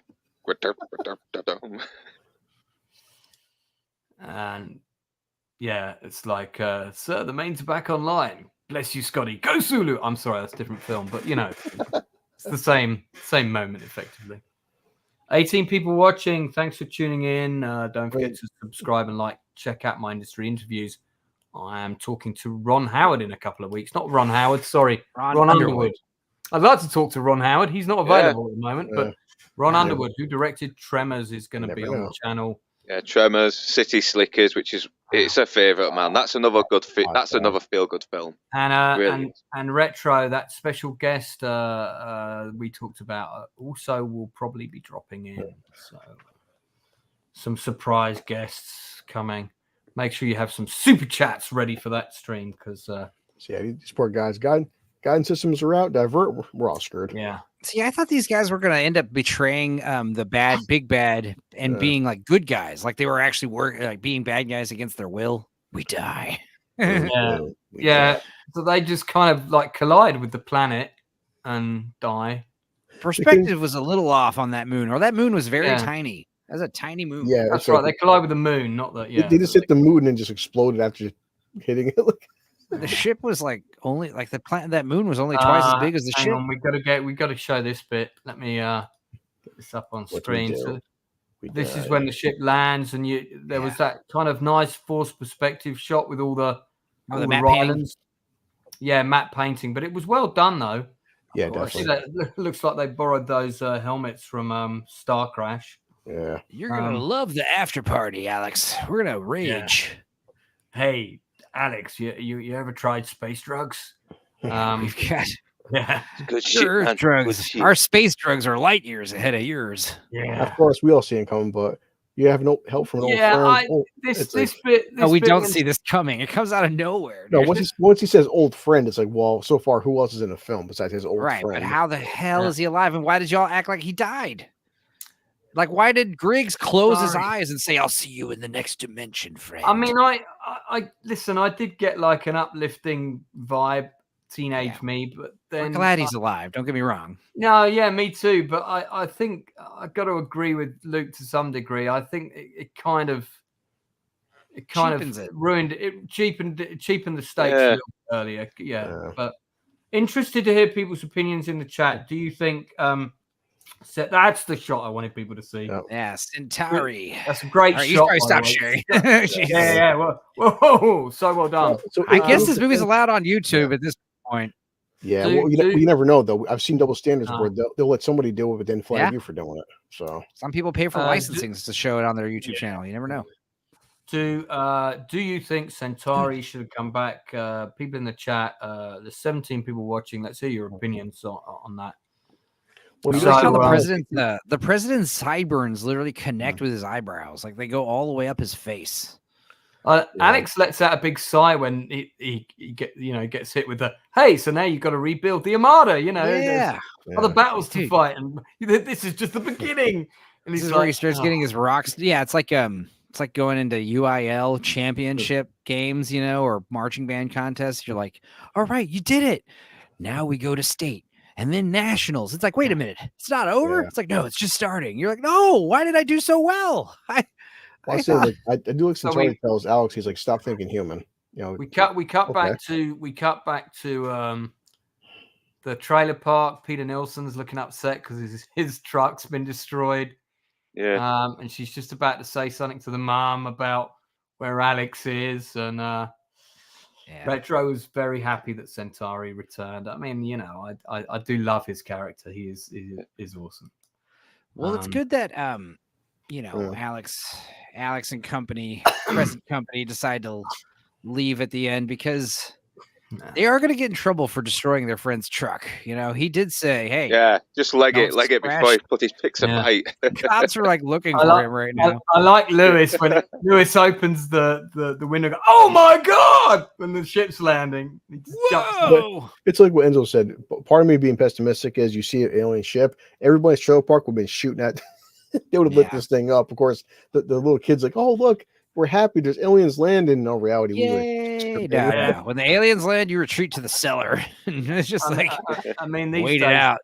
A: And yeah, it's like, sir, the mains are back online. Bless you, Scotty. Go Sulu. I'm sorry, that's a different film, but you know, it's the same moment effectively. 18 people watching. Thanks for tuning in. Don't forget to subscribe and like. Check out my industry interviews. I am talking to Ron Howard in a couple of weeks. Not Ron Howard, sorry, Ron Underwood. I'd like to talk to Ron Howard. He's not available at the moment, but Ron Underwood, who directed Tremors, is going to be on the channel.
D: Yeah, Tremors, City Slickers, which is it's a favourite, man. That's another good that's another feel-good film.
A: And and Retro, that special guest we talked about, also will probably be dropping in. So some surprise guests coming. Make sure you have some super chats ready for that stream because
C: these poor guys, guidance systems are out. Divert, we're all screwed.
A: Yeah.
B: See, I thought these guys were going to end up betraying the big bad, and being like good guys, like they were actually like being bad guys against their will. We die.
A: Yeah. So they just kind of like collide with the planet and die.
B: Perspective was a little off on that moon, or that moon was very tiny. That's a tiny moon.
C: Yeah,
A: that's right. They collide with the moon, not that. Yeah,
C: they just hit the moon and just exploded after hitting it.
B: The ship was like only like the planet. That moon was only twice as big as the ship.
A: We got to show this bit. Let me get this up on screen. So this is when the ship lands, and there was that kind of nice forced perspective shot with all the
B: matte painting.
A: Yeah, matte painting, but it was well done though.
C: Yeah, definitely.
A: That looks like they borrowed those helmets from Star Crash.
C: Yeah,
B: you're gonna love the after party, Alex. We're gonna rage.
A: Yeah. Hey, Alex, you ever tried space drugs?
B: We've got
D: good
B: Earth
D: shit,
B: drugs. Our space drugs are light years ahead of yours.
A: Yeah,
C: of course we all see it coming, but you have no help from an old friend.
B: We don't see this coming. It comes out of nowhere.
C: No, once he says old friend, it's like, well, so far who else is in the film besides his old friend?
B: Right, but how the hell is he alive? And why did y'all act like he died? Like, why did Griggs close his eyes and say, "I'll see you in the next dimension, friend"?
A: I mean, I listen. I did get like an uplifting vibe, teenage me, but then
B: we're glad he's alive. Don't get me wrong.
A: No, yeah, me too. But I think I've got to agree with Luke to some degree. I think it kind of ruined it, cheapened the stakes a little earlier. Yeah, but interested to hear people's opinions in the chat. Do you think? So that's the shot I wanted people to see.
B: Yeah, Centauri.
A: That's a great shot.
B: Stop sharing.
A: Yeah. Whoa, so well done.
B: I guess this movie's allowed on YouTube at this point.
C: Yeah, you never know though. I've seen double standards where they'll let somebody do it, but then flag you for doing it. So
B: some people pay for licensing to show it on their YouTube channel. You never know.
A: Do you think Centauri should come back? People in the chat, there's 17 people watching. Let's hear your opinions on that.
B: Well, you know how the president's sideburns literally connect with his eyebrows, like they go all the way up his face.
A: Alex lets out a big sigh when he gets hit with the hey. So now you've got to rebuild the Armada. There's other battles to fight, and this is just the beginning. And
B: this is where he starts getting his rocks. Yeah, it's like going into UIL championship games, or marching band contests. You're like, all right, you did it. Now we go to state. and then nationals. It's like, wait a minute, it's not over.
C: Yeah.
B: It's like, no, it's just starting. You're like, no, why did I do so well?
C: Well, I
B: I
C: say,
B: thought-
C: like, I do like
A: So
C: Centauri tells Alex, he's like, stop thinking human. You know,
A: we cut
C: Okay.
A: back to the trailer park. Peter Nilsson's looking upset because his truck's been destroyed.
D: Yeah.
A: And she's just about to say something to the mom about where Alex is, and Retro was very happy that Centauri returned. I mean, you know, I do love his character. He is awesome.
B: Well, it's good that you know,
C: Yeah.
B: Alex and company, present company, decide to leave at the end because they are going to get in trouble for destroying their friend's truck. You know, he did say, "Hey,
D: Yeah, just leg
B: don't
D: it before
B: smash
D: he put his picks of
A: Yeah.
D: fight.
B: cops are like looking
A: I
B: for
A: like-
B: him right now."
A: I like Lewis when Lewis opens the window. Goes, oh my god! When the ship's landing, he just jumps up.
B: Whoa!
C: It's like what Enzo said. Part of me being pessimistic is you see an alien ship, everybody's trailer park would have been shooting at. They would have lit
B: Yeah.
C: this thing up. Of course, the little kid's like, "Oh look, we're happy. There's aliens landing." No reality, we would
B: Yay!
C: have
B: No,
A: Yeah.
B: no. When the aliens land, you retreat to the cellar. And it's just like
A: I mean, these
B: wait it
A: days,
B: out.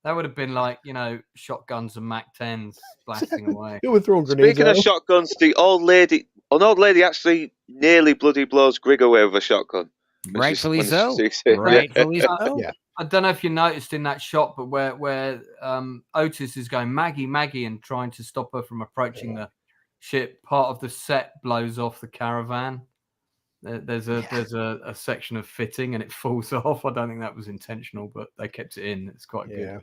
A: that would have been like, you know, shotguns and Mac 10s blasting away.
C: It would throw grenades.
D: Speaking
C: At
D: of
C: him.
D: shotguns, an old lady actually nearly bloody blows Grig away with a shotgun.
B: Rightfully
D: when she
B: so.
D: sees it.
B: Rightfully so.
C: Yeah.
A: I don't know if you noticed in that shot, but where Otis is going Maggie, and trying to stop her from approaching the ship, part of the set blows off the caravan. There's a section of fitting and it falls off. I don't think that was intentional, but they kept it in. It's quite
C: Yeah.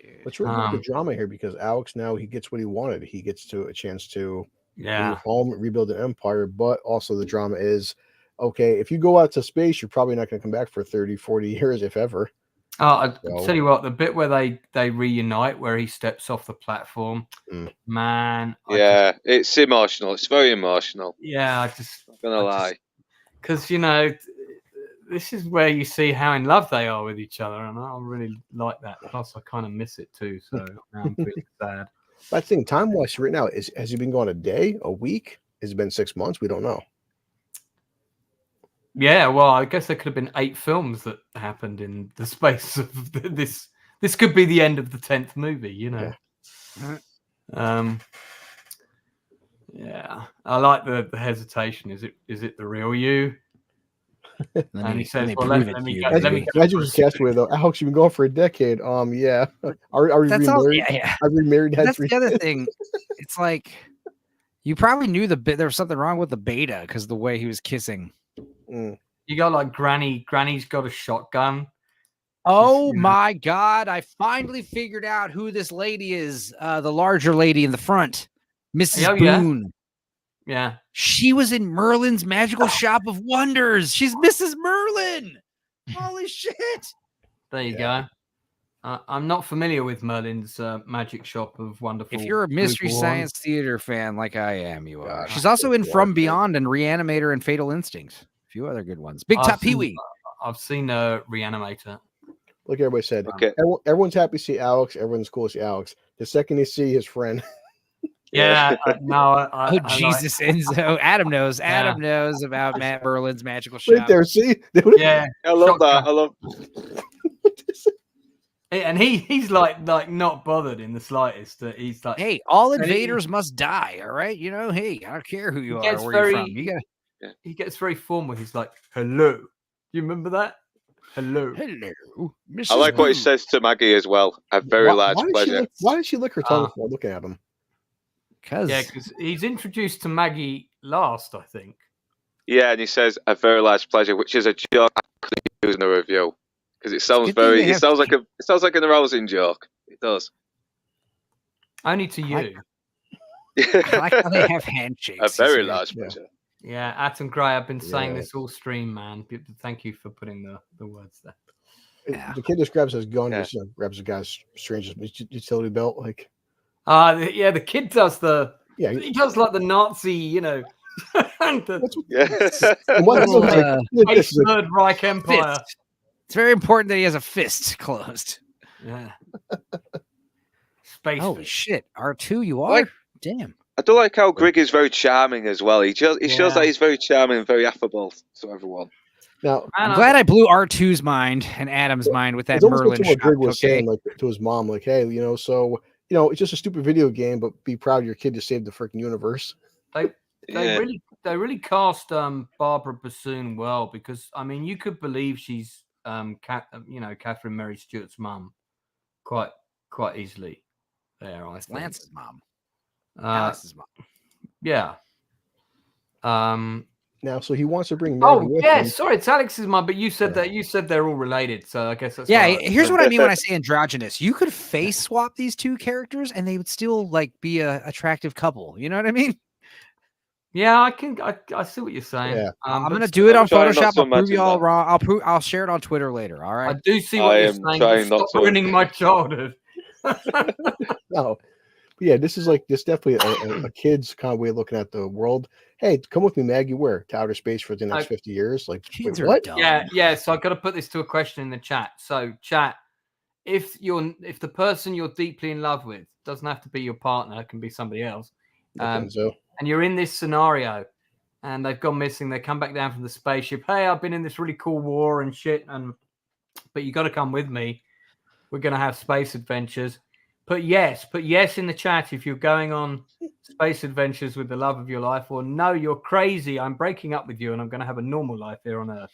A: good.
C: Let's really get the drama here because Alex now he gets what he wanted. He gets to a chance to
A: Yeah.
C: move home, rebuild an empire, but also the drama is okay, if you go out to space, you're probably not going to come back for 30, 40 years, if ever.
A: I
C: So-
A: tell you what, the bit where they reunite, where he steps off the platform, man.
D: It's emotional. It's very emotional.
A: I
D: Not gonna lie.
A: because you know this is where you see how in love they are with each other, and I really like that. Plus, I kind of miss it too, so I'm feeling sad.
C: But I think time wise right now has he been gone a day, a week? Has it been 6 months? We don't know.
A: Yeah, well, I guess there could have been 8 films that happened in the space of this. This could be the end of the 10th movie, you know. Yeah, I like the hesitation. Is it the real you? And he says, "Well, let me go."
C: Imagine was Castaway though. Alex, you've been gone for a decade. Yeah. Are we
B: That's all.
C: remarried?
B: Yeah.
C: Are we married? Had
B: That's
C: 3
B: the other thing. It's like you probably knew there was something wrong with the beta because the way he was kissing.
A: You got like Granny's got a shotgun.
B: Oh my God! I finally figured out who this lady is. The larger lady in the front, Mrs. Boone.
A: Yeah,
B: she was in Merlin's Magical Shop of Wonders. She's Mrs. Merlin. Holy shit!
A: There you go. I'm not familiar with Merlin's Magic Shop of Wonderful.
B: If you're a Mystery
A: Wonderful
B: Science Theater fan like I am, you are.
C: Gosh,
B: She's also in
C: that's
B: From
C: wild,
B: Beyond and Reanimator and Fatal Instinct. A few other good ones. Big Top Pee-wee.
A: I've seen Reanimator.
C: Like everybody said,
D: Okay.
C: everyone's happy to see Alex. Everyone's cool to see Alex. The second they see his friend,
A: Yeah, no.
B: Oh Jesus, Enzo! Adam knows. Adam knows about Matt Merlin's Magical Shop.
C: right there. See,
A: Yeah,
D: I love that. I love.
A: and he's like not bothered in the slightest. He's like,
B: hey, all invaders must die. All right, you know. Hey, I don't care who you are, where you're from. You gotta.
A: He gets very formal. He's like, "Hello." Do you remember that? Hello.
B: Mrs.
D: I like what he
B: Boone.
D: says to Maggie as well. A very large pleasure.
C: Why did she lick her tongue before looking at him?
A: Because he's introduced to Maggie last, I think.
D: Yeah, and he says a very large pleasure, which is a joke I could use in a review because it sounds
B: Good thing
D: very.
B: they
D: It sounds like an arousing joke. It does.
A: Only to you.
B: I like how they have handshakes.
D: A very
B: He's
D: large
C: Yeah.
D: pleasure.
A: Yeah, Atom Gray, I've been saying
C: Yeah.
A: this all stream, man. Thank you for putting the words there.
B: Yeah.
C: The kid just grabs his gun,
D: Yeah.
C: just grabs a guy's strangest utility belt, like
A: The kid does
C: yeah.
A: he does like the Nazi, you know, the
D: Yeah.
C: And what, this is like,
A: Third Reich Empire.
B: Fist. It's very important that he has a fist closed.
A: Yeah. Space.
B: Holy shit, R2, you are?
D: Like-
B: Damn.
D: I do like how Grig is very charming as well. He shows
A: Yeah.
D: that he's very charming and very affable to everyone.
C: Now,
B: I'm glad I blew R2's mind and Adam's mind with that
C: it's almost
B: Merlin
C: like what
B: shot.
C: Greg was
B: Okay.
C: saying, like to his mom, like, hey, so it's just a stupid video game, but be proud of your kid to save the freaking universe.
A: They
D: Yeah.
A: really cast Barbara Bassoon well, because I mean you could believe she's Catherine Mary Stewart's mum quite easily. There, I think.
B: Lance's mom.
A: Alex's
B: mom.
A: Yeah.
C: Now, so he wants to bring Maggie with him.
A: Sorry, it's Alex's mom, but you said that they're all related, so I guess that's
B: here's what I mean when I say androgynous. You could face swap these two characters and they would still like be a attractive couple. You know what I mean?
A: Yeah, I see what you're saying.
C: Yeah.
B: I'm gonna do it on
D: trying not
B: Photoshop.
D: to
B: I'll prove you
D: imagine
B: all
D: that.
B: wrong. I'll share it on Twitter later. All
A: I
B: right.
A: do see what
D: I
A: you're
D: am
A: saying.
D: trying
A: But
D: not
A: stop
D: to.
A: ruining my childhood.
C: No, but yeah, this is definitely a kid's kind of way of looking at the world. Hey, come with me, Maggie. Where? To outer space for the next 50 years? Like,
B: Kids
C: wait,
B: are
C: what?
B: dumb.
A: Yeah. So I got to put this to a question in the chat. So, chat, if the person you're deeply in love with, doesn't have to be your partner, it can be somebody else, and you're in this scenario, and they've gone missing, they come back down from the spaceship. Hey, I've been in this really cool war and shit, but you got to come with me. We're gonna have space adventures. Put yes in the chat if you're going on space adventures with the love of your life, or no, you're crazy. I'm breaking up with you, and I'm going to have a normal life here on Earth.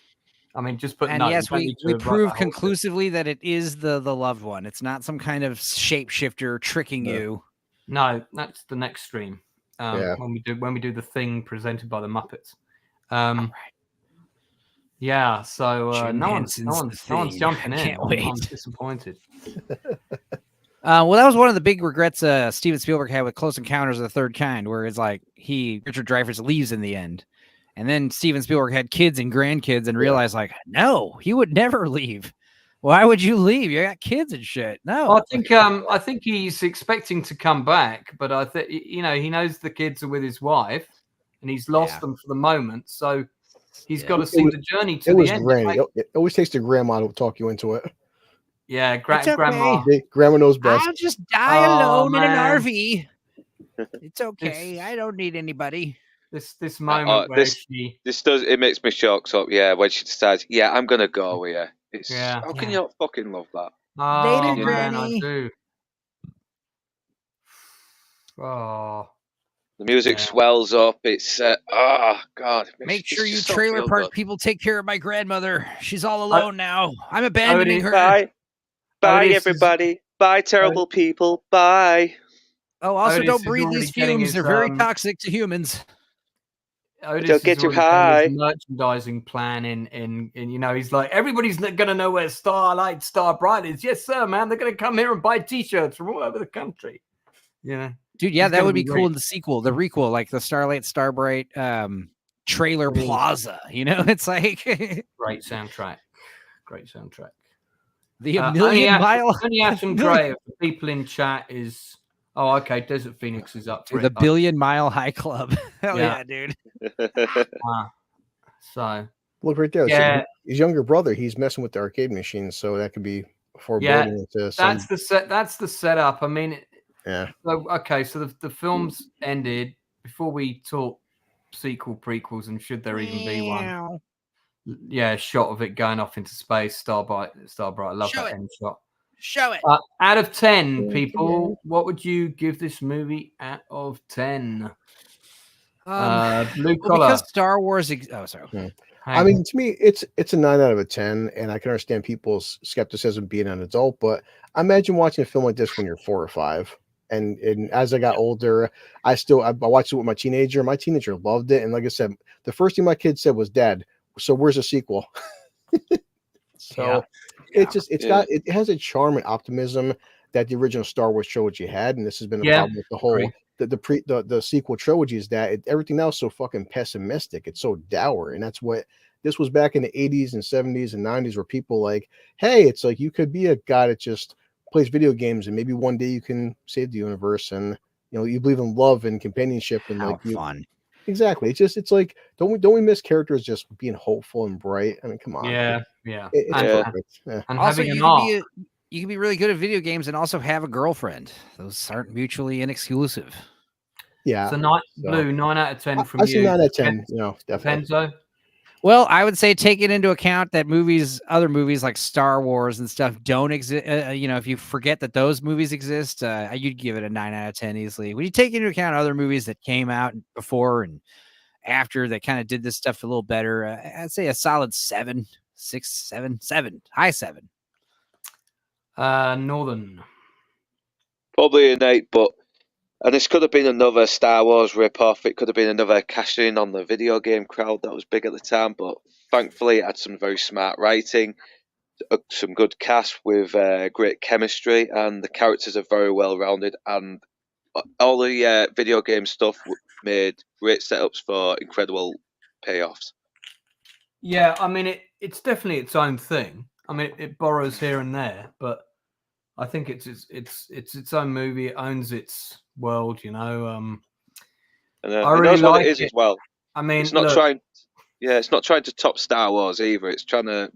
A: I mean, just put
B: And
A: no.
B: yes, we
A: write
B: prove
A: that whole
B: conclusively that it is the loved one. It's not some kind of shapeshifter tricking you.
A: No, that's the next stream.
C: Yeah.
A: When we do the thing presented by the Muppets.
B: All right.
A: Yeah, so no one's jumping in.
B: Can't wait.
A: I'm disappointed.
B: Well, that was one of the big regrets Steven Spielberg had with Close Encounters of the Third Kind, where it's like Richard Dreyfuss leaves in the end. And then Steven Spielberg had kids and grandkids and realized, like, no, he would never leave. Why would you leave? You got kids and shit. No.
A: Well, I think he's expecting to come back, but I think he knows the kids are with his wife, and he's lost them for the moment. So he's got to see the journey to the end.
C: Granny. It always takes the grandma to talk you into it.
A: Yeah,
B: okay.
A: grandma.
C: Grandma knows best.
B: I'll just die alone in an RV. It's okay. I don't need anybody.
A: This moment where
D: it makes me shock. So yeah, when she decides, I'm gonna go with you. How can you not fucking love that?
B: Later,
A: man,
B: Granny.
A: I do. Oh.
D: The music swells up. It's God.
B: Make sure you trailer park people take care of my grandmother. She's all alone now. I'm abandoning her.
D: Bye, everybody. Bye, terrible people. Bye.
B: Oh, also don't breathe these fumes. They're very toxic to humans.
A: They'll
D: get you high.
A: Merchandising plan in he's like, everybody's gonna know where Starlight Starbright is. Yes, sir, man. They're gonna come here and buy T-shirts from all over the country. Yeah,
B: dude. Yeah, that would be cool in the sequel, the requel, like the Starlight Starbright trailer plaza. It's like
A: great soundtrack.
B: The A Million Mile.
A: Only Atom Gray of the people in chat is. Oh, okay. Desert Phoenix is up for
B: the Billion Mile High Club. Hell yeah, dude.
A: So
C: look right there.
A: Yeah.
C: So his younger brother, he's messing with the arcade machines, so that could be foreboding into some.
A: That's the setup. I mean,
C: yeah.
A: So, okay, so the films ended before we talk sequel, prequels, and should there even be one? Yeah, shot of it going off into space. Starbright. I love that end shot.
B: Show it.
A: Out of 10, people, what would you give this movie out of 10? Blue collar.
B: Because Star Wars. Sorry.
C: I mean, to me, it's a 9 out of a 10, and I can understand people's skepticism being an adult, but I imagine watching a film like this when you're 4 or 5. And as I got older, I watched it with my teenager. My teenager loved it, and like I said, the first thing my kid said was, "Dad, so where's the sequel?" So. It has a charm and optimism that the original Star Wars trilogy had, and this has been a problem with the whole the sequel trilogy is that everything now is so fucking pessimistic. It's so dour, and that's what this was back in the 80s and 70s and 90s, where people like, hey, it's like you could be a guy that just plays video games, and maybe one day you can save the universe, and you believe in love and companionship and
B: fun.
C: Exactly. It's like don't we miss characters just being hopeful and bright? I mean, come on.
A: Yeah.
C: It's perfect. Yeah.
A: And
B: also,
A: having
B: you can be really good at video games and also have a girlfriend. Those aren't mutually inexclusive.
C: Yeah.
A: So Blue 9 out of 10 from
C: I
A: you.
C: see 9 out of 10. Definitely.
A: Penzo?
B: Well, I would say taking into account that other movies like Star Wars and stuff don't exist. If you forget that those movies exist, you'd give it a 9 out of 10 easily. When you take into account other movies that came out before and after that kind of did this stuff a little better, I'd say a solid 7, 6, 7, 7, high 7.
A: Northern.
D: Probably an 8, and this could have been another Star Wars rip-off. It could have been another cashing in on the video game crowd that was big at the time, but thankfully it had some very smart writing, some good cast with great chemistry, and the characters are very well rounded, and all the video game stuff made great setups for incredible payoffs.
A: Yeah, I mean it's definitely its own thing. I mean it borrows here and there, but I think it's its own movie. It owns its world,
D: And
A: I
D: it
A: really
D: knows what
A: like
D: it is as well.
A: I mean,
D: It's not
A: look,
D: trying. Yeah, it's not trying to top Star Wars either. It's trying to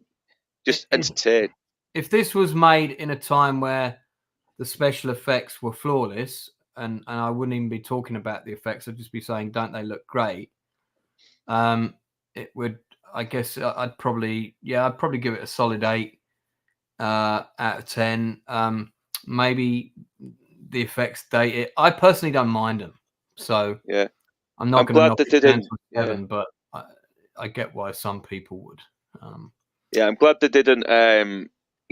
D: just entertain.
A: If this was made in a time where the special effects were flawless, and I wouldn't even be talking about the effects, I'd just be saying, don't they look great? It would. I guess I'd probably give it a solid 8 out of 10. Maybe the effects date it. I personally don't mind them, so
D: Yeah,
A: I'm not going to knock
D: that
A: it
D: they
A: down
D: didn't.
A: to 7, but I get why some people would.
D: Yeah, I'm glad they didn't.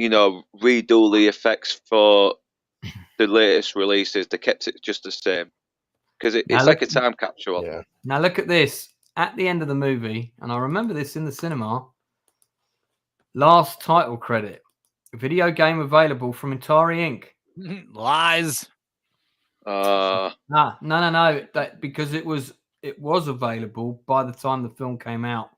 D: Redo the effects for the latest releases. They kept it just the same because it's like a time capsule.
C: Yeah.
A: Now look at this. At the end of the movie, and I remember this in the cinema, last title credit, video game available from Atari Inc.
B: Lies.
A: No. Because it was available by the time the film came out.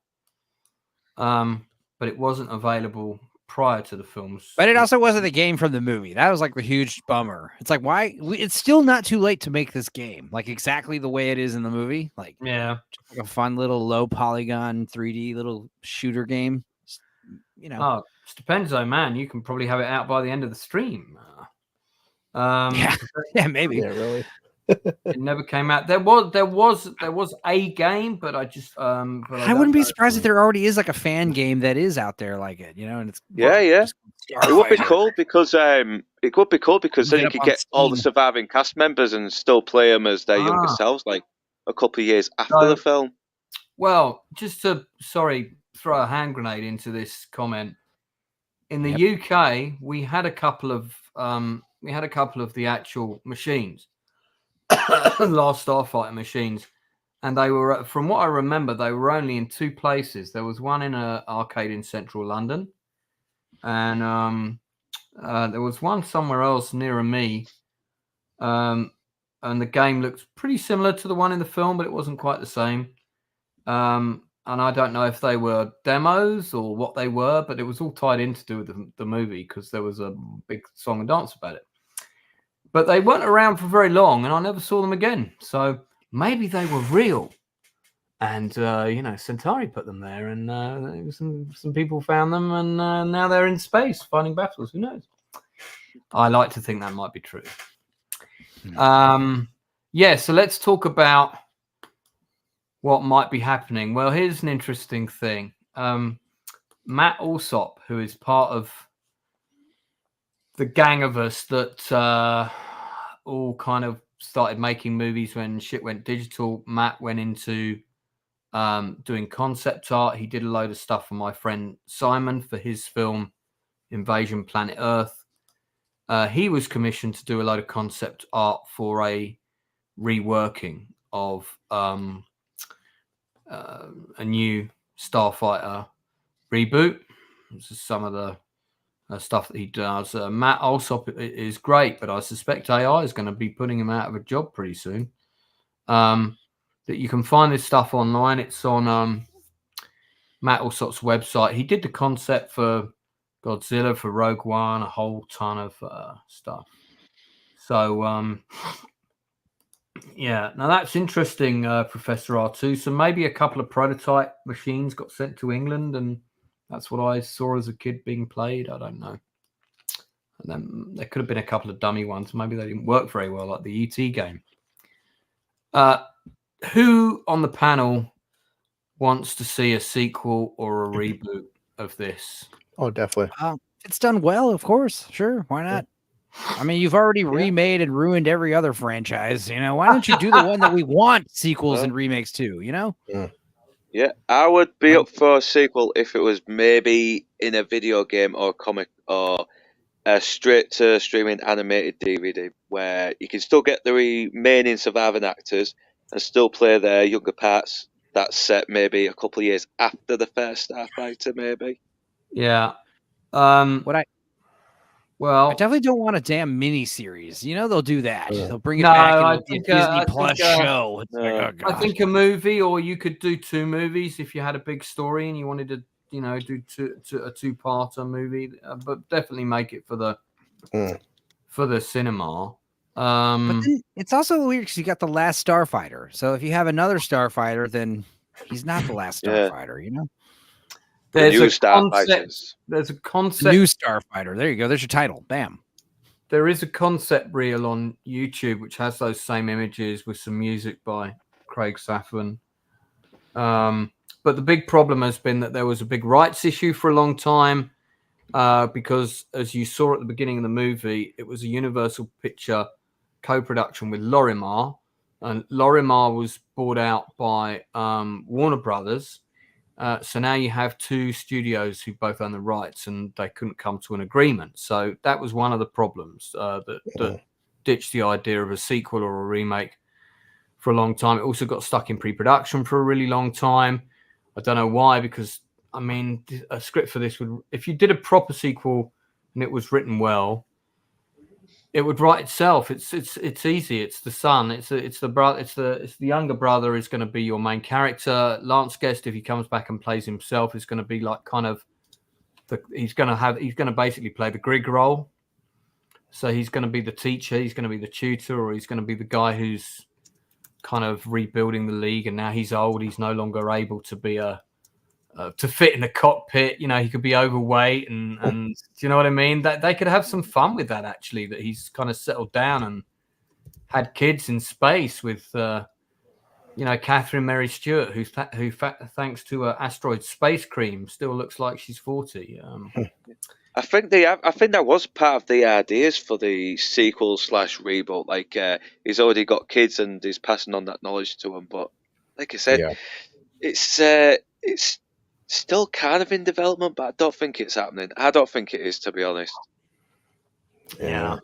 A: But it wasn't available prior to the films.
B: But it also wasn't the game from the movie. That was like the huge bummer. It's like, why? It's still not too late to make this game, like exactly the way it is in the movie. Like,
A: yeah,
B: just like a fun little low polygon 3D little shooter game.
A: Oh, it depends though, man. You can probably have it out by the end of the stream.
B: Yeah, maybe.
C: Yeah, really.
A: It never came out. There was a game, but I just
B: I wouldn't be surprised if there already is like a fan game that is out there like it, and it's
D: It would be cool because then you could get all the surviving cast members and still play them as their younger selves, like a couple of years after the film.
A: Well, just to throw a hand grenade into this comment. In the UK, we had a couple of the actual machines. Last Starfighter machines, and they were, from what I remember, they were only in 2 places. There was one in an arcade in central London, and there was one somewhere else nearer me, and the game looked pretty similar to the one in the film, but it wasn't quite the same. And I don't know if they were demos or what they were, but it was all tied in to do with the movie because there was a big song and dance about it. But they weren't around for very long, and I never saw them again. So maybe they were real. And, Centauri put them there, and some people found them, and now they're in space fighting battles. Who knows? I like to think that might be true. So let's talk about what might be happening. Well, here's an interesting thing. Matt Alsop, who is part of the gang of us that all kind of started making movies when shit went digital. Matt went into doing concept art. He did a load of stuff for my friend Simon for his film Invasion Planet Earth. He was commissioned to do a load of concept art for a reworking of a new Starfighter reboot. This is some of the stuff that he does. Matt Alsop is great, but I suspect AI is going to be putting him out of a job pretty soon. That you can find this stuff online. It's on Matt Alsop's website. He did the concept for Godzilla, for Rogue One, a whole ton of stuff. So now that's interesting, Professor R2. So maybe a couple of prototype machines got sent to England, and that's what I saw as a kid being played. I don't know. And then there could have been a couple of dummy ones. Maybe they didn't work very well, like the ET game. Who on the panel wants to see a sequel or a reboot of this?
C: Oh, definitely.
B: It's done well, of course. Sure, why not? I mean, you've already remade and ruined every other franchise. You know, why don't you do the one that we want sequels and remakes to? You know?
D: Yeah, I would be up for a sequel if it was maybe in a video game or comic or a straight to streaming animated DVD where you can still get the remaining surviving actors and still play their younger parts. That's set maybe a couple of years after the first Starfighter, maybe.
A: Yeah.
B: What I
A: Well,
B: definitely don't want a damn mini series. You know they'll do that. They'll bring it
A: No,
B: back and
A: I
B: it'll be a
A: think,
B: Disney
A: I
B: Plus
A: think,
B: show. It's like, oh god.
A: I think a movie, or you could do 2 movies if you had a big story and you wanted to, you know, do a 2-parter movie, but definitely make it for the cinema.
B: But then it's also weird because you got the Last Starfighter. So if you have another Starfighter, then he's not the last
D: Yeah.
B: Starfighter. You know,
A: there's
D: new
A: a concept.
D: Starfighters.
A: There's a
B: the
A: concept.
B: new Starfighter. There you go. There's your title. Bam.
A: There is a concept reel on YouTube which has those same images with some music by Craig Safran. But the big problem has been that there was a big rights issue for a long time because, as you saw at the beginning of the movie, it was a Universal Picture co-production with Lorimar, and Lorimar was bought out by Warner Brothers. So now you have 2 studios who both own the rights, and they couldn't come to an agreement. So that was one of the problems that ditched the idea of a sequel or a remake for a long time. It also got stuck in pre-production for a really long time. I don't know why, because I mean, a script for this would, if you did a proper sequel and it was written well, it would write itself. It's easy. It's the son. It's the brother. It's the younger brother is going to be your main character. Lance Guest, if he comes back and plays himself, is going to be like kind of he's going to basically play the Grig role. So he's going to be the teacher. He's going to be the tutor, or he's going to be the guy who's kind of rebuilding the league. And now he's old. He's no longer able to be to fit in the cockpit. You know, he could be overweight and do you know what I mean? That they could have some fun with that, actually, that he's kind of settled down and had kids in space with Catherine Mary Stewart, who thanks to Asteroid Space Cream still looks like she's 40.
D: I think that was part of the ideas for the sequel / reboot. Like he's already got kids and he's passing on that knowledge to them. But like I said, it's still kind of in development, but I don't think it's happening. I don't think it is, to be honest.
A: Yeah,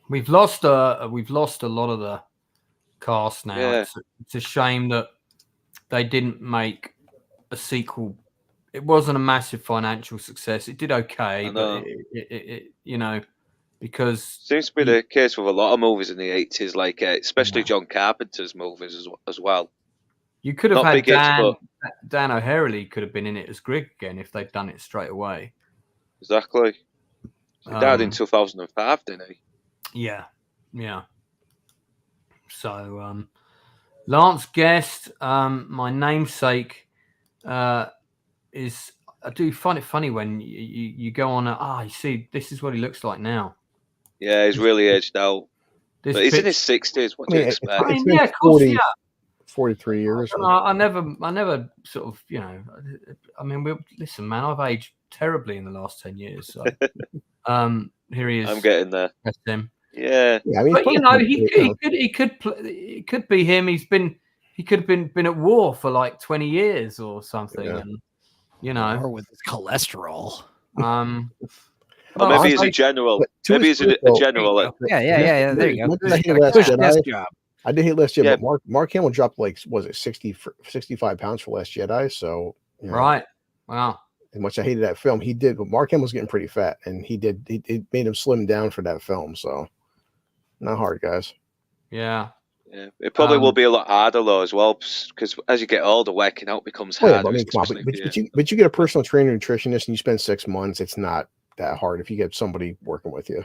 A: we've lost a lot of the cast now.
D: Yeah.
A: It's a shame that they didn't make a sequel. It wasn't a massive financial success. It did okay, but it because
D: seems to be the case with a lot of movies in the 80s, like especially John Carpenter's movies as well.
A: You could have
D: Not
A: had
D: big hits,
A: Dan O'Harely could have been in it as Grig again if they'd done it straight away.
D: Exactly. He died in 2005, didn't he?
A: Yeah. So, Lance Guest, my namesake, is. I do find it funny when you go on. You see, this is what he looks like now.
D: Yeah, he's really aged out. But he's in his 60s. What do you expect?
C: It's been
A: of course,
C: 43 years.
A: I never sort of, I mean, listen, man, I've aged terribly in the last 10 years. So, here he is.
D: I'm getting there.
A: That's him.
D: Yeah.
C: I mean,
A: But he could be him. He could have been at war for like 20 years or something, and
B: or with his cholesterol.
D: Or maybe he's a general. Maybe he's a general.
B: Yeah. There you go.
C: I did hate Last Jedi, but Mark Hamill dropped 65 pounds for Last Jedi. So
A: right, wow.
C: As much I hated that film, he did. But Mark Hamill's getting pretty fat, and it made him slim down for that film. So not hard, guys.
A: Yeah.
D: It probably will be a lot harder though as well, because as you get older, working out becomes harder.
C: But you get a personal trainer, nutritionist, and you spend 6 months. It's not that hard if you get somebody working with you.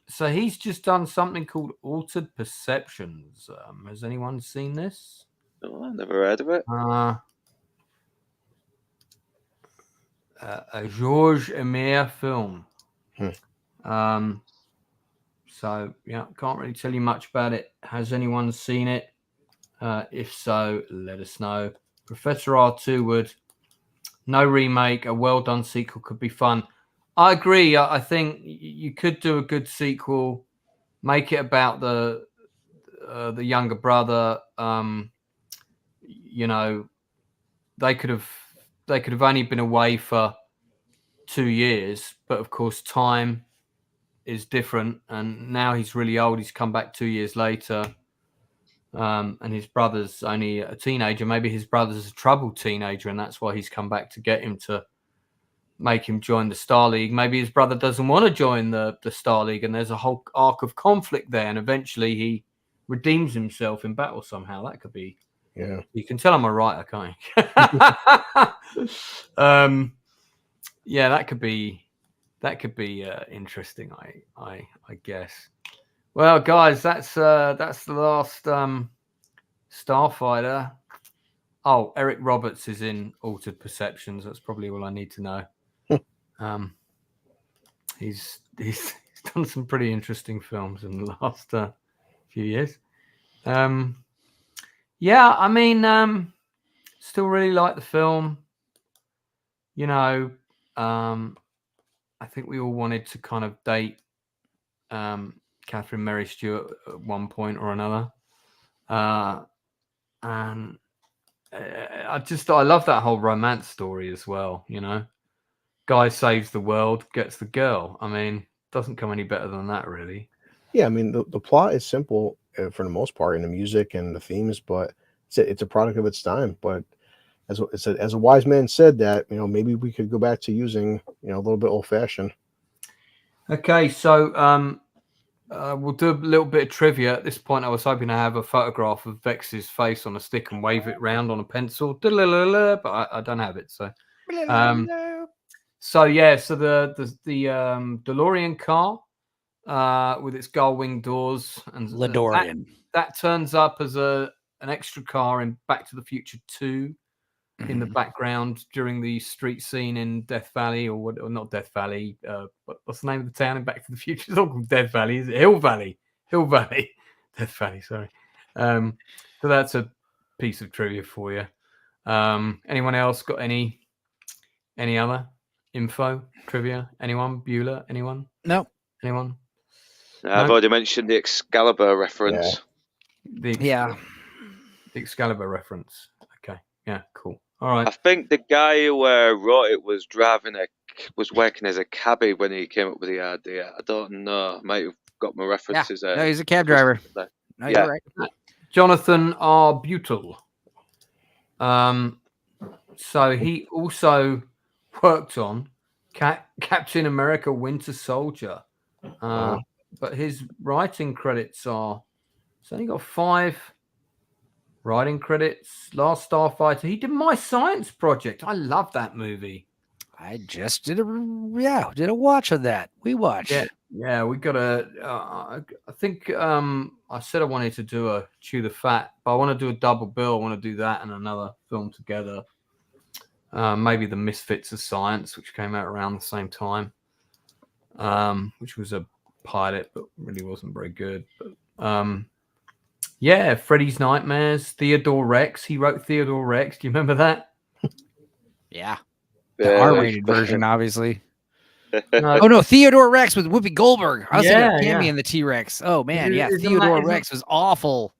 A: So he's just done something called Altered Perceptions. Has anyone seen this?
D: No, I've never heard of it.
A: A Georges Emir film. So can't really tell you much about it. Has anyone seen it? If so, let us know. Professor R2 would. No remake, a well done sequel could be fun. I agree. I think you could do a good sequel, make it about the younger brother. You know, they could have only been away for 2 years, but of course time is different, and now he's really old. He's come back 2 years later, and his brother's only a teenager. Maybe his brother's a troubled teenager, and that's why he's come back to get him to make him join the Star League. Maybe his brother doesn't want to join the Star League, and there's a whole arc of conflict there, and eventually he redeems himself in battle somehow. That could be.
C: Yeah.
A: You can tell I'm a writer, can't you? Yeah, that could be interesting. I guess. Well, guys, that's the last Starfighter. Oh, Eric Roberts is in Altered Perceptions. That's probably all I need to know. He's done some pretty interesting films in the last few years. Yeah, I mean, still really like the film. You know, I think we all wanted to kind of date Catherine Mary Stewart at one point or another, and I love that whole romance story as well. You know, guy saves the world, gets the girl. I mean, doesn't come any better than that, really.
C: Yeah, I mean the plot is simple for the most part in the music and the themes, but it's a product of its time. But as a wise man said, that maybe we could go back to using a little bit old fashioned.
A: Okay, so we'll do a little bit of trivia. At this point, I was hoping to have a photograph of Vex's face on a stick and wave it round on a pencil, but I don't have it. So, so the DeLorean car with its gull-wing doors and
B: LaDorian
A: that turns up as an extra car in Back to the Future 2 in the background during the street scene in Death Valley, or not Death Valley. What's the name of the town in Back to the Future? It's not called Death Valley, is it? Hill Valley, Death Valley. Sorry. So that's a piece of trivia for you. Anyone else got any other info trivia? Anyone? Bueller? Anyone?
B: No.
A: Anyone?
D: I've already mentioned the Excalibur reference.
A: The Excalibur reference. Okay. Yeah. Cool. All right.
D: I think the guy who wrote it was working as a cabbie when he came up with the idea. I don't know. I might have got my references.
B: Yeah. No, he's a cab driver. No,
D: yeah.
B: You're right.
A: Jonathan R. Butel. So he also worked on Captain America: Winter Soldier, but his writing credits are. He's only got 5 writing credits. Last Starfighter. He did My Science Project. I love that movie.
B: I just did a watch of that. We watched.
A: Yeah, we got a. I think I said I wanted to do a Chew the Fat, but I want to do a double bill. I want to do that and another film together. Maybe The Misfits of Science, which came out around the same time, which was a pilot, but really wasn't very good. But yeah, Freddy's Nightmares, Theodore Rex. He wrote Theodore Rex. Do you remember that?
B: Yeah. The R-rated version, obviously. Oh no, Theodore Rex with Whoopi Goldberg. I was thinking of Cammy and the T-Rex. Oh man, Theodore Rex was awful.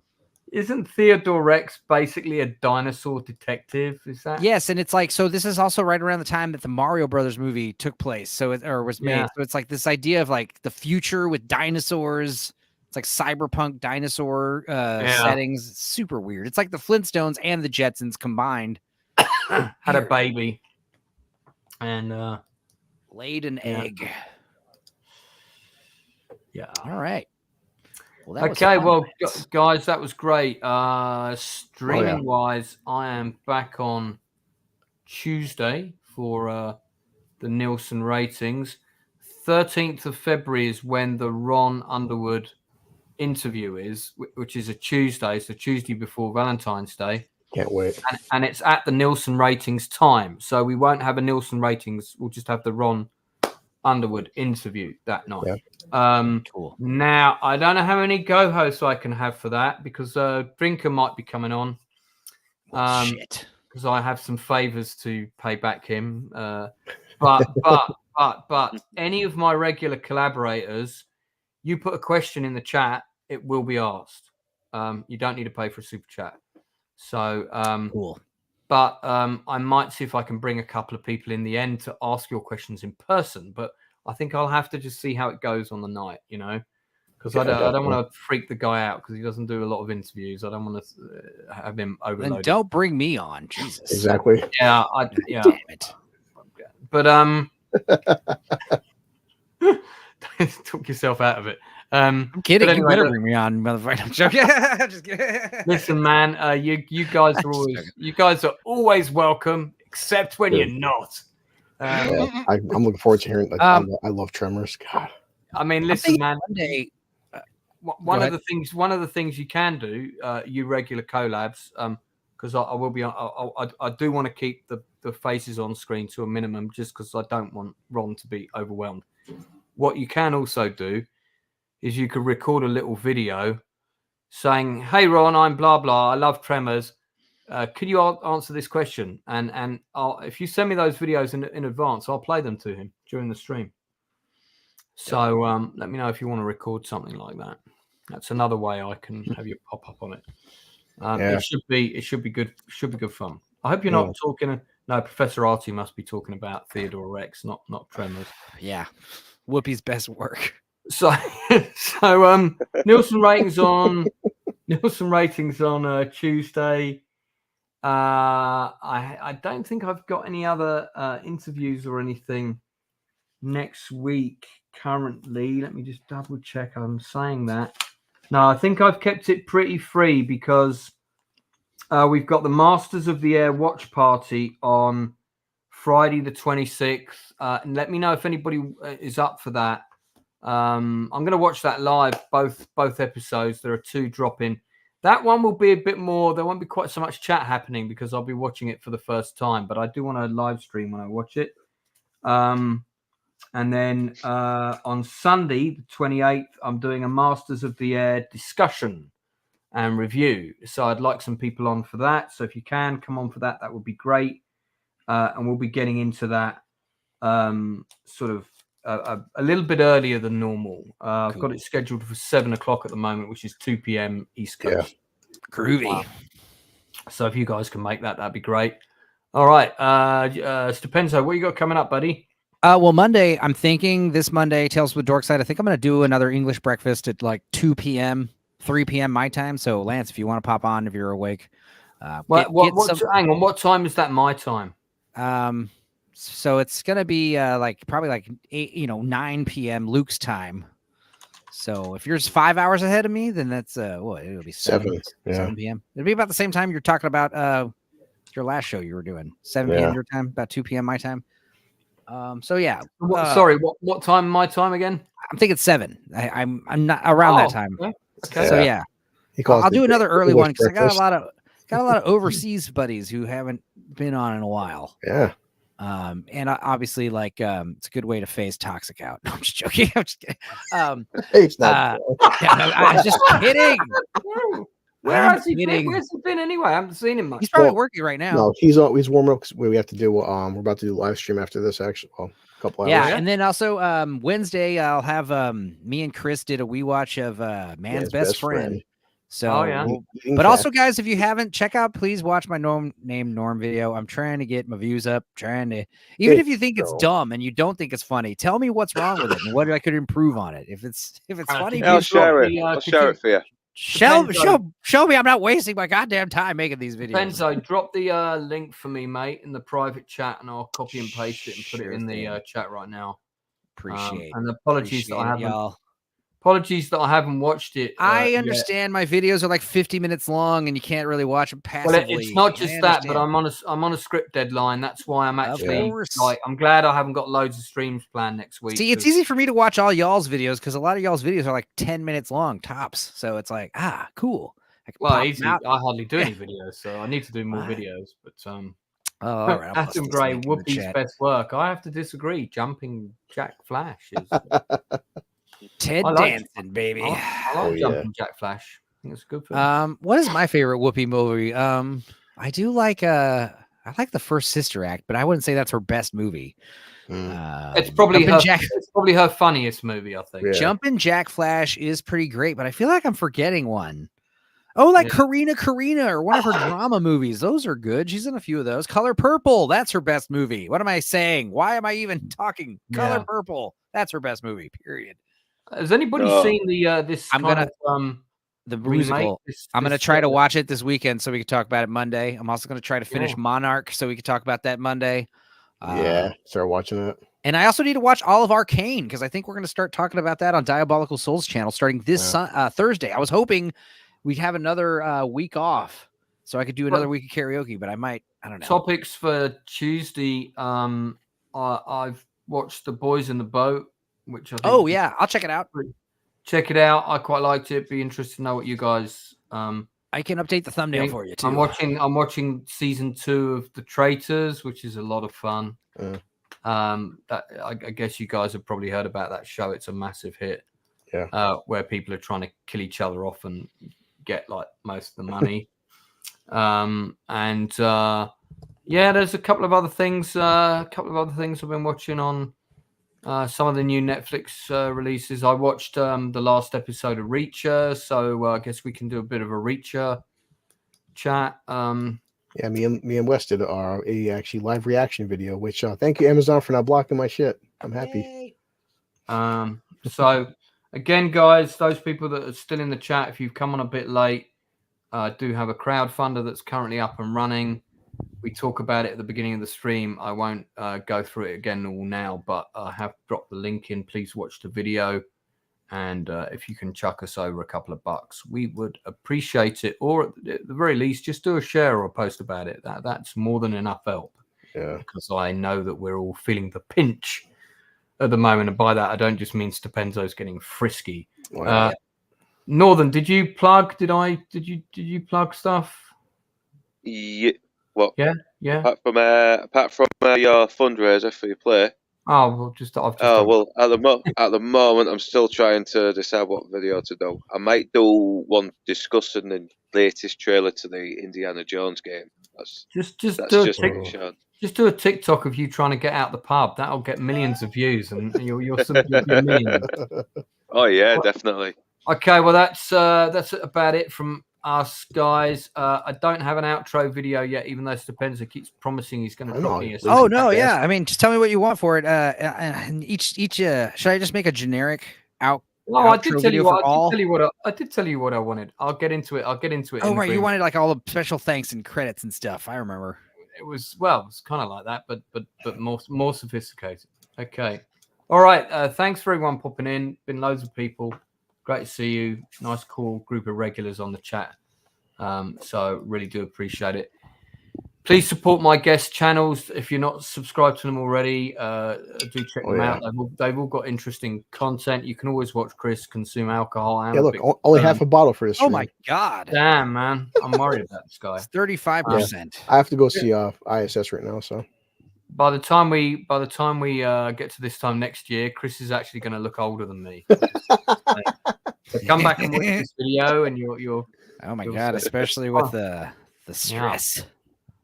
A: Isn't Theodore Rex basically a dinosaur detective? Is that?
B: Yes, and it's like, so this is also right around the time that the Mario Brothers movie took place, was made.
A: Yeah.
B: So it's like this idea of like the future with dinosaurs. It's like cyberpunk dinosaur settings. It's super weird. It's like the Flintstones and the Jetsons combined.
A: Had a baby. And
B: laid an egg.
A: Yeah.
B: All right. Well,
A: okay. Well, guys, that was great. Streaming wise, I am back on Tuesday for the Nielsen ratings. 13th of February is when the Ron Underwood interview is, which is a Tuesday. So Tuesday before Valentine's Day.
C: Can't wait.
A: And it's at the Nielsen ratings time. So we won't have a Nielsen ratings. We'll just have the Ron Underwood interview that night.
C: Yeah.
B: Cool.
A: Now, I don't know how many co-hosts I can have for that because Drinker might be coming on.
B: Shit.
A: because I have some favors to pay back him. But any of my regular collaborators, you put a question in the chat, it will be asked. You don't need to pay for a super chat. So
B: Cool.
A: But I might see if I can bring a couple of people in the end to ask your questions in person. But I think I'll have to just see how it goes on the night, because I don't want to freak the guy out because he doesn't do a lot of interviews. I don't want to have him overloaded.
B: Then don't bring me on, Jesus.
C: Exactly.
A: Yeah, yeah.
B: Damn it.
A: But talk yourself out of it.
B: I'm kidding.
A: Anyway,
B: you better bring me on, motherfucker. I'm joking. I'm just kidding.
A: Listen, man, you guys are always welcome, except when you're not.
C: Yeah, I'm looking forward to hearing. I love Tremors. God.
A: I mean, listen, man.
B: Monday,
A: one of the things you can do, you regular collabs, because I will be. I do want to keep the faces on screen to a minimum, just because I don't want Ron to be overwhelmed. What you can also do is you could record a little video saying, "Hey Ron, I'm blah blah. I love Tremors. Can you answer this question?" And if you send me those videos in advance, I'll play them to him during the stream. So let me know if you want to record something like that. That's another way I can have you pop up on it. It should be good. Should be good fun. I hope you're not talking. No, Professor Artie must be talking about Theodore Rex, not Tremors.
B: Yeah, Whoopi's best work.
A: So Nielsen ratings on Tuesday. I don't think I've got any other interviews or anything next week currently. Let me just double check. I'm saying that. No, I think I've kept it pretty free because we've got the Masters of the Air watch party on Friday the 26th. And let me know if anybody is up for that. I'm going to watch that live, both episodes. There are 2 dropping. That one will be a bit more. There won't be quite so much chat happening because I'll be watching it for the first time. But I do want to live stream when I watch it. And then on Sunday, the 28th, I'm doing a Masters of the Air discussion and review. So I'd like some people on for that. So if you can come on for that, that would be great. And we'll be getting into that sort of a little bit earlier than normal. I've got it scheduled for 7 o'clock at the moment, which is 2 p.m. East Coast.
B: Groovy.
A: So if you guys can make that, that'd be great. All right. Stupenzo, what you got coming up, buddy?
B: Well, Monday, I'm thinking this Monday, Tales with Dorkside, I think I'm going to do another English breakfast at like 2 p.m., 3 p.m. my time. So, Lance, if you want to pop on, if you're awake.
A: Hang on. What time is that my time?
B: So it's going to be probably like 9 p.m. Luke's time. So if you're just 5 hours ahead of me, then that's it'll be 7 p.m. It'll be about the same time you're talking about your last show you were doing. 7 p.m. your time, about 2 p.m. my time. So yeah.
A: Sorry, what time my time again?
B: I'm thinking 7. I'm not around that time.
A: Okay.
B: So yeah. I'll do another early one because I got a lot of overseas buddies who haven't been on in a while.
C: Yeah.
B: And obviously, it's a good way to phase toxic out. No, I'm just joking. I'm just kidding.
C: It's not.
B: I'm just kidding.
A: Where's he been anyway? I haven't seen him much.
B: He's probably working right now.
C: No, he's warming up because we have to do. We're about to do a live stream after this. Actually, a couple hours.
B: Yeah, and then also Wednesday, I'll have me and Chris did a watch of Man's Best Friend. So, but also, guys, if you haven't, check out, please watch my Norm video. I'm trying to get my views up, even if you think it's dumb and you don't think it's funny, tell me what's wrong with it and what I could improve on it. If it's funny,
D: I'll share it. I'll share it for you.
B: Show me I'm not wasting my goddamn time making these videos.
A: Benzo, drop the link for me, mate, in the private chat, and I'll copy and paste it and put it in the chat right now.
B: Appreciate
A: and apologies that I haven't. Apologies that I haven't watched it.
B: I understand my videos are like 50 minutes long, and you can't really watch them passively.
A: Well, it's not just that, but I'm on a script deadline. That's why I'm actually I'm glad I haven't got loads of streams planned next week.
B: See, it's easy for me to watch all y'all's videos because a lot of y'all's videos are like 10 minutes long tops. So it's like, cool.
A: Easy. I hardly do any videos, so I need to do more videos. But
B: all right.
A: Adam Gray, Whoopi's best work. I have to disagree. Jumping Jack Flash is.
B: Ted Danson, baby.
A: I like Jumping Jack Flash. I think it's a good film.
B: What is my favorite Whoopi movie? I do like I like the first Sister Act, but I wouldn't say that's her best movie.
A: It's probably her.
B: Jack,
A: It's probably her funniest movie, I think.
C: Yeah.
B: Jumpin' Jack Flash is pretty great, but I feel like I'm forgetting one. Oh, like
A: Yeah.
B: Karina, or one of her drama movies. Those are good. She's in a few of those. Color Purple, that's her best movie. What am I saying? Why am I even talking? Color
A: Yeah.
B: Purple, that's her best movie. Period.
A: Has anybody
D: No.
A: seen the
B: The
A: remake?
B: musical. I'm gonna try to watch it this weekend so we can talk about it Monday. I'm also gonna try to finish Monarch so we can talk about that Monday.
C: Start watching it.
B: And I also need to watch all of Arcane because I think we're going to start talking about that on Diabolical Souls channel starting this Thursday. I was hoping we'd have another week off so I could do another week of karaoke, but I might. I don't know.
A: Topics for Tuesday. I've watched The Boys in the Boat, which I think.
B: Oh yeah, I'll check it out.
A: Check it out. I quite liked it. Be interested to know what you guys.
B: I can update the thumbnail for you too.
A: I'm watching season 2 of The Traitors, which is a lot of fun. I guess you guys have probably heard about that show. It's a massive hit.
C: Yeah.
A: Where people are trying to kill each other off and get like most of the money. There's a couple of other things. I've been watching on some of the new Netflix releases. I watched the last episode of Reacher, so I guess we can do a bit of a Reacher chat.
C: Yeah, me and Wes did a actually live reaction video, which thank you Amazon for not blocking my shit. I'm happy.
A: So again, guys, those people that are still in the chat, if you've come on a bit late, do have a crowdfunder that's currently up and running. We talk about it at the beginning of the stream. I won't go through it again all now, but I have dropped the link in. Please watch the video. And if you can chuck us over a couple of bucks, we would appreciate it. Or at the very least, just do a share or a post about it. That's more than enough help.
C: Yeah.
A: Because I know that we're all feeling the pinch at the moment. And by that, I don't just mean Stupenzo's getting frisky.
C: Wow.
A: Northern, did you plug? Did you plug stuff?
D: Yeah. What?
A: Yeah.
D: Apart from your fundraiser for your play.
A: Oh well, I've just.
D: At the moment, I'm still trying to decide what video to do. I might do one discussing the latest trailer to the Indiana Jones game. Just
A: do a TikTok of you trying to get out the pub. That'll get millions of views, and you'll be a million.
D: Oh yeah, definitely.
A: Okay, well that's about it from us, guys. I don't have an outro video yet, even though Stupenza keeps promising he's going to drop me.
B: Oh no, yeah. I mean, just tell me what you want for it. And each should I just make a generic out?
A: No, I did tell you what. I did tell you what I wanted. I'll get into it.
B: Oh right, you wanted like all the special thanks and credits and stuff. I remember.
A: It was kind of like that, but more sophisticated. Okay, all right. Thanks for everyone popping in. Been loads of people. Great to see you. Nice, cool group of regulars on the chat. So really do appreciate it. Please support my guest channels. If you're not subscribed to them already, do check them out. They've all got interesting content. You can always watch Chris consume alcohol.
C: Only half a bottle for this stream.
B: Oh my god!
A: Damn, man, I'm worried about this guy.
B: It's 35%.
C: I have to go see ISS right now. So
A: by the time we get to this time next year, Chris is actually going to look older than me. So come back and watch this video, and you're.
B: Oh my god! Especially with the stress.
A: Yeah.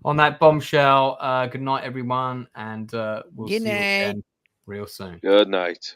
A: On that bombshell, good night, everyone, and we'll see you again real soon.
D: Good night.